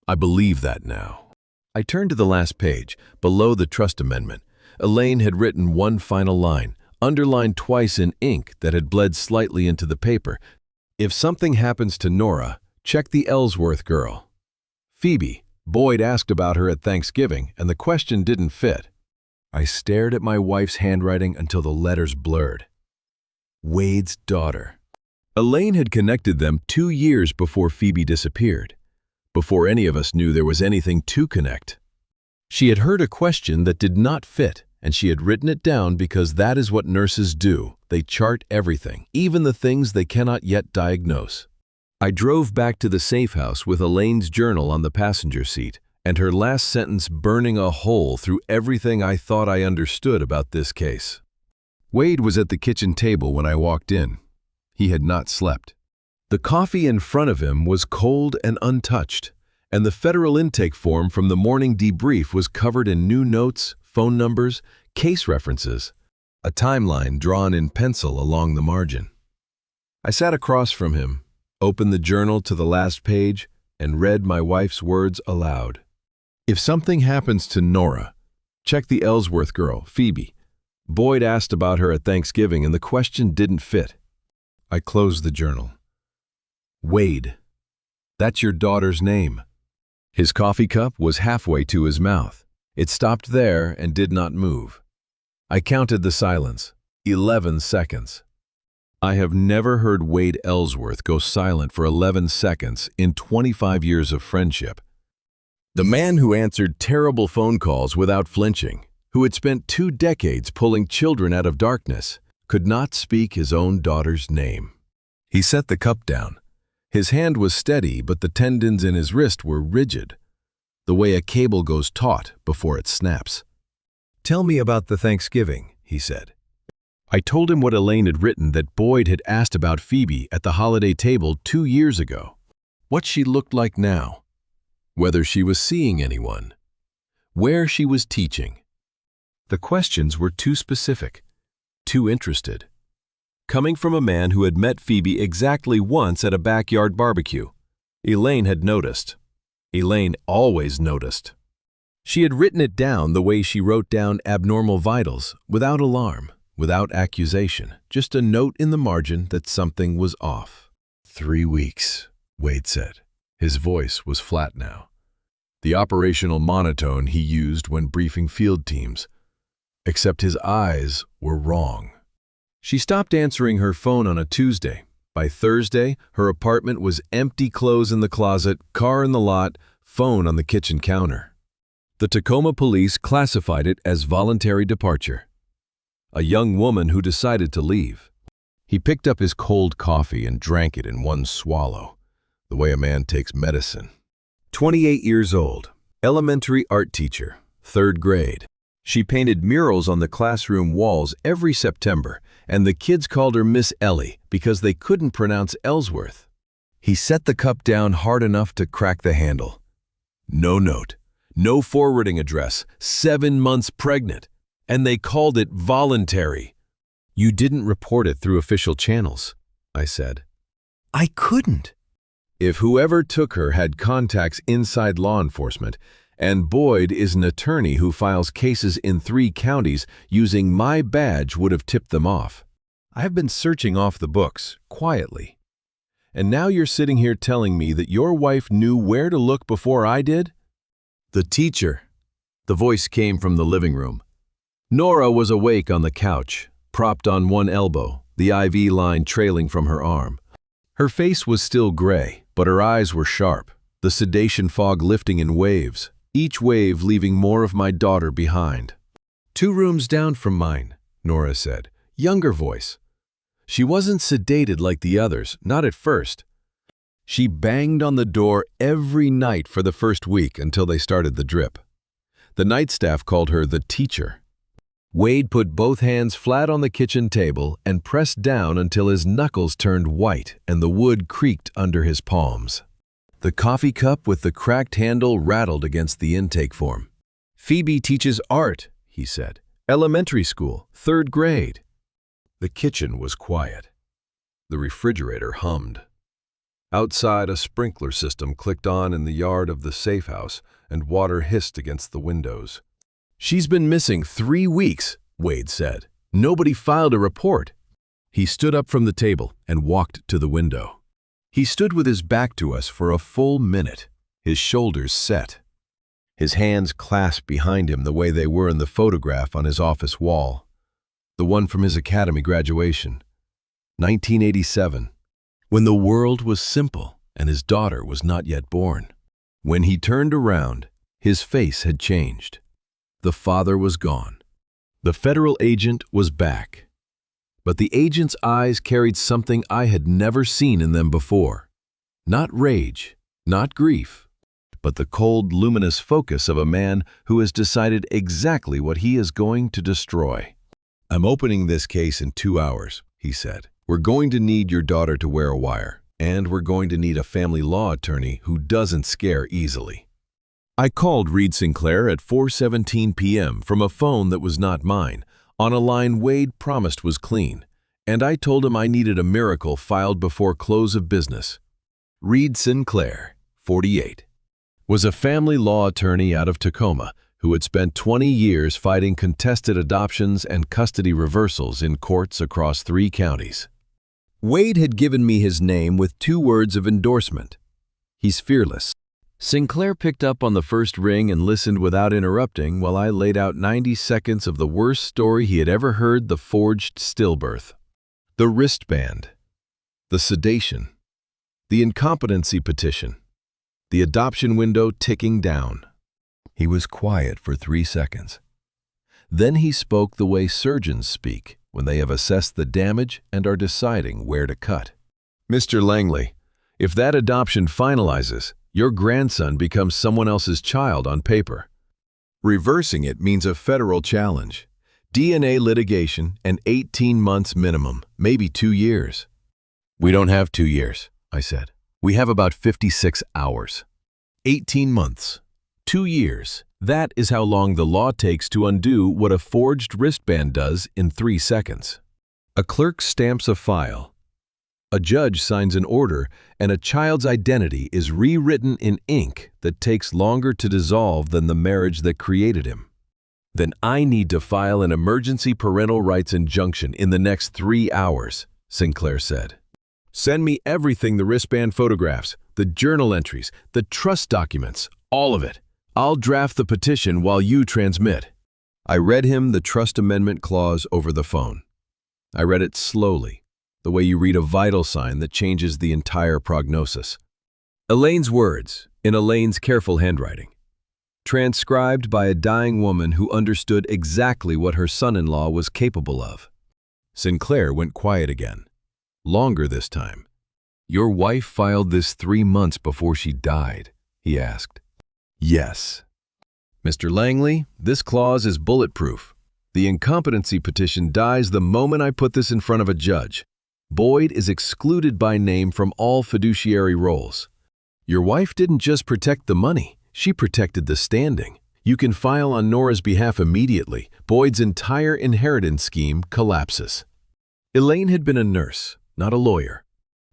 I believe that now. I turned to the last page, below the trust amendment. Elaine had written one final line, underlined twice in ink that had bled slightly into the paper. If something happens to Nora, check the Ellsworth girl. Phoebe. Boyd asked about her at Thanksgiving, and the question didn't fit. I stared at my wife's handwriting until the letters blurred. Wade's daughter. Elaine had connected them 2 years before Phoebe disappeared, before any of us knew there was anything to connect. She had heard a question that did not fit, and she had written it down because that is what nurses do. They chart everything, even the things they cannot yet diagnose. I drove back to the safe house with Elaine's journal on the passenger seat, and her last sentence burning a hole through everything I thought I understood about this case. Wade was at the kitchen table when I walked in. He had not slept. The coffee in front of him was cold and untouched, and the federal intake form from the morning debrief was covered in new notes, phone numbers, case references, a timeline drawn in pencil along the margin. I sat across from him, opened the journal to the last page, and read my wife's words aloud. If something happens to Nora, check the Ellsworth girl, Phoebe. Boyd asked about her at Thanksgiving and the question didn't fit. I closed the journal. Wade. That's your daughter's name. His coffee cup was halfway to his mouth. It stopped there and did not move. I counted the silence. 11 seconds. I have never heard Wade Ellsworth go silent for 11 seconds in 25 years of friendship. The man who answered terrible phone calls without flinching, who had spent 2 decades pulling children out of darkness, could not speak his own daughter's name. He set the cup down. His hand was steady, but the tendons in his wrist were rigid, the way a cable goes taut before it snaps. "Tell me about the Thanksgiving," he said. I told him what Elaine had written, that Boyd had asked about Phoebe at the holiday table 2 years ago, what she looked like now, whether she was seeing anyone, where she was teaching. The questions were too specific, too interested. Coming from a man who had met Phoebe exactly once at a backyard barbecue, Elaine had noticed. Elaine always noticed. She had written it down the way she wrote down abnormal vitals, without alarm, without accusation, just a note in the margin that something was off. 3 weeks, Wade said. His voice was flat now. The operational monotone he used when briefing field teams. Except his eyes were wrong. She stopped answering her phone on a Tuesday. By Thursday, her apartment was empty, clothes in the closet, car in the lot, phone on the kitchen counter. The Tacoma police classified it as voluntary departure. A young woman who decided to leave. He picked up his cold coffee and drank it in one swallow, the way a man takes medicine. 28 years old, elementary art teacher, 3rd grade. She painted murals on the classroom walls every September, and the kids called her Miss Ellie because they couldn't pronounce Ellsworth. He set the cup down hard enough to crack the handle. No note, no forwarding address, 7 months pregnant. And they called it voluntary. You didn't report it through official channels, I said. I couldn't. If whoever took her had contacts inside law enforcement, and Boyd is an attorney who files cases in 3 counties, using my badge would have tipped them off. I have been searching off the books, quietly. And now you're sitting here telling me that your wife knew where to look before I did? The teacher. The voice came from the living room. Nora was awake on the couch, propped on one elbow, the IV line trailing from her arm. Her face was still gray, but her eyes were sharp, the sedation fog lifting in waves, each wave leaving more of my daughter behind. 2 rooms down from mine, Nora said, younger voice. She wasn't sedated like the others, not at first. She banged on the door every night for the first week until they started the drip. The night staff called her the teacher. Wade put both hands flat on the kitchen table and pressed down until his knuckles turned white and the wood creaked under his palms. The coffee cup with the cracked handle rattled against the intake form. Phoebe teaches art, he said. Elementary school, 3rd grade. The kitchen was quiet. The refrigerator hummed. Outside, a sprinkler system clicked on in the yard of the safe house and water hissed against the windows. She's been missing 3 weeks, Wade said. Nobody filed a report. He stood up from the table and walked to the window. He stood with his back to us for a full minute, his shoulders set. His hands clasped behind him the way they were in the photograph on his office wall. The one from his academy graduation. 1987. When the world was simple and his daughter was not yet born. When he turned around, his face had changed. The father was gone. The federal agent was back. But the agent's eyes carried something I had never seen in them before. Not rage, not grief, but the cold, luminous focus of a man who has decided exactly what he is going to destroy. "I'm opening this case in 2 hours," he said. "We're going to need your daughter to wear a wire, and we're going to need a family law attorney who doesn't scare easily." I called Reed Sinclair at 4:17 p.m. from a phone that was not mine, on a line Wade promised was clean, and I told him I needed a miracle filed before close of business. Reed Sinclair, 48, was a family law attorney out of Tacoma who had spent 20 years fighting contested adoptions and custody reversals in courts across 3 counties. Wade had given me his name with 2 words of endorsement. He's fearless. Sinclair picked up on the first ring and listened without interrupting while I laid out 90 seconds of the worst story he had ever heard: the forged stillbirth, the wristband, the sedation, the incompetency petition, the adoption window ticking down. He was quiet for 3 seconds. Then he spoke the way surgeons speak when they have assessed the damage and are deciding where to cut. "Mr. Langley, if that adoption finalizes, your grandson becomes someone else's child on paper. Reversing it means a federal challenge, DNA litigation, and 18 months minimum, maybe 2 years. "We don't have 2 years, I said. "We have about 56 hours. 18 months. 2 years. That is how long the law takes to undo what a forged wristband does in 3 seconds. A clerk stamps a file. A judge signs an order, and a child's identity is rewritten in ink that takes longer to dissolve than the marriage that created him. Then I need to file an emergency parental rights injunction in the next 3 hours, Sinclair said. "Send me everything: the wristband photographs, the journal entries, the trust documents, all of it. I'll draft the petition while you transmit." I read him the trust amendment clause over the phone. I read it slowly, the way you read a vital sign that changes the entire prognosis. Elaine's words, in Elaine's careful handwriting, transcribed by a dying woman who understood exactly what her son-in-law was capable of. Sinclair went quiet again, longer this time. "Your wife filed this 3 months before she died?" he asked. "Yes." "Mr. Langley, this clause is bulletproof. The incompetency petition dies the moment I put this in front of a judge. Boyd is excluded by name from all fiduciary roles. Your wife didn't just protect the money, she protected the standing. You can file on Nora's behalf immediately. Boyd's entire inheritance scheme collapses." Elaine had been a nurse, not a lawyer,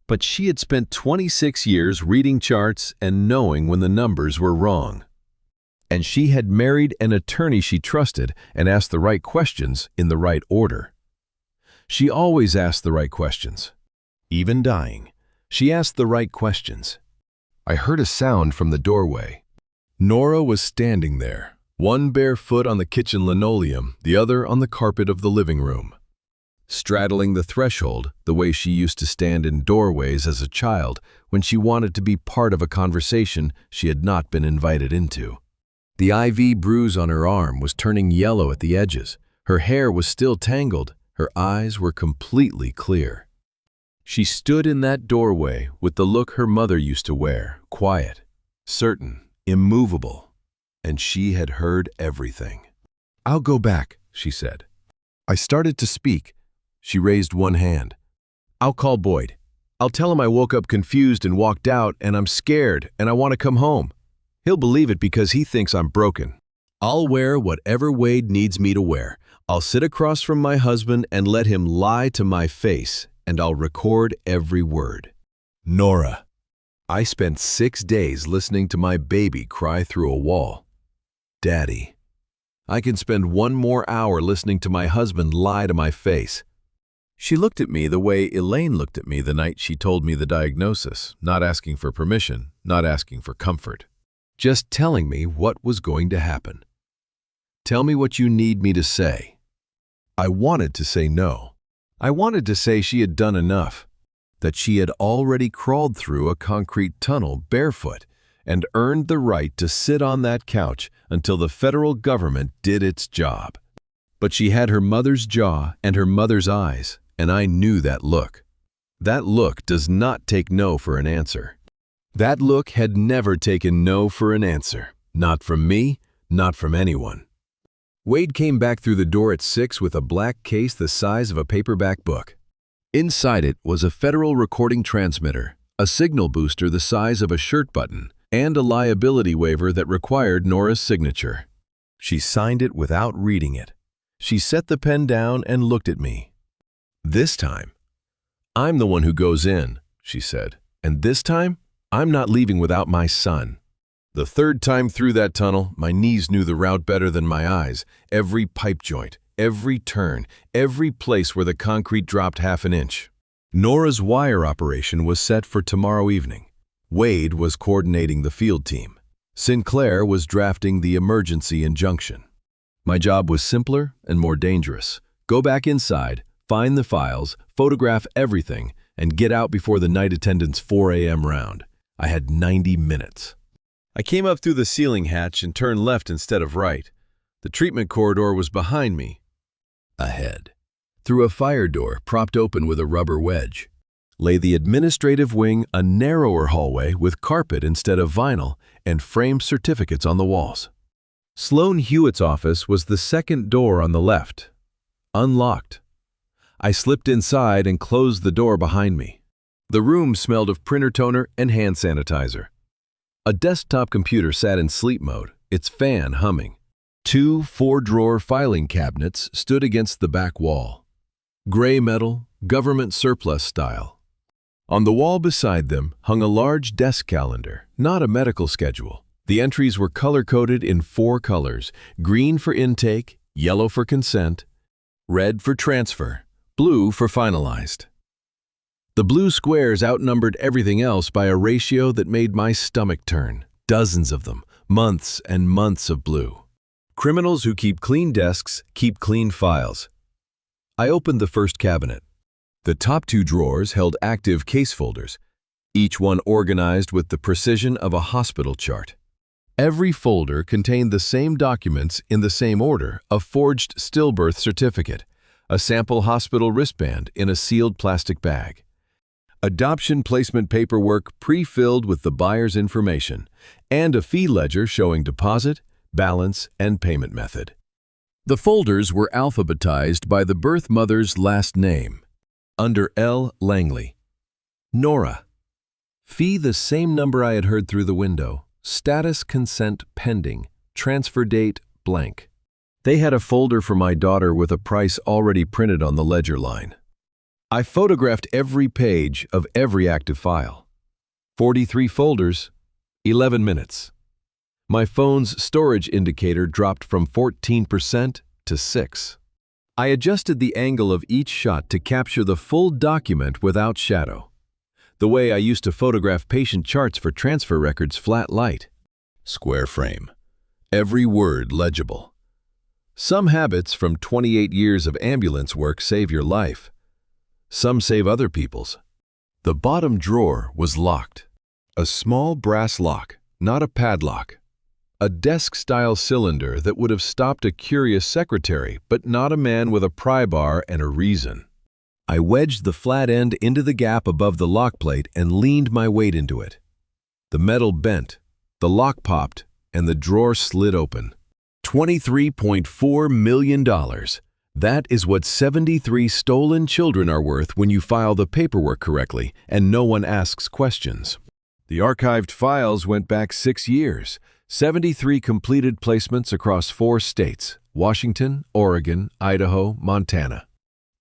but she had spent 26 years reading charts and knowing when the numbers were wrong. And she had married an attorney she trusted and asked the right questions in the right order. She always asked the right questions. Even dying, she asked the right questions. I heard a sound from the doorway. Nora was standing there, one bare foot on the kitchen linoleum, the other on the carpet of the living room. Straddling the threshold the way she used to stand in doorways as a child when she wanted to be part of a conversation she had not been invited into. The IV bruise on her arm was turning yellow at the edges. Her hair was still tangled. Her eyes were completely clear. She stood in that doorway with the look her mother used to wear, quiet, certain, immovable, and she had heard everything. "I'll go back," she said. I started to speak. She raised one hand. "I'll call Boyd. I'll tell him I woke up confused and walked out and I'm scared and I want to come home. He'll believe it because he thinks I'm broken. I'll wear whatever Wade needs me to wear. I'll sit across from my husband and let him lie to my face, and I'll record every word." Nora. I spent 6 days listening to my baby cry through a wall. Daddy. I can spend 1 more hour listening to my husband lie to my face. She looked at me the way Elaine looked at me the night she told me the diagnosis, not asking for permission, not asking for comfort, just telling me what was going to happen. "Tell me what you need me to say." I wanted to say no. I wanted to say she had done enough, that she had already crawled through a concrete tunnel barefoot and earned the right to sit on that couch until the federal government did its job. But she had her mother's jaw and her mother's eyes, and I knew that look. That look does not take no for an answer. That look had never taken no for an answer, not from me, not from anyone. Wade came back through the door at 6 with a black case the size of a paperback book. Inside it was a federal recording transmitter, a signal booster the size of a shirt button, and a liability waiver that required Nora's signature. She signed it without reading it. She set the pen down and looked at me. "This time, I'm the one who goes in," she said. "And this time, I'm not leaving without my son." The third time through that tunnel, my knees knew the route better than my eyes. Every pipe joint, every turn, every place where the concrete dropped half an inch. Nora's wire operation was set for tomorrow evening. Wade was coordinating the field team. Sinclair was drafting the emergency injunction. My job was simpler and more dangerous. Go back inside, find the files, photograph everything, and get out before the night attendant's 4 a.m. round. I had 90 minutes. I came up through the ceiling hatch and turned left instead of right. The treatment corridor was behind me. Ahead, through a fire door propped open with a rubber wedge, lay the administrative wing, a narrower hallway with carpet instead of vinyl and framed certificates on the walls. Sloan Hewitt's office was the second door on the left, unlocked. I slipped inside and closed the door behind me. The room smelled of printer toner and hand sanitizer. A desktop computer sat in sleep mode, its fan humming. 2 4-drawer filing cabinets stood against the back wall. Gray metal, government surplus style. On the wall beside them hung a large desk calendar, not a medical schedule. The entries were color-coded in 4 colors: green for intake, yellow for consent, red for transfer, blue for finalized. The blue squares outnumbered everything else by a ratio that made my stomach turn. Dozens of them, months and months of blue. Criminals who keep clean desks keep clean files. I opened the first cabinet. The top 2 drawers held active case folders, each one organized with the precision of a hospital chart. Every folder contained the same documents in the same order: a forged stillbirth certificate, a sample hospital wristband in a sealed plastic bag, adoption placement paperwork pre-filled with the buyer's information, and a fee ledger showing deposit, balance, and payment method. The folders were alphabetized by the birth mother's last name. Under L. Langley. Nora. Fee the same number I had heard through the window. Status consent pending. Transfer date blank. They had a folder for my daughter with a price already printed on the ledger line. I photographed every page of every active file. 43 folders, 11 minutes. My phone's storage indicator dropped from 14% to 6%. I adjusted the angle of each shot to capture the full document without shadow. The way I used to photograph patient charts for transfer records: flat light. Square frame. Every word legible. Some habits from 28 years of ambulance work save your life. Some save other people's. The bottom drawer was locked. A small brass lock, not a padlock. A desk-style cylinder that would have stopped a curious secretary, but not a man with a pry bar and a reason. I wedged the flat end into the gap above the lock plate and leaned my weight into it. The metal bent, the lock popped, and the drawer slid open. $23.4 million. That is what 73 stolen children are worth when you file the paperwork correctly and no one asks questions. The archived files went back 6 years, 73 completed placements across 4 states: Washington, Oregon, Idaho, Montana.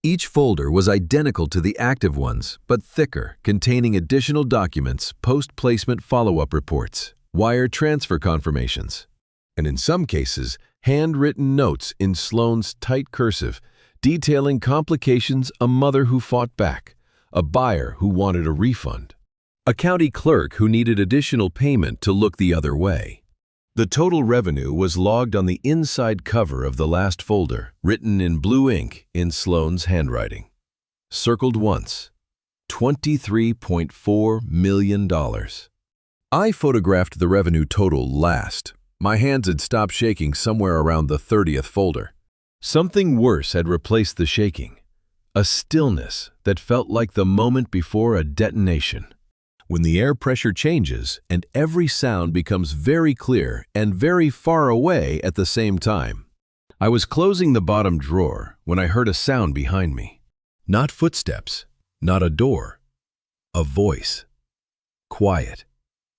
Each folder was identical to the active ones, but thicker, containing additional documents, post-placement follow-up reports, wire transfer confirmations, and in some cases, handwritten notes in Sloan's tight cursive, detailing complications: a mother who fought back, a buyer who wanted a refund, a county clerk who needed additional payment to look the other way. The total revenue was logged on the inside cover of the last folder, written in blue ink in Sloan's handwriting. Circled once. $23.4 million. I photographed the revenue total last. My hands had stopped shaking somewhere around the 30th folder. Something worse had replaced the shaking. A stillness that felt like the moment before a detonation. When the air pressure changes and every sound becomes very clear and very far away at the same time. I was closing the bottom drawer when I heard a sound behind me. Not footsteps, not a door. A voice. Quiet.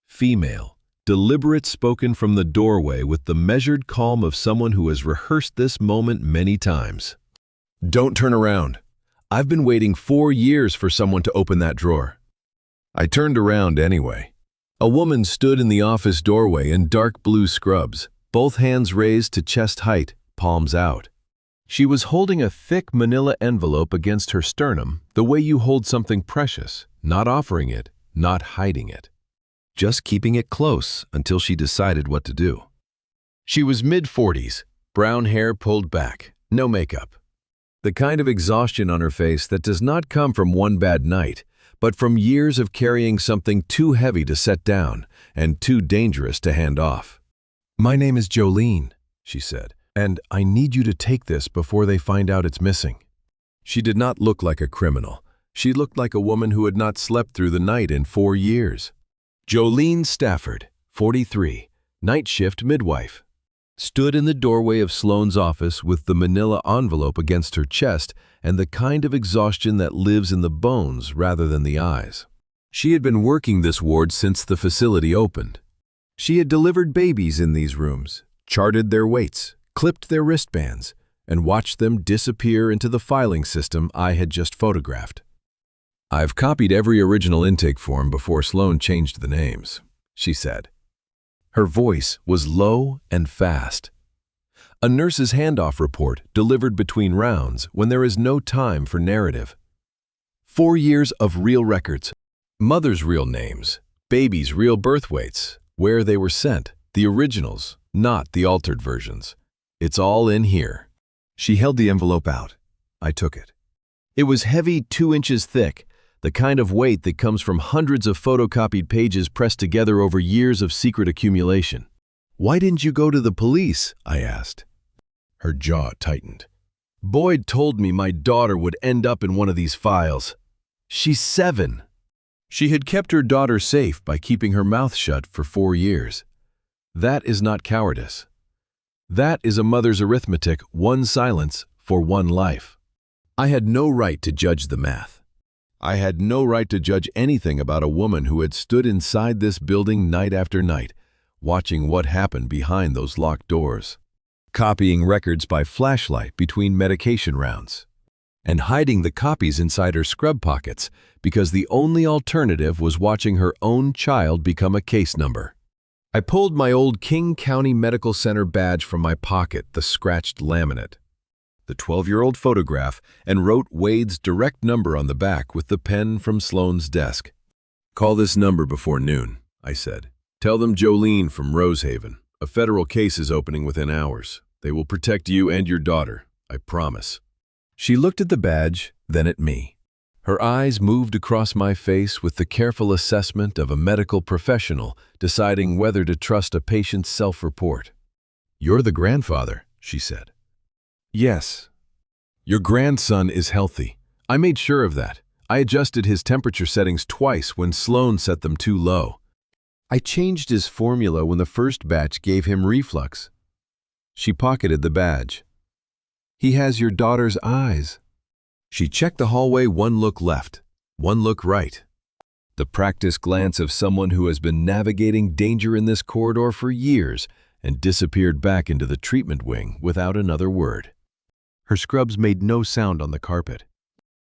Female. Deliberate, spoken from the doorway with the measured calm of someone who has rehearsed this moment many times. Don't turn around. I've been waiting 4 years for someone to open that drawer. I turned around anyway. A woman stood in the office doorway in dark blue scrubs, both hands raised to chest height, palms out. She was holding a thick manila envelope against her sternum, the way you hold something precious, not offering it, not hiding it. Just keeping it close until she decided what to do. She was mid-40s, brown hair pulled back, no makeup. The kind of exhaustion on her face that does not come from one bad night, but from years of carrying something too heavy to set down and too dangerous to hand off. "My name is Jolene," she said, "and I need you to take this before they find out it's missing." She did not look like a criminal. She looked like a woman who had not slept through the night in 4 years. Jolene Stafford, 43, night shift midwife, stood in the doorway of Sloane's office with the manila envelope against her chest and the kind of exhaustion that lives in the bones rather than the eyes. She had been working this ward since the facility opened. She had delivered babies in these rooms, charted their weights, clipped their wristbands, and watched them disappear into the filing system I had just photographed. "I've copied every original intake form before Sloane changed the names," she said. Her voice was low and fast. A nurse's handoff report delivered between rounds when there is no time for narrative. 4 years of real records, mothers' real names, babies' real birth weights, where they were sent, the originals, not the altered versions. It's all in here. She held the envelope out. I took it. It was heavy, 2 inches thick, the kind of weight that comes from hundreds of photocopied pages pressed together over years of secret accumulation. "Why didn't you go to the police?" I asked. Her jaw tightened. "Boyd told me my daughter would end up in one of these files. She's 7. She had kept her daughter safe by keeping her mouth shut for 4 years. That is not cowardice. That is a mother's arithmetic, 1 silence for 1 life. I had no right to judge the math. I had no right to judge anything about a woman who had stood inside this building night after night, watching what happened behind those locked doors, copying records by flashlight between medication rounds, and hiding the copies inside her scrub pockets because the only alternative was watching her own child become a case number. I pulled my old King County Medical Center badge from my pocket, the scratched laminate, the 12-year-old photograph, and wrote Wade's direct number on the back with the pen from Sloane's desk. "Call this number before noon," I said. "Tell them Jolene from Rosehaven. A federal case is opening within hours. They will protect you and your daughter, I promise." She looked at the badge, then at me. Her eyes moved across my face with the careful assessment of a medical professional deciding whether to trust a patient's self-report. "You're the grandfather," she said. "Yes. Your grandson is healthy. I made sure of that. I adjusted his temperature settings twice when Sloane set them too low. I changed his formula when the first batch gave him reflux." She pocketed the badge. "He has your daughter's eyes." She checked the hallway, 1 look left, 1 look right. The practiced glance of someone who has been navigating danger in this corridor for years and disappeared back into the treatment wing without another word. Her scrubs made no sound on the carpet.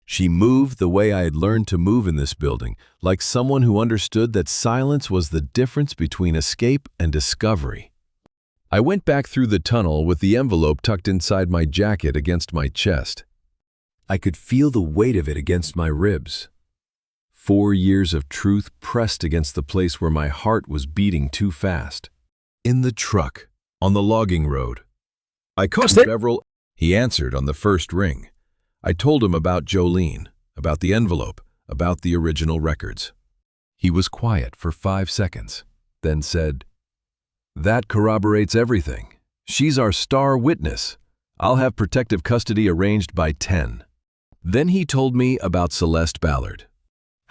She moved the way I had learned to move in this building, like someone who understood that silence was the difference between escape and discovery. I went back through the tunnel with the envelope tucked inside my jacket against my chest. I could feel the weight of it against my ribs. 4 years of truth pressed against the place where my heart was beating too fast. In the truck, on the logging road. I called Beverell. He answered on the first ring. I told him about Jolene, about the envelope, about the original records. He was quiet for 5 seconds, then said, "That corroborates everything. She's our star witness. I'll have protective custody arranged by 10. Then he told me about Celeste Ballard.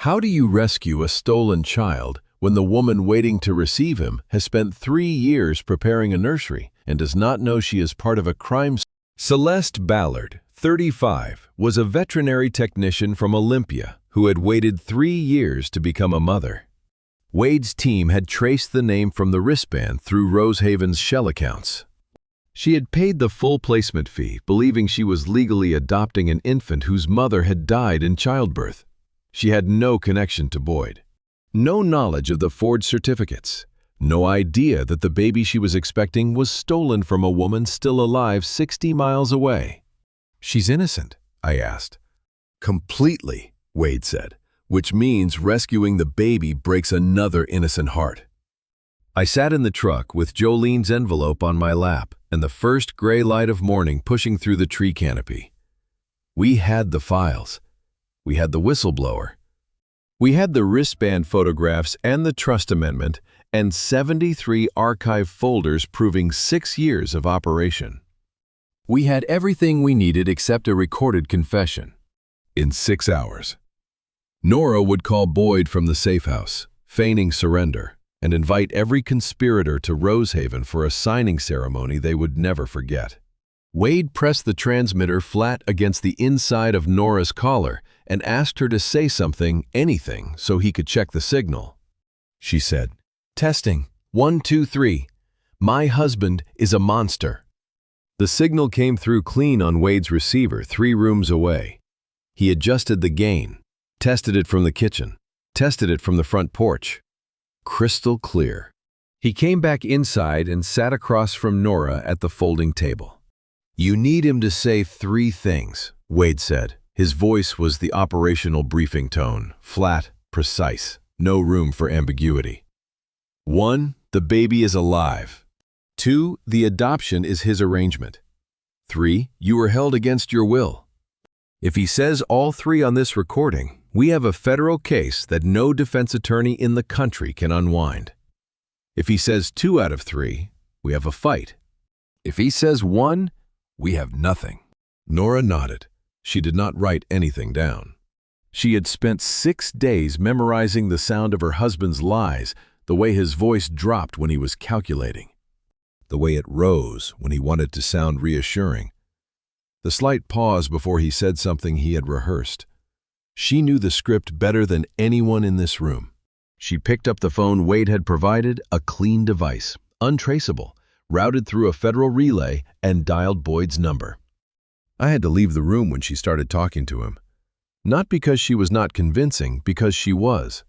How do you rescue a stolen child when the woman waiting to receive him has spent 3 years preparing a nursery and does not know she is part of a crime Celeste Ballard, 35, was a veterinary technician from Olympia who had waited 3 years to become a mother. Wade's team had traced the name from the wristband through Rosehaven's shell accounts. She had paid the full placement fee, believing she was legally adopting an infant whose mother had died in childbirth. She had no connection to Boyd, no knowledge of the forged certificates, no idea that the baby she was expecting was stolen from a woman still alive 60 miles away. "She's innocent?" I asked. "Completely," Wade said, "which means rescuing the baby breaks another innocent heart." I sat in the truck with Jolene's envelope on my lap and the first gray light of morning pushing through the tree canopy. We had the files. We had the whistleblower. We had the wristband photographs and the trust amendment and 73 archive folders proving 6 years of operation. We had everything we needed except a recorded confession. In 6 hours, Nora would call Boyd from the safe house, feigning surrender, and invite every conspirator to Rosehaven for a signing ceremony they would never forget. Wade pressed the transmitter flat against the inside of Nora's collar and asked her to say something, anything, so he could check the signal. She said, "Testing, 1, 2, 3. My husband is a monster." The signal came through clean on Wade's receiver 3 rooms away. He adjusted the gain, tested it from the kitchen, tested it from the front porch. Crystal clear. He came back inside and sat across from Nora at the folding table. "You need him to say 3 things, Wade said. His voice was the operational briefing tone, flat, precise, no room for ambiguity. 1, the baby is alive. 2, the adoption is his arrangement. 3, you were held against your will. If he says all 3 on this recording, we have a federal case that no defense attorney in the country can unwind. If he says 2 out of 3, we have a fight. If he says 1, we have nothing." Nora nodded. She did not write anything down. She had spent 6 days memorizing the sound of her husband's lies, the way his voice dropped when he was calculating, the way it rose when he wanted to sound reassuring, the slight pause before he said something he had rehearsed. She knew the script better than anyone in this room. She picked up the phone Wade had provided, a clean device, untraceable, routed through a federal relay, and dialed Boyd's number. I had to leave the room when she started talking to him. Not because she was not convincing, because she was.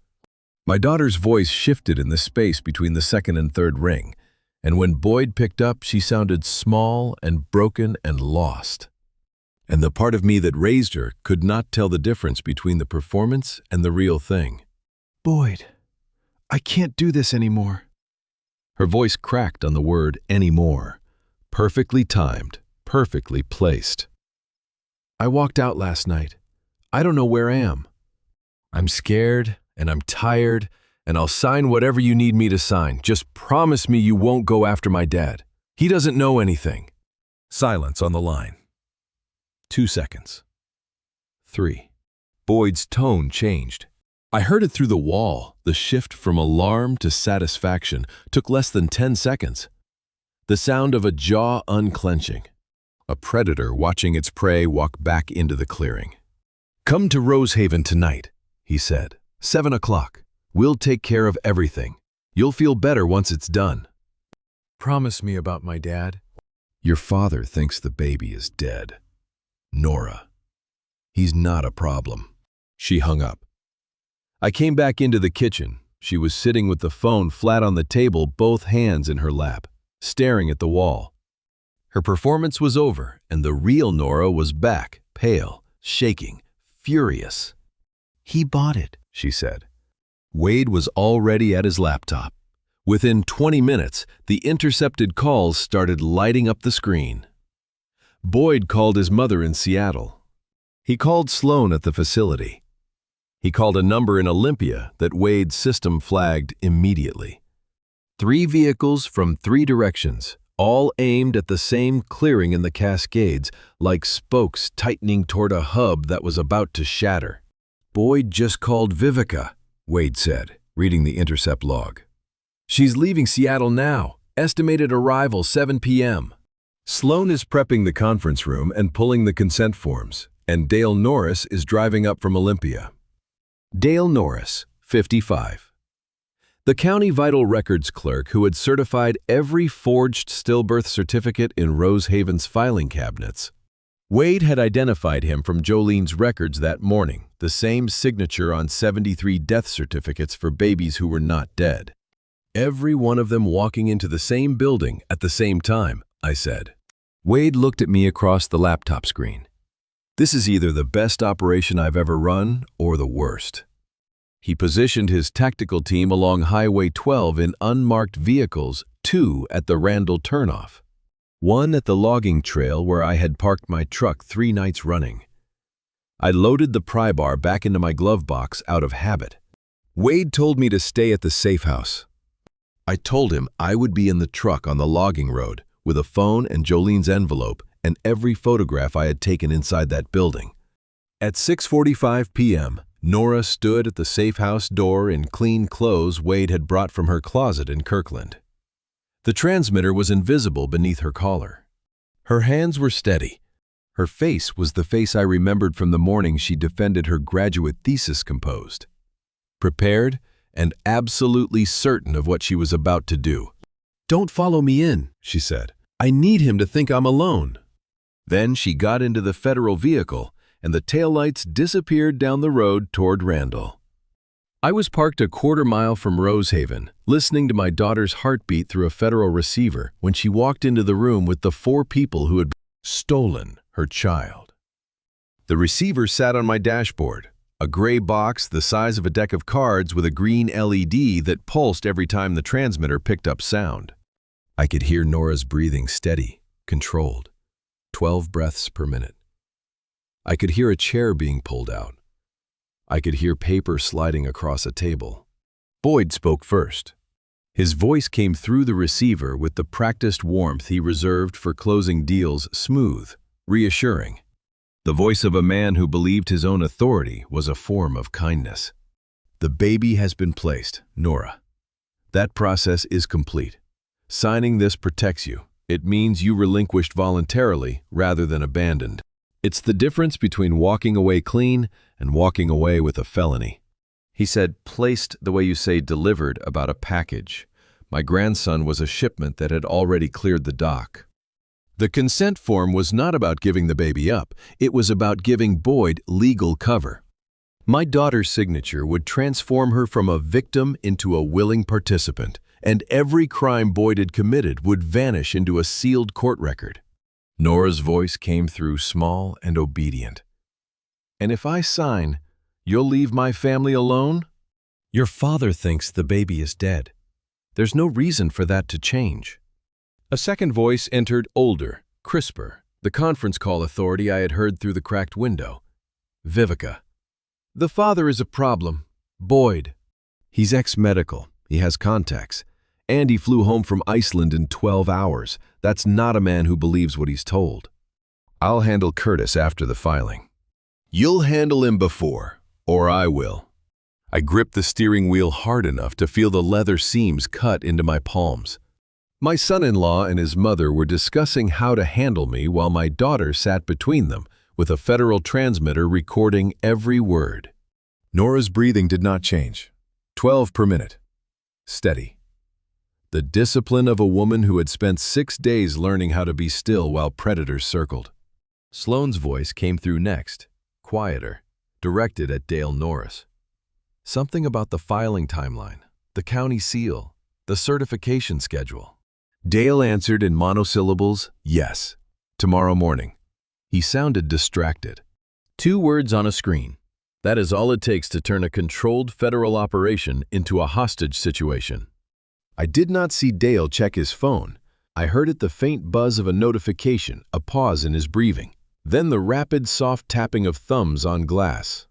My daughter's voice shifted in the space between the second and third ring, and when Boyd picked up, she sounded small and broken and lost. And the part of me that raised her could not tell the difference between the performance and the real thing. "Boyd, I can't do this anymore." Her voice cracked on the word anymore, perfectly timed, perfectly placed. "I walked out last night. I don't know where I am. I'm scared and I'm tired and I'll sign whatever you need me to sign. Just promise me you won't go after my dad. He doesn't know anything." Silence on the line. 2 seconds. 3. Boyd's tone changed. I heard it through the wall. The shift from alarm to satisfaction took less than 10 seconds. The sound of a jaw unclenching. A predator watching its prey walk back into the clearing. "Come to Rosehaven tonight," he said. 7 o'clock. "We'll take care of everything. You'll feel better once it's done." "Promise me about my dad." "Your father thinks the baby is dead. Nora. He's not a problem." She hung up. I came back into the kitchen. She was sitting with the phone flat on the table, both hands in her lap, staring at the wall. Her performance was over, and the real Nora was back, pale, shaking, furious. "He bought it," she said. Wade was already at his laptop. Within 20 minutes, the intercepted calls started lighting up the screen. Boyd called his mother in Seattle. He called Sloan at the facility. He called a number in Olympia that Wade's system flagged immediately. 3 vehicles from 3 directions, all aimed at the same clearing in the Cascades, like spokes tightening toward a hub that was about to shatter. "Boyd just called Vivica," Wade said, reading the intercept log. "She's leaving Seattle now. Estimated arrival 7 p.m. Sloan is prepping the conference room and pulling the consent forms, and Dale Norris is driving up from Olympia. Dale Norris, 55. The county vital records clerk who had certified every forged stillbirth certificate in Rosehaven's filing cabinets. Wade had identified him from Jolene's records that morning, the same signature on 73 death certificates for babies who were not dead. Every one of them walking into the same building at the same time, I said. Wade looked at me across the laptop screen. This is either the best operation I've ever run or the worst. He positioned his tactical team along Highway 12 in unmarked vehicles, 2 at the Randall turnoff. 1 at the logging trail where I had parked my truck 3 nights running. I loaded the pry bar back into my glove box out of habit. Wade told me to stay at the safe house. I told him I would be in the truck on the logging road with a phone and Jolene's envelope and every photograph I had taken inside that building. At 6:45 p.m., Nora stood at the safe house door in clean clothes Wade had brought from her closet in Kirkland. The transmitter was invisible beneath her collar. Her hands were steady. Her face was the face I remembered from the morning she defended her graduate thesis composed. Prepared and absolutely certain of what she was about to do. "Don't follow me in," she said. "I need him to think I'm alone." Then she got into the federal vehicle, and the taillights disappeared down the road toward Randall. I was parked a quarter mile from Rosehaven, listening to my daughter's heartbeat through a federal receiver when she walked into the room with the 4 people who had stolen her child. The receiver sat on my dashboard, a gray box the size of a deck of cards with a green LED that pulsed every time the transmitter picked up sound. I could hear Nora's breathing steady, controlled, 12 breaths per minute. I could hear a chair being pulled out. I could hear paper sliding across a table. Boyd spoke first. His voice came through the receiver with the practiced warmth he reserved for closing deals, smooth, reassuring. The voice of a man who believed his own authority was a form of kindness. "The baby has been placed, Nora. That process is complete. Signing this protects you. It means you relinquished voluntarily rather than abandoned. It's the difference between walking away clean and walking away with a felony." He said, "Placed the way you say delivered about a package. My grandson was a shipment that had already cleared the dock." The consent form was not about giving the baby up. It was about giving Boyd legal cover. My daughter's signature would transform her from a victim into a willing participant, and every crime Boyd had committed would vanish into a sealed court record. Nora's voice came through small and obedient. "And if I sign, you'll leave my family alone? Your father thinks the baby is dead. There's no reason for that to change." A second voice entered, older, crisper, the conference call authority I had heard through the cracked window. "Vivica. The father is a problem. Boyd. He's ex-medical. He has contacts. And he flew home from Iceland in 12 hours. That's not a man who believes what he's told. I'll handle Curtis after the filing." "You'll handle him before, or I will." I gripped the steering wheel hard enough to feel the leather seams cut into my palms. My son-in-law and his mother were discussing how to handle me while my daughter sat between them with a federal transmitter recording every word. Nora's breathing did not change. 12 per minute. Steady. The discipline of a woman who had spent 6 days learning how to be still while predators circled. Sloan's voice came through next, quieter, directed at Dale Norris. Something about the filing timeline, the county seal, the certification schedule. Dale answered in monosyllables, "Yes, tomorrow morning." He sounded distracted. 2 words on a screen. That is all it takes to turn a controlled federal operation into a hostage situation. I did not see Dale check his phone. I heard the faint buzz of a notification, a pause in his breathing, then the rapid, soft tapping of thumbs on glass.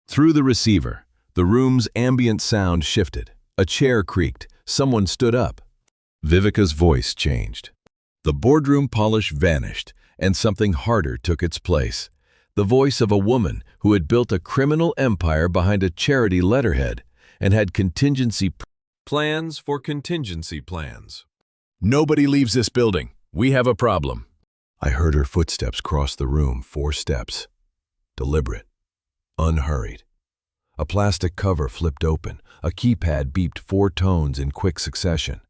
Through the receiver, the room's ambient sound shifted. A chair creaked. Someone stood up. Vivica's voice changed. The boardroom polish vanished, and something harder took its place. The voice of a woman who had built a criminal empire behind a charity letterhead and had contingency plans for contingency plans. "Nobody leaves this building. We have a problem." I heard her footsteps cross the room, 4 steps. Deliberate, unhurried. A plastic cover flipped open. A keypad beeped 4 tones in quick succession.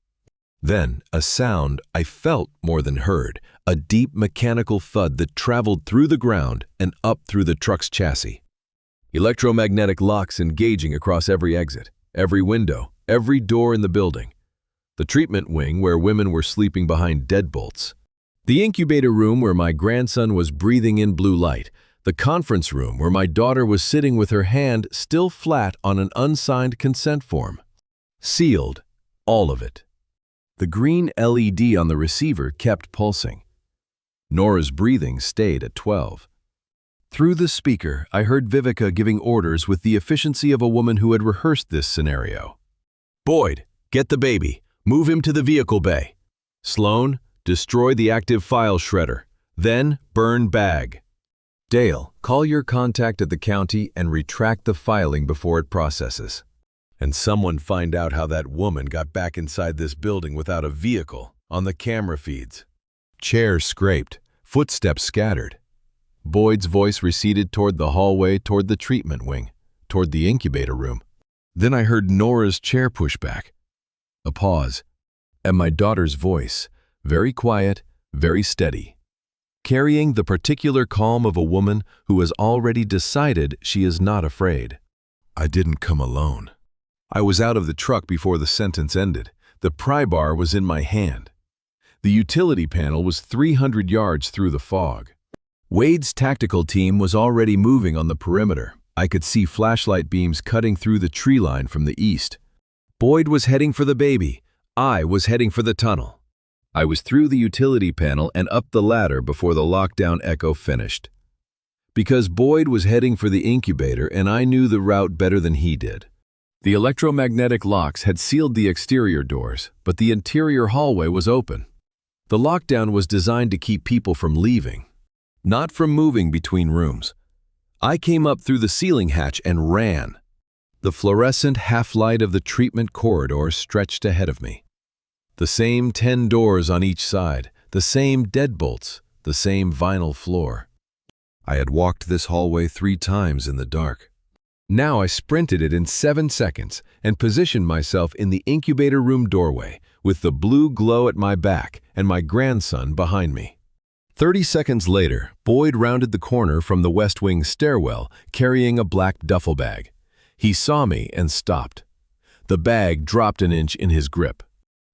Then, a sound I felt more than heard, a deep mechanical thud that traveled through the ground and up through the truck's chassis. Electromagnetic locks engaging across every exit, every window, every door in the building. The treatment wing where women were sleeping behind deadbolts. The incubator room where my grandson was breathing in blue light. The conference room where my daughter was sitting with her hand still flat on an unsigned consent form. Sealed, all of it. The green LED on the receiver kept pulsing. Nora's breathing stayed at 12. Through the speaker, I heard Vivica giving orders with the efficiency of a woman who had rehearsed this scenario. Boyd, get the baby. Move him to the vehicle bay. Sloan, destroy the active file shredder. Then, burn bag. Dale, call your contact at the county and retract the filing before it processes. And someone find out how that woman got back inside this building without a vehicle on the camera feeds. Chairs scraped, footsteps scattered. Boyd's voice receded toward the hallway, toward the treatment wing, toward the incubator room. Then I heard Nora's chair push back. A pause, and my daughter's voice, very quiet, very steady, carrying the particular calm of a woman who has already decided she is not afraid. I didn't come alone. I was out of the truck before the sentence ended. The pry bar was in my hand. The utility panel was 300 yards through the fog. Wade's tactical team was already moving on the perimeter. I could see flashlight beams cutting through the tree line from the east. Boyd was heading for the baby. I was heading for the tunnel. I was through the utility panel and up the ladder before the lockdown echo finished. Because Boyd was heading for the incubator and I knew the route better than he did. The electromagnetic locks had sealed the exterior doors, but the interior hallway was open. The lockdown was designed to keep people from leaving, not from moving between rooms. I came up through the ceiling hatch and ran. The fluorescent half-light of the treatment corridor stretched ahead of me. The same 10 doors on each side, the same deadbolts, the same vinyl floor. I had walked this hallway 3 times in the dark. Now I sprinted it in 7 seconds and positioned myself in the incubator room doorway with the blue glow at my back and my grandson behind me. 30 seconds later, Boyd rounded the corner from the West Wing stairwell carrying a black duffel bag. He saw me and stopped. The bag dropped an inch in his grip.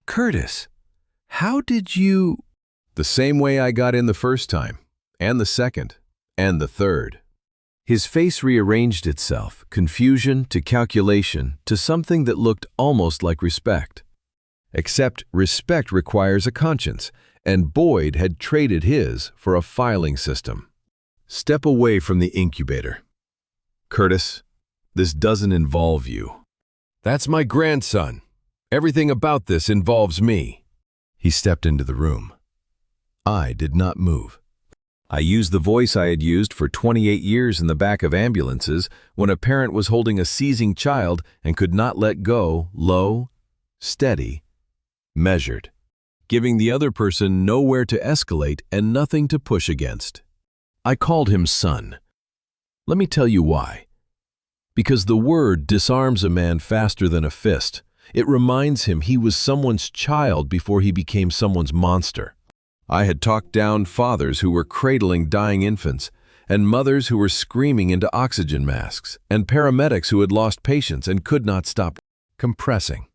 "Curtis, how did you—" "The same way I got in the first time, and the second, and the third." His face rearranged itself, confusion to calculation to something that looked almost like respect. Except respect requires a conscience, and Boyd had traded his for a filing system. "Step away from the incubator. Curtis, this doesn't involve you. That's my grandson. Everything about this involves me." He stepped into the room. I did not move. I used the voice I had used for 28 years in the back of ambulances when a parent was holding a seizing child and could not let go, low, steady, measured, giving the other person nowhere to escalate and nothing to push against. I called him son. Let me tell you why. Because the word disarms a man faster than a fist. It reminds him he was someone's child before he became someone's monster. I had talked down fathers who were cradling dying infants, and mothers who were screaming into oxygen masks, and paramedics who had lost patience and could not stop compressing.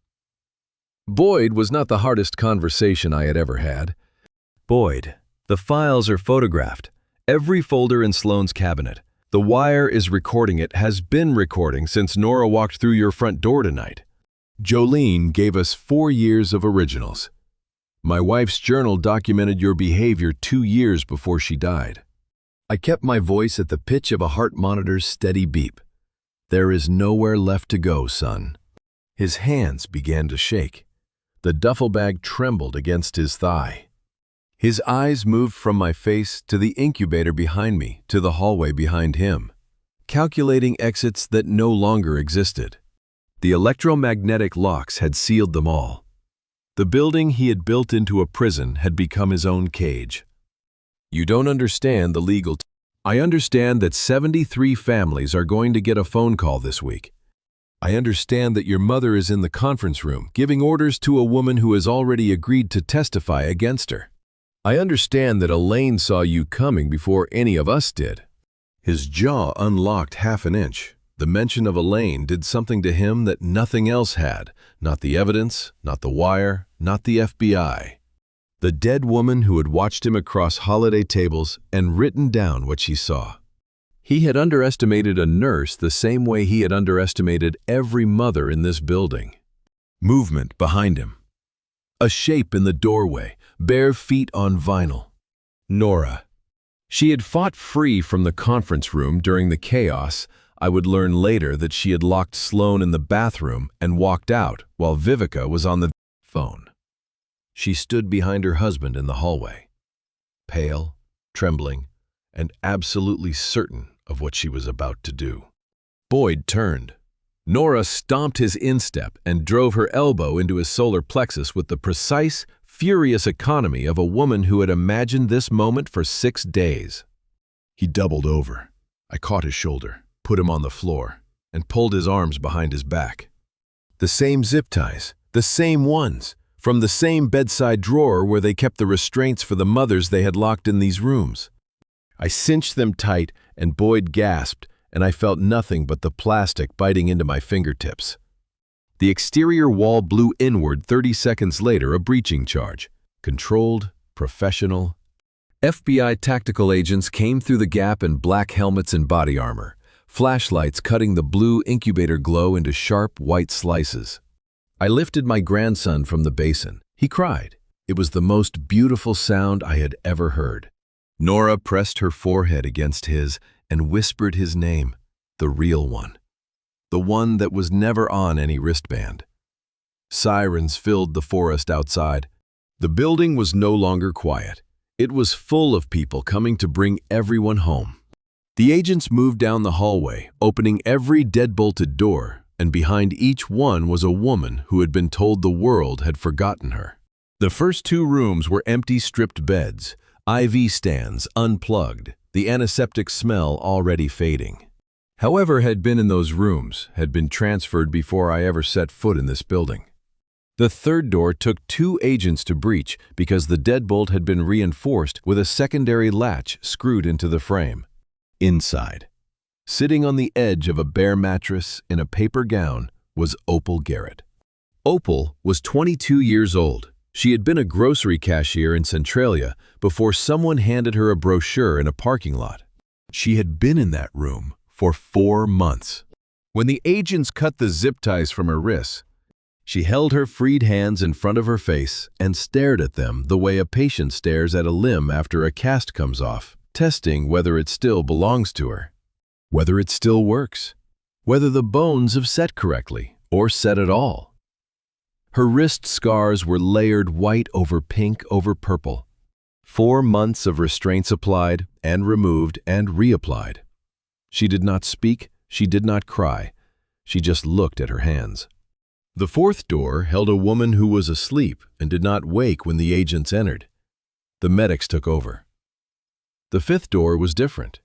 Boyd was not the hardest conversation I had ever had. "Boyd, the files are photographed. Every folder in Sloan's cabinet. The wire is recording it, has been recording since Nora walked through your front door tonight. Jolene gave us 4 years of originals. My wife's journal documented your behavior 2 years before she died." I kept my voice at the pitch of a heart monitor's steady beep. "There is nowhere left to go, son." His hands began to shake. The duffel bag trembled against his thigh. His eyes moved from my face to the incubator behind me, to the hallway behind him, calculating exits that no longer existed. The electromagnetic locks had sealed them all. The building he had built into a prison had become his own cage. You don't understand the legal. I understand that 73 families are going to get a phone call this week. I understand that your mother is in the conference room giving orders to a woman who has already agreed to testify against her. I understand that Elaine saw you coming before any of us did. His jaw unlocked half an inch. The mention of Elaine did something to him that nothing else had. Not the evidence, not the wire, not the FBI. The dead woman who had watched him across holiday tables and written down what she saw. He had underestimated a nurse the same way he had underestimated every mother in this building. Movement behind him. A shape in the doorway, bare feet on vinyl. Nora. She had fought free from the conference room during the chaos. I would learn later that she had locked Sloane in the bathroom and walked out while Vivica was on the phone. She stood behind her husband in the hallway, pale, trembling, and absolutely certain of what she was about to do. Boyd turned. Nora stomped his instep and drove her elbow into his solar plexus with the precise, furious economy of a woman who had imagined this moment for 6 days. He doubled over. I caught his shoulder, put him on the floor, and pulled his arms behind his back. The same zip ties, the same ones, from the same bedside drawer where they kept the restraints for the mothers they had locked in these rooms. I cinched them tight, and Boyd gasped, and I felt nothing but the plastic biting into my fingertips. The exterior wall blew inward 30 seconds later, a breaching charge. Controlled, professional. FBI tactical agents came through the gap in black helmets and body armor, flashlights cutting the blue incubator glow into sharp white slices. I lifted my grandson from the basin. He cried. It was the most beautiful sound I had ever heard. Nora pressed her forehead against his and whispered his name, the real one. The one that was never on any wristband. Sirens filled the forest outside. The building was no longer quiet. It was full of people coming to bring everyone home. The agents moved down the hallway, opening every deadbolted door, and behind each one was a woman who had been told the world had forgotten her. The first 2 rooms were empty, stripped beds, IV stands unplugged, the antiseptic smell already fading. Whoever had been in those rooms had been transferred before I ever set foot in this building. The third door took 2 agents to breach because the deadbolt had been reinforced with a secondary latch screwed into the frame. Inside, sitting on the edge of a bare mattress in a paper gown, was Opal Garrett. Opal was 22 years old. She had been a grocery cashier in Centralia before someone handed her a brochure in a parking lot. She had been in that room for 4 months. When the agents cut the zip ties from her wrists, she held her freed hands in front of her face and stared at them the way a patient stares at a limb after a cast comes off, testing whether it still belongs to her, whether it still works, whether the bones have set correctly or set at all. Her wrist scars were layered white over pink over purple. 4 months of restraints applied and removed and reapplied. She did not speak, she did not cry, she just looked at her hands. The fourth door held a woman who was asleep and did not wake when the agents entered. The medics took over. The fifth door was different.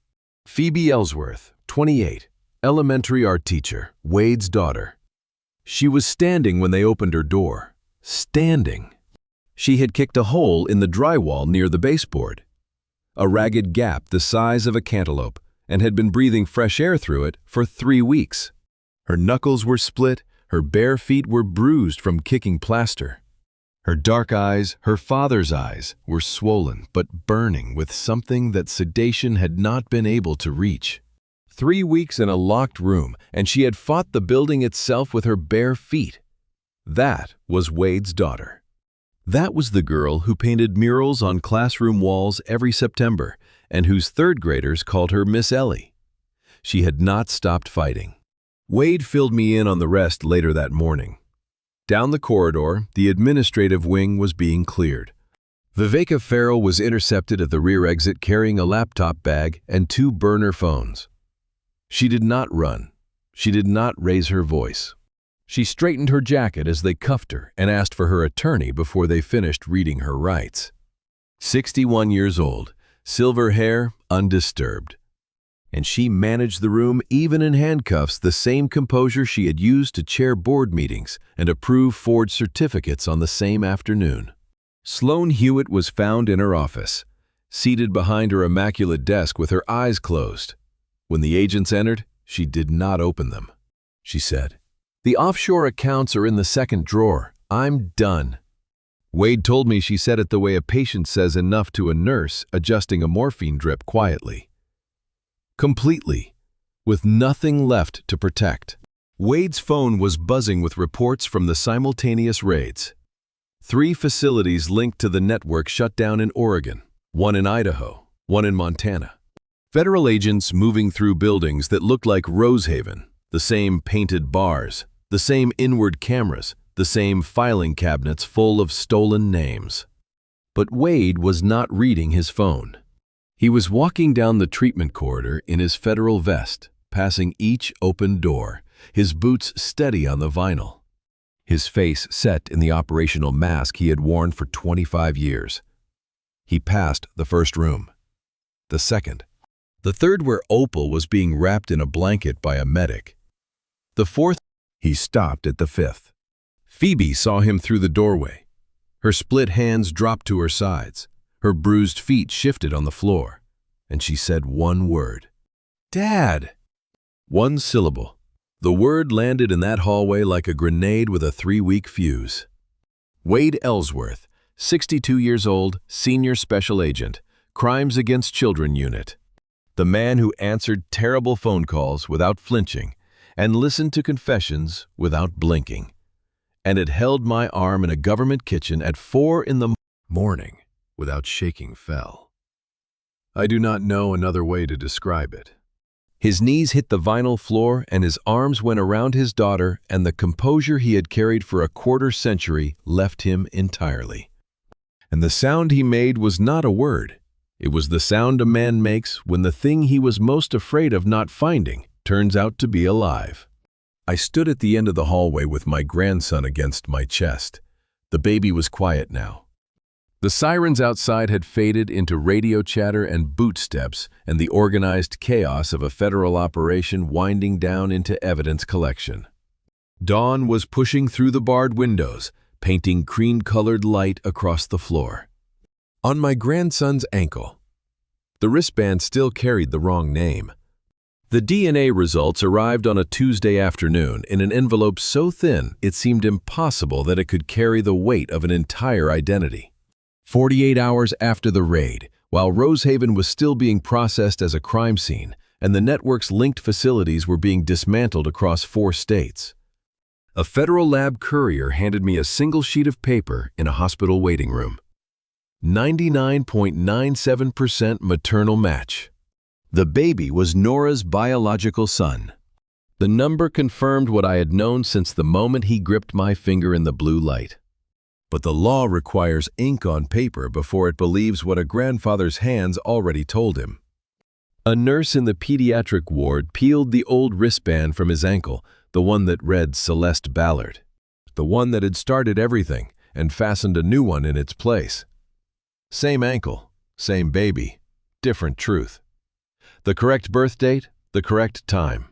Phoebe Ellsworth, 28, elementary art teacher, Wade's daughter. She was standing when they opened her door. Standing. She had kicked a hole in the drywall near the baseboard, a ragged gap the size of a cantaloupe, and had been breathing fresh air through it for 3 weeks. Her knuckles were split, her bare feet were bruised from kicking plaster. Her dark eyes, her father's eyes, were swollen but burning with something that sedation had not been able to reach. 3 weeks in a locked room, and she had fought the building itself with her bare feet. That was Wade's daughter. That was the girl who painted murals on classroom walls every September and whose third graders called her Miss Ellie. She had not stopped fighting. Wade filled me in on the rest later that morning. Down the corridor, the administrative wing was being cleared. Viveka Farrell was intercepted at the rear exit carrying a laptop bag and 2 burner phones. She did not run. She did not raise her voice. She straightened her jacket as they cuffed her and asked for her attorney before they finished reading her rights. 61 years old, silver hair undisturbed. And she managed the room even in handcuffs, the same composure she had used to chair board meetings and approve forged certificates on the same afternoon. Sloane Hewitt was found in her office, seated behind her immaculate desk with her eyes closed. When the agents entered, she did not open them. She said, "The offshore accounts are in the second drawer. I'm done." Wade told me she said it the way a patient says enough to a nurse adjusting a morphine drip quietly. Completely, with nothing left to protect. Wade's phone was buzzing with reports from the simultaneous raids. 3 facilities linked to the network shut down in Oregon, 1 in Idaho, 1 in Montana. Federal agents moving through buildings that looked like Rosehaven, the same painted bars, the same inward cameras, the same filing cabinets full of stolen names. But Wade was not reading his phone. He was walking down the treatment corridor in his federal vest, passing each open door, his boots steady on the vinyl, his face set in the operational mask he had worn for 25 years. He passed the first room, the second, the third where Opal was being wrapped in a blanket by a medic. The fourth, he stopped at the fifth. Phoebe saw him through the doorway. Her split hands dropped to her sides. Her bruised feet shifted on the floor, and she said one word. "Dad!" One syllable. The word landed in that hallway like a grenade with a 3-week fuse. Wade Ellsworth, 62 years old, senior special agent, Crimes Against Children Unit. The man who answered terrible phone calls without flinching and listened to confessions without blinking, and had held my arm in a government kitchen at 4 in the morning without shaking fell. I do not know another way to describe it. His knees hit the vinyl floor and his arms went around his daughter, and the composure he had carried for a quarter century left him entirely. And the sound he made was not a word. It was the sound a man makes when the thing he was most afraid of not finding turns out to be alive. I stood at the end of the hallway with my grandson against my chest. The baby was quiet now. The sirens outside had faded into radio chatter and boot steps and the organized chaos of a federal operation winding down into evidence collection. Dawn was pushing through the barred windows, painting cream-colored light across the floor. On my grandson's ankle, the wristband still carried the wrong name. The DNA results arrived on a Tuesday afternoon in an envelope so thin it seemed impossible that it could carry the weight of an entire identity. 48 hours after the raid, while Rosehaven was still being processed as a crime scene and the network's linked facilities were being dismantled across 4 states. A federal lab courier handed me a single sheet of paper in a hospital waiting room. 99.97% maternal match. The baby was Nora's biological son. The number confirmed what I had known since the moment he gripped my finger in the blue light. But the law requires ink on paper before it believes what a grandfather's hands already told him. A nurse in the pediatric ward peeled the old wristband from his ankle, the one that read Celeste Ballard, the one that had started everything, and fastened a new one in its place. Same ankle, same baby, different truth. The correct birth date, the correct time.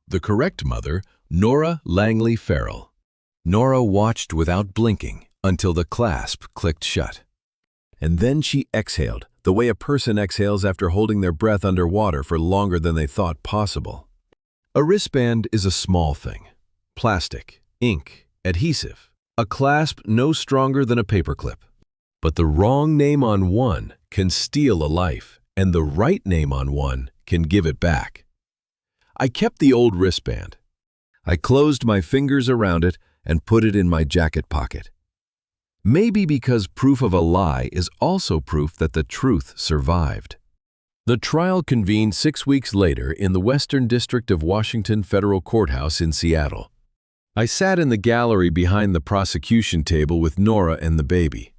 The correct mother, Nora Langley Farrell. Nora watched without blinking until the clasp clicked shut. And then she exhaled, the way a person exhales after holding their breath underwater for longer than they thought possible. A wristband is a small thing. Plastic, ink, adhesive. A clasp no stronger than a paperclip. But the wrong name on one can steal a life, and the right name on one can give it back. I kept the old wristband. I closed my fingers around it and put it in my jacket pocket. Maybe because proof of a lie is also proof that the truth survived. The trial convened 6 weeks later in the Western District of Washington Federal Courthouse in Seattle. I sat in the gallery behind the prosecution table with Nora and the baby.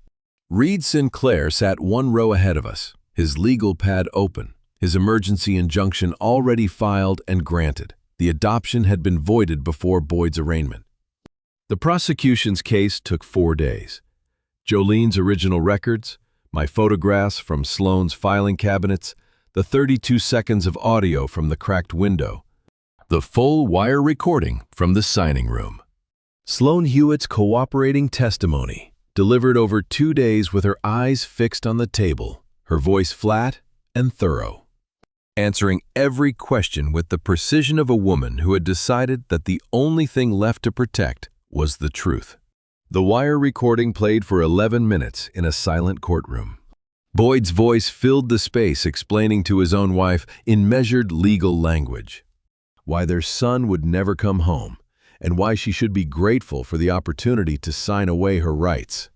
Reed Sinclair sat 1 row ahead of us, his legal pad open, his emergency injunction already filed and granted. The adoption had been voided before Boyd's arraignment. The prosecution's case took 4 days. Jolene's original records, my photographs from Sloane's filing cabinets, the 32 seconds of audio from the cracked window, the full wire recording from the signing room. Sloane Hewitt's cooperating testimony, delivered over 2 days with her eyes fixed on the table, her voice flat and thorough, answering every question with the precision of a woman who had decided that the only thing left to protect was the truth. The wire recording played for 11 minutes in a silent courtroom. Boyd's voice filled the space, explaining to his own wife in measured legal language why their son would never come home and why she should be grateful for the opportunity to sign away her rights.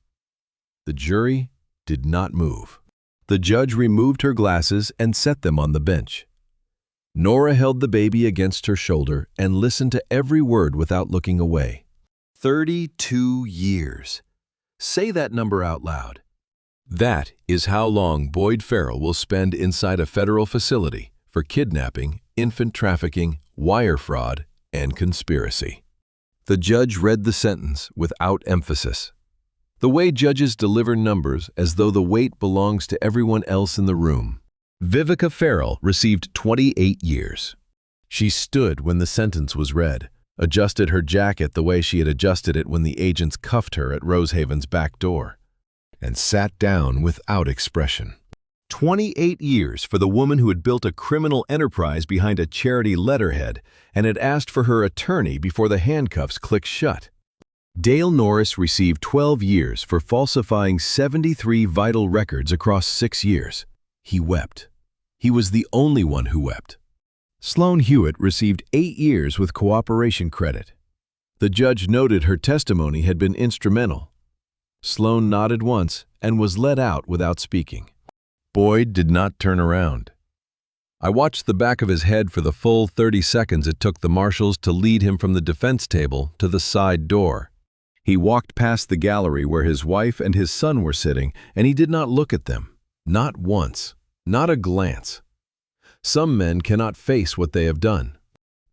The jury did not move. The judge removed her glasses and set them on the bench. Nora held the baby against her shoulder and listened to every word without looking away. 32 years. Say that number out loud. That is how long Boyd Farrell will spend inside a federal facility for kidnapping, infant trafficking, wire fraud, and conspiracy. The judge read the sentence without emphasis. The way judges deliver numbers as though the weight belongs to everyone else in the room. Vivica Farrell received 28 years. She stood when the sentence was read, adjusted her jacket the way she had adjusted it when the agents cuffed her at Rosehaven's back door, and sat down without expression. 28 years for the woman who had built a criminal enterprise behind a charity letterhead and had asked for her attorney before the handcuffs clicked shut. Dale Norris received 12 years for falsifying 73 vital records across 6 years. He wept. He was the only one who wept. Sloane Hewitt received 8 years with cooperation credit. The judge noted her testimony had been instrumental. Sloane nodded once and was let out without speaking. Boyd did not turn around. I watched the back of his head for the full 30 seconds it took the marshals to lead him from the defense table to the side door. He walked past the gallery where his wife and his son were sitting, and he did not look at them. Not once. Not a glance. Some men cannot face what they have done.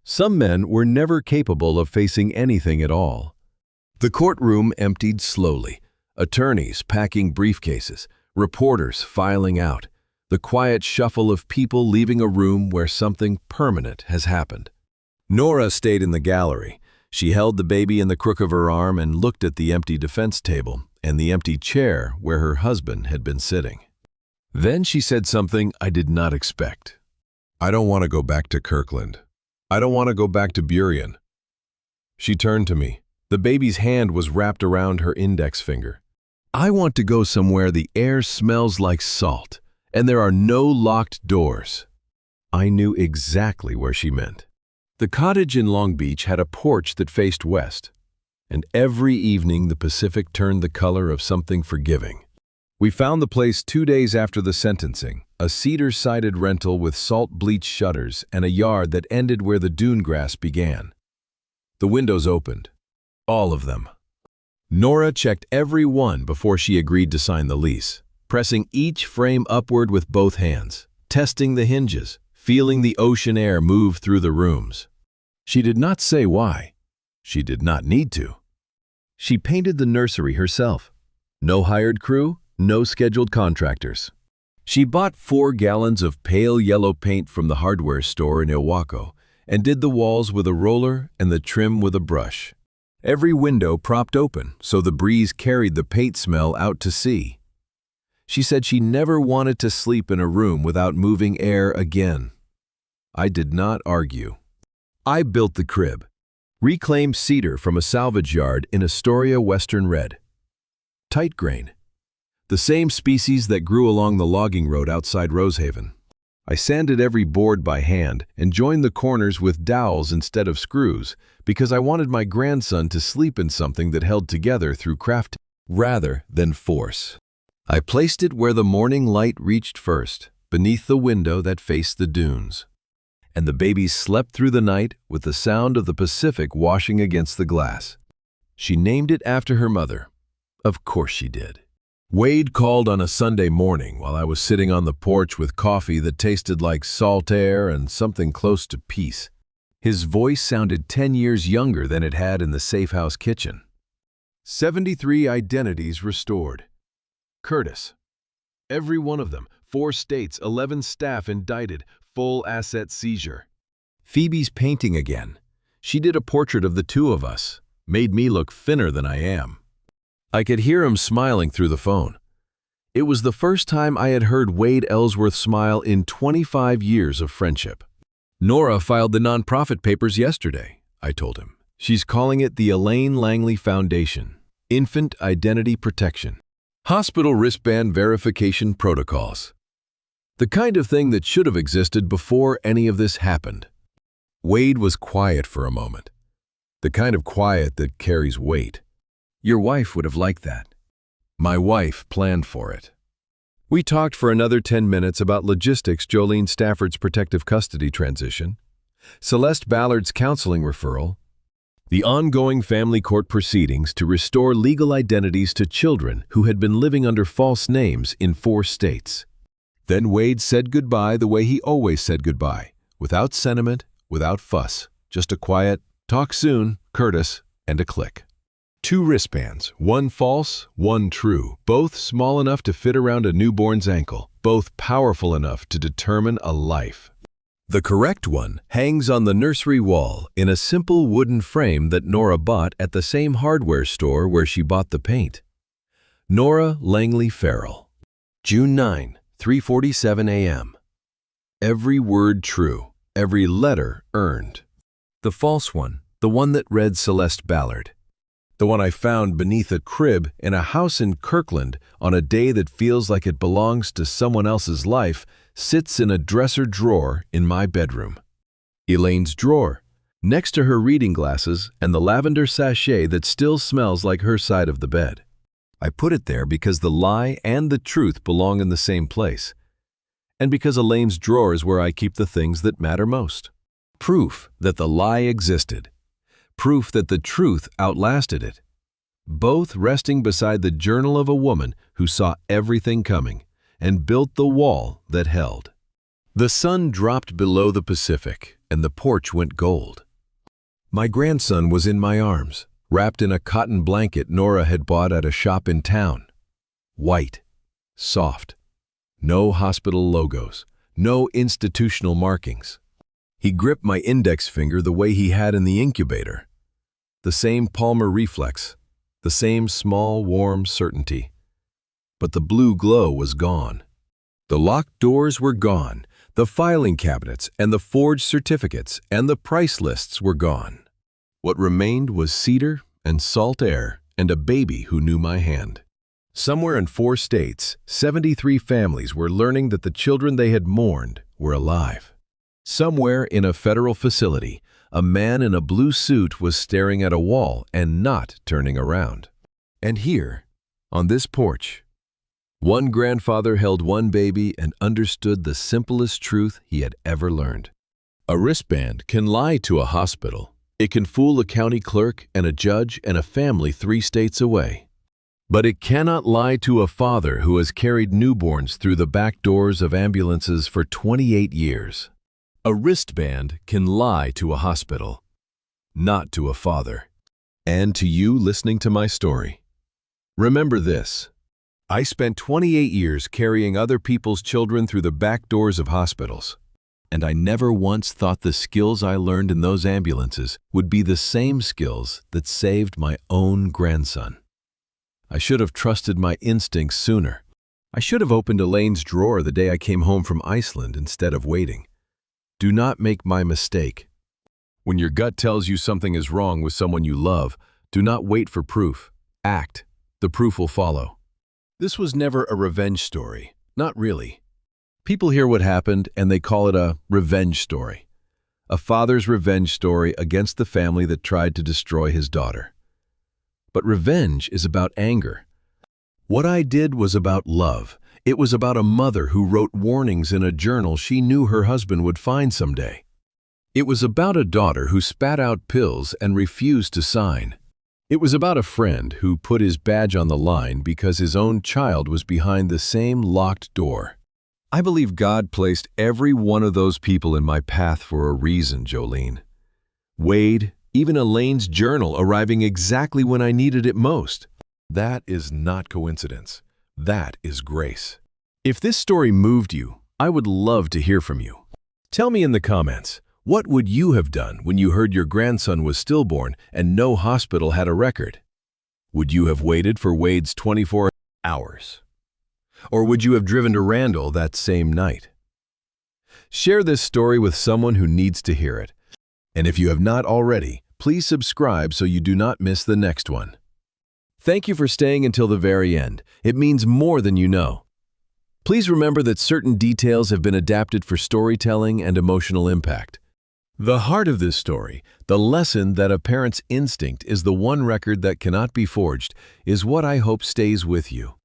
Some men were never capable of facing anything at all. The courtroom emptied slowly. Attorneys packing briefcases, reporters filing out, the quiet shuffle of people leaving a room where something permanent has happened. Nora stayed in the gallery. She held the baby in the crook of her arm and looked at the empty defense table and the empty chair where her husband had been sitting. Then she said something I did not expect. "I don't want to go back to Kirkland. I don't want to go back to Burien." She turned to me. The baby's hand was wrapped around her index finger. "I want to go somewhere the air smells like salt, and there are no locked doors." I knew exactly where she meant. The cottage in Long Beach had a porch that faced west, and every evening the Pacific turned the color of something forgiving. We found the place 2 days after the sentencing, a cedar-sided rental with salt-bleached shutters and a yard that ended where the dune grass began. The windows opened. All of them. Nora checked every one before she agreed to sign the lease, pressing each frame upward with both hands, testing the hinges, feeling the ocean air move through the rooms. She did not say why. She did not need to. She painted the nursery herself. No hired crew, no scheduled contractors. She bought 4 gallons of pale yellow paint from the hardware store in Ilwaco and did the walls with a roller and the trim with a brush. Every window propped open so the breeze carried the paint smell out to sea. She said she never wanted to sleep in a room without moving air again. I did not argue. I built the crib. Reclaimed cedar from a salvage yard in Astoria Western Red. Tight grain. The same species that grew along the logging road outside Rosehaven. I sanded every board by hand and joined the corners with dowels instead of screws because I wanted my grandson to sleep in something that held together through craft rather than force. I placed it where the morning light reached first, beneath the window that faced the dunes. And the baby slept through the night with the sound of the Pacific washing against the glass. She named it after her mother. Of course she did. Wade called on a Sunday morning while I was sitting on the porch with coffee that tasted like salt air and something close to peace. His voice sounded 10 years younger than it had in the safe house kitchen. 73 identities restored. Curtis. Every one of them, 4 states, 11 staff indicted, full asset seizure. Phoebe's painting again. She did a portrait of the two of us, made me look thinner than I am. I could hear him smiling through the phone. It was the first time I had heard Wade Ellsworth smile in 25 years of friendship. Nora filed the nonprofit papers yesterday, I told him. She's calling it the Elaine Langley Foundation, Infant Identity Protection, Hospital Wristband Verification Protocols. The kind of thing that should have existed before any of this happened. Wade was quiet for a moment. The kind of quiet that carries weight. Your wife would have liked that. My wife planned for it. We talked for another 10 minutes about logistics, Jolene Stafford's protective custody transition, Celeste Ballard's counseling referral, the ongoing family court proceedings to restore legal identities to children who had been living under false names in 4 states. Then Wade said goodbye the way he always said goodbye, without sentiment, without fuss, just a quiet, talk soon, Curtis, and a click. 2 wristbands, one false, one true, both small enough to fit around a newborn's ankle, both powerful enough to determine a life. The correct one hangs on the nursery wall in a simple wooden frame that Nora bought at the same hardware store where she bought the paint. Nora Langley Farrell. June 9, 3:47 a.m. Every word true, every letter earned. The false one, the one that read Celeste Ballard. The one I found beneath a crib in a house in Kirkland on a day that feels like it belongs to someone else's life, sits in a dresser drawer in my bedroom. Elaine's drawer, next to her reading glasses and the lavender sachet that still smells like her side of the bed. I put it there because the lie and the truth belong in the same place, and because Elaine's drawer is where I keep the things that matter most. Proof that the lie existed. Proof that the truth outlasted it. Both resting beside the journal of a woman who saw everything coming and built the wall that held. The sun dropped below the Pacific and the porch went gold. My grandson was in my arms, wrapped in a cotton blanket Nora had bought at a shop in town. White, soft, no hospital logos, no institutional markings. He gripped my index finger the way he had in the incubator. The same palmar reflex, the same small, warm certainty. But the blue glow was gone. The locked doors were gone. The filing cabinets and the forged certificates and the price lists were gone. What remained was cedar and salt air and a baby who knew my hand. Somewhere in 4 states, 73 families were learning that the children they had mourned were alive. Somewhere in a federal facility, a man in a blue suit was staring at a wall and not turning around. And here, on this porch, one grandfather held one baby and understood the simplest truth he had ever learned. A wristband can lie to a hospital. It can fool a county clerk and a judge and a family 3 states away. But it cannot lie to a father who has carried newborns through the back doors of ambulances for 28 years. A wristband can lie to a hospital, not to a father. And to you listening to my story, remember this. I spent 28 years carrying other people's children through the back doors of hospitals, and I never once thought the skills I learned in those ambulances would be the same skills that saved my own grandson. I should have trusted my instincts sooner. I should have opened Elaine's drawer the day I came home from Iceland instead of waiting. Do not make my mistake. When your gut tells you something is wrong with someone you love, do not wait for proof. Act. The proof will follow. This was never a revenge story. Not really. People hear what happened and they call it a revenge story. A father's revenge story against the family that tried to destroy his daughter. But revenge is about anger. What I did was about love. It was about a mother who wrote warnings in a journal she knew her husband would find someday. It was about a daughter who spat out pills and refused to sign. It was about a friend who put his badge on the line because his own child was behind the same locked door. I believe God placed every one of those people in my path for a reason, Jolene. Wade, even Elaine's journal arriving exactly when I needed it most. That is not coincidence. That is grace. If this story moved you, I would love to hear from you. Tell me in the comments, what would you have done when you heard your grandson was stillborn and no hospital had a record? Would you have waited for Wade's 24 hours? Or would you have driven to Randall that same night? Share this story with someone who needs to hear it. And if you have not already, please subscribe so you do not miss the next one. Thank you for staying until the very end. It means more than you know. Please remember that certain details have been adapted for storytelling and emotional impact. The heart of this story, the lesson that a parent's instinct is the one record that cannot be forged, is what I hope stays with you.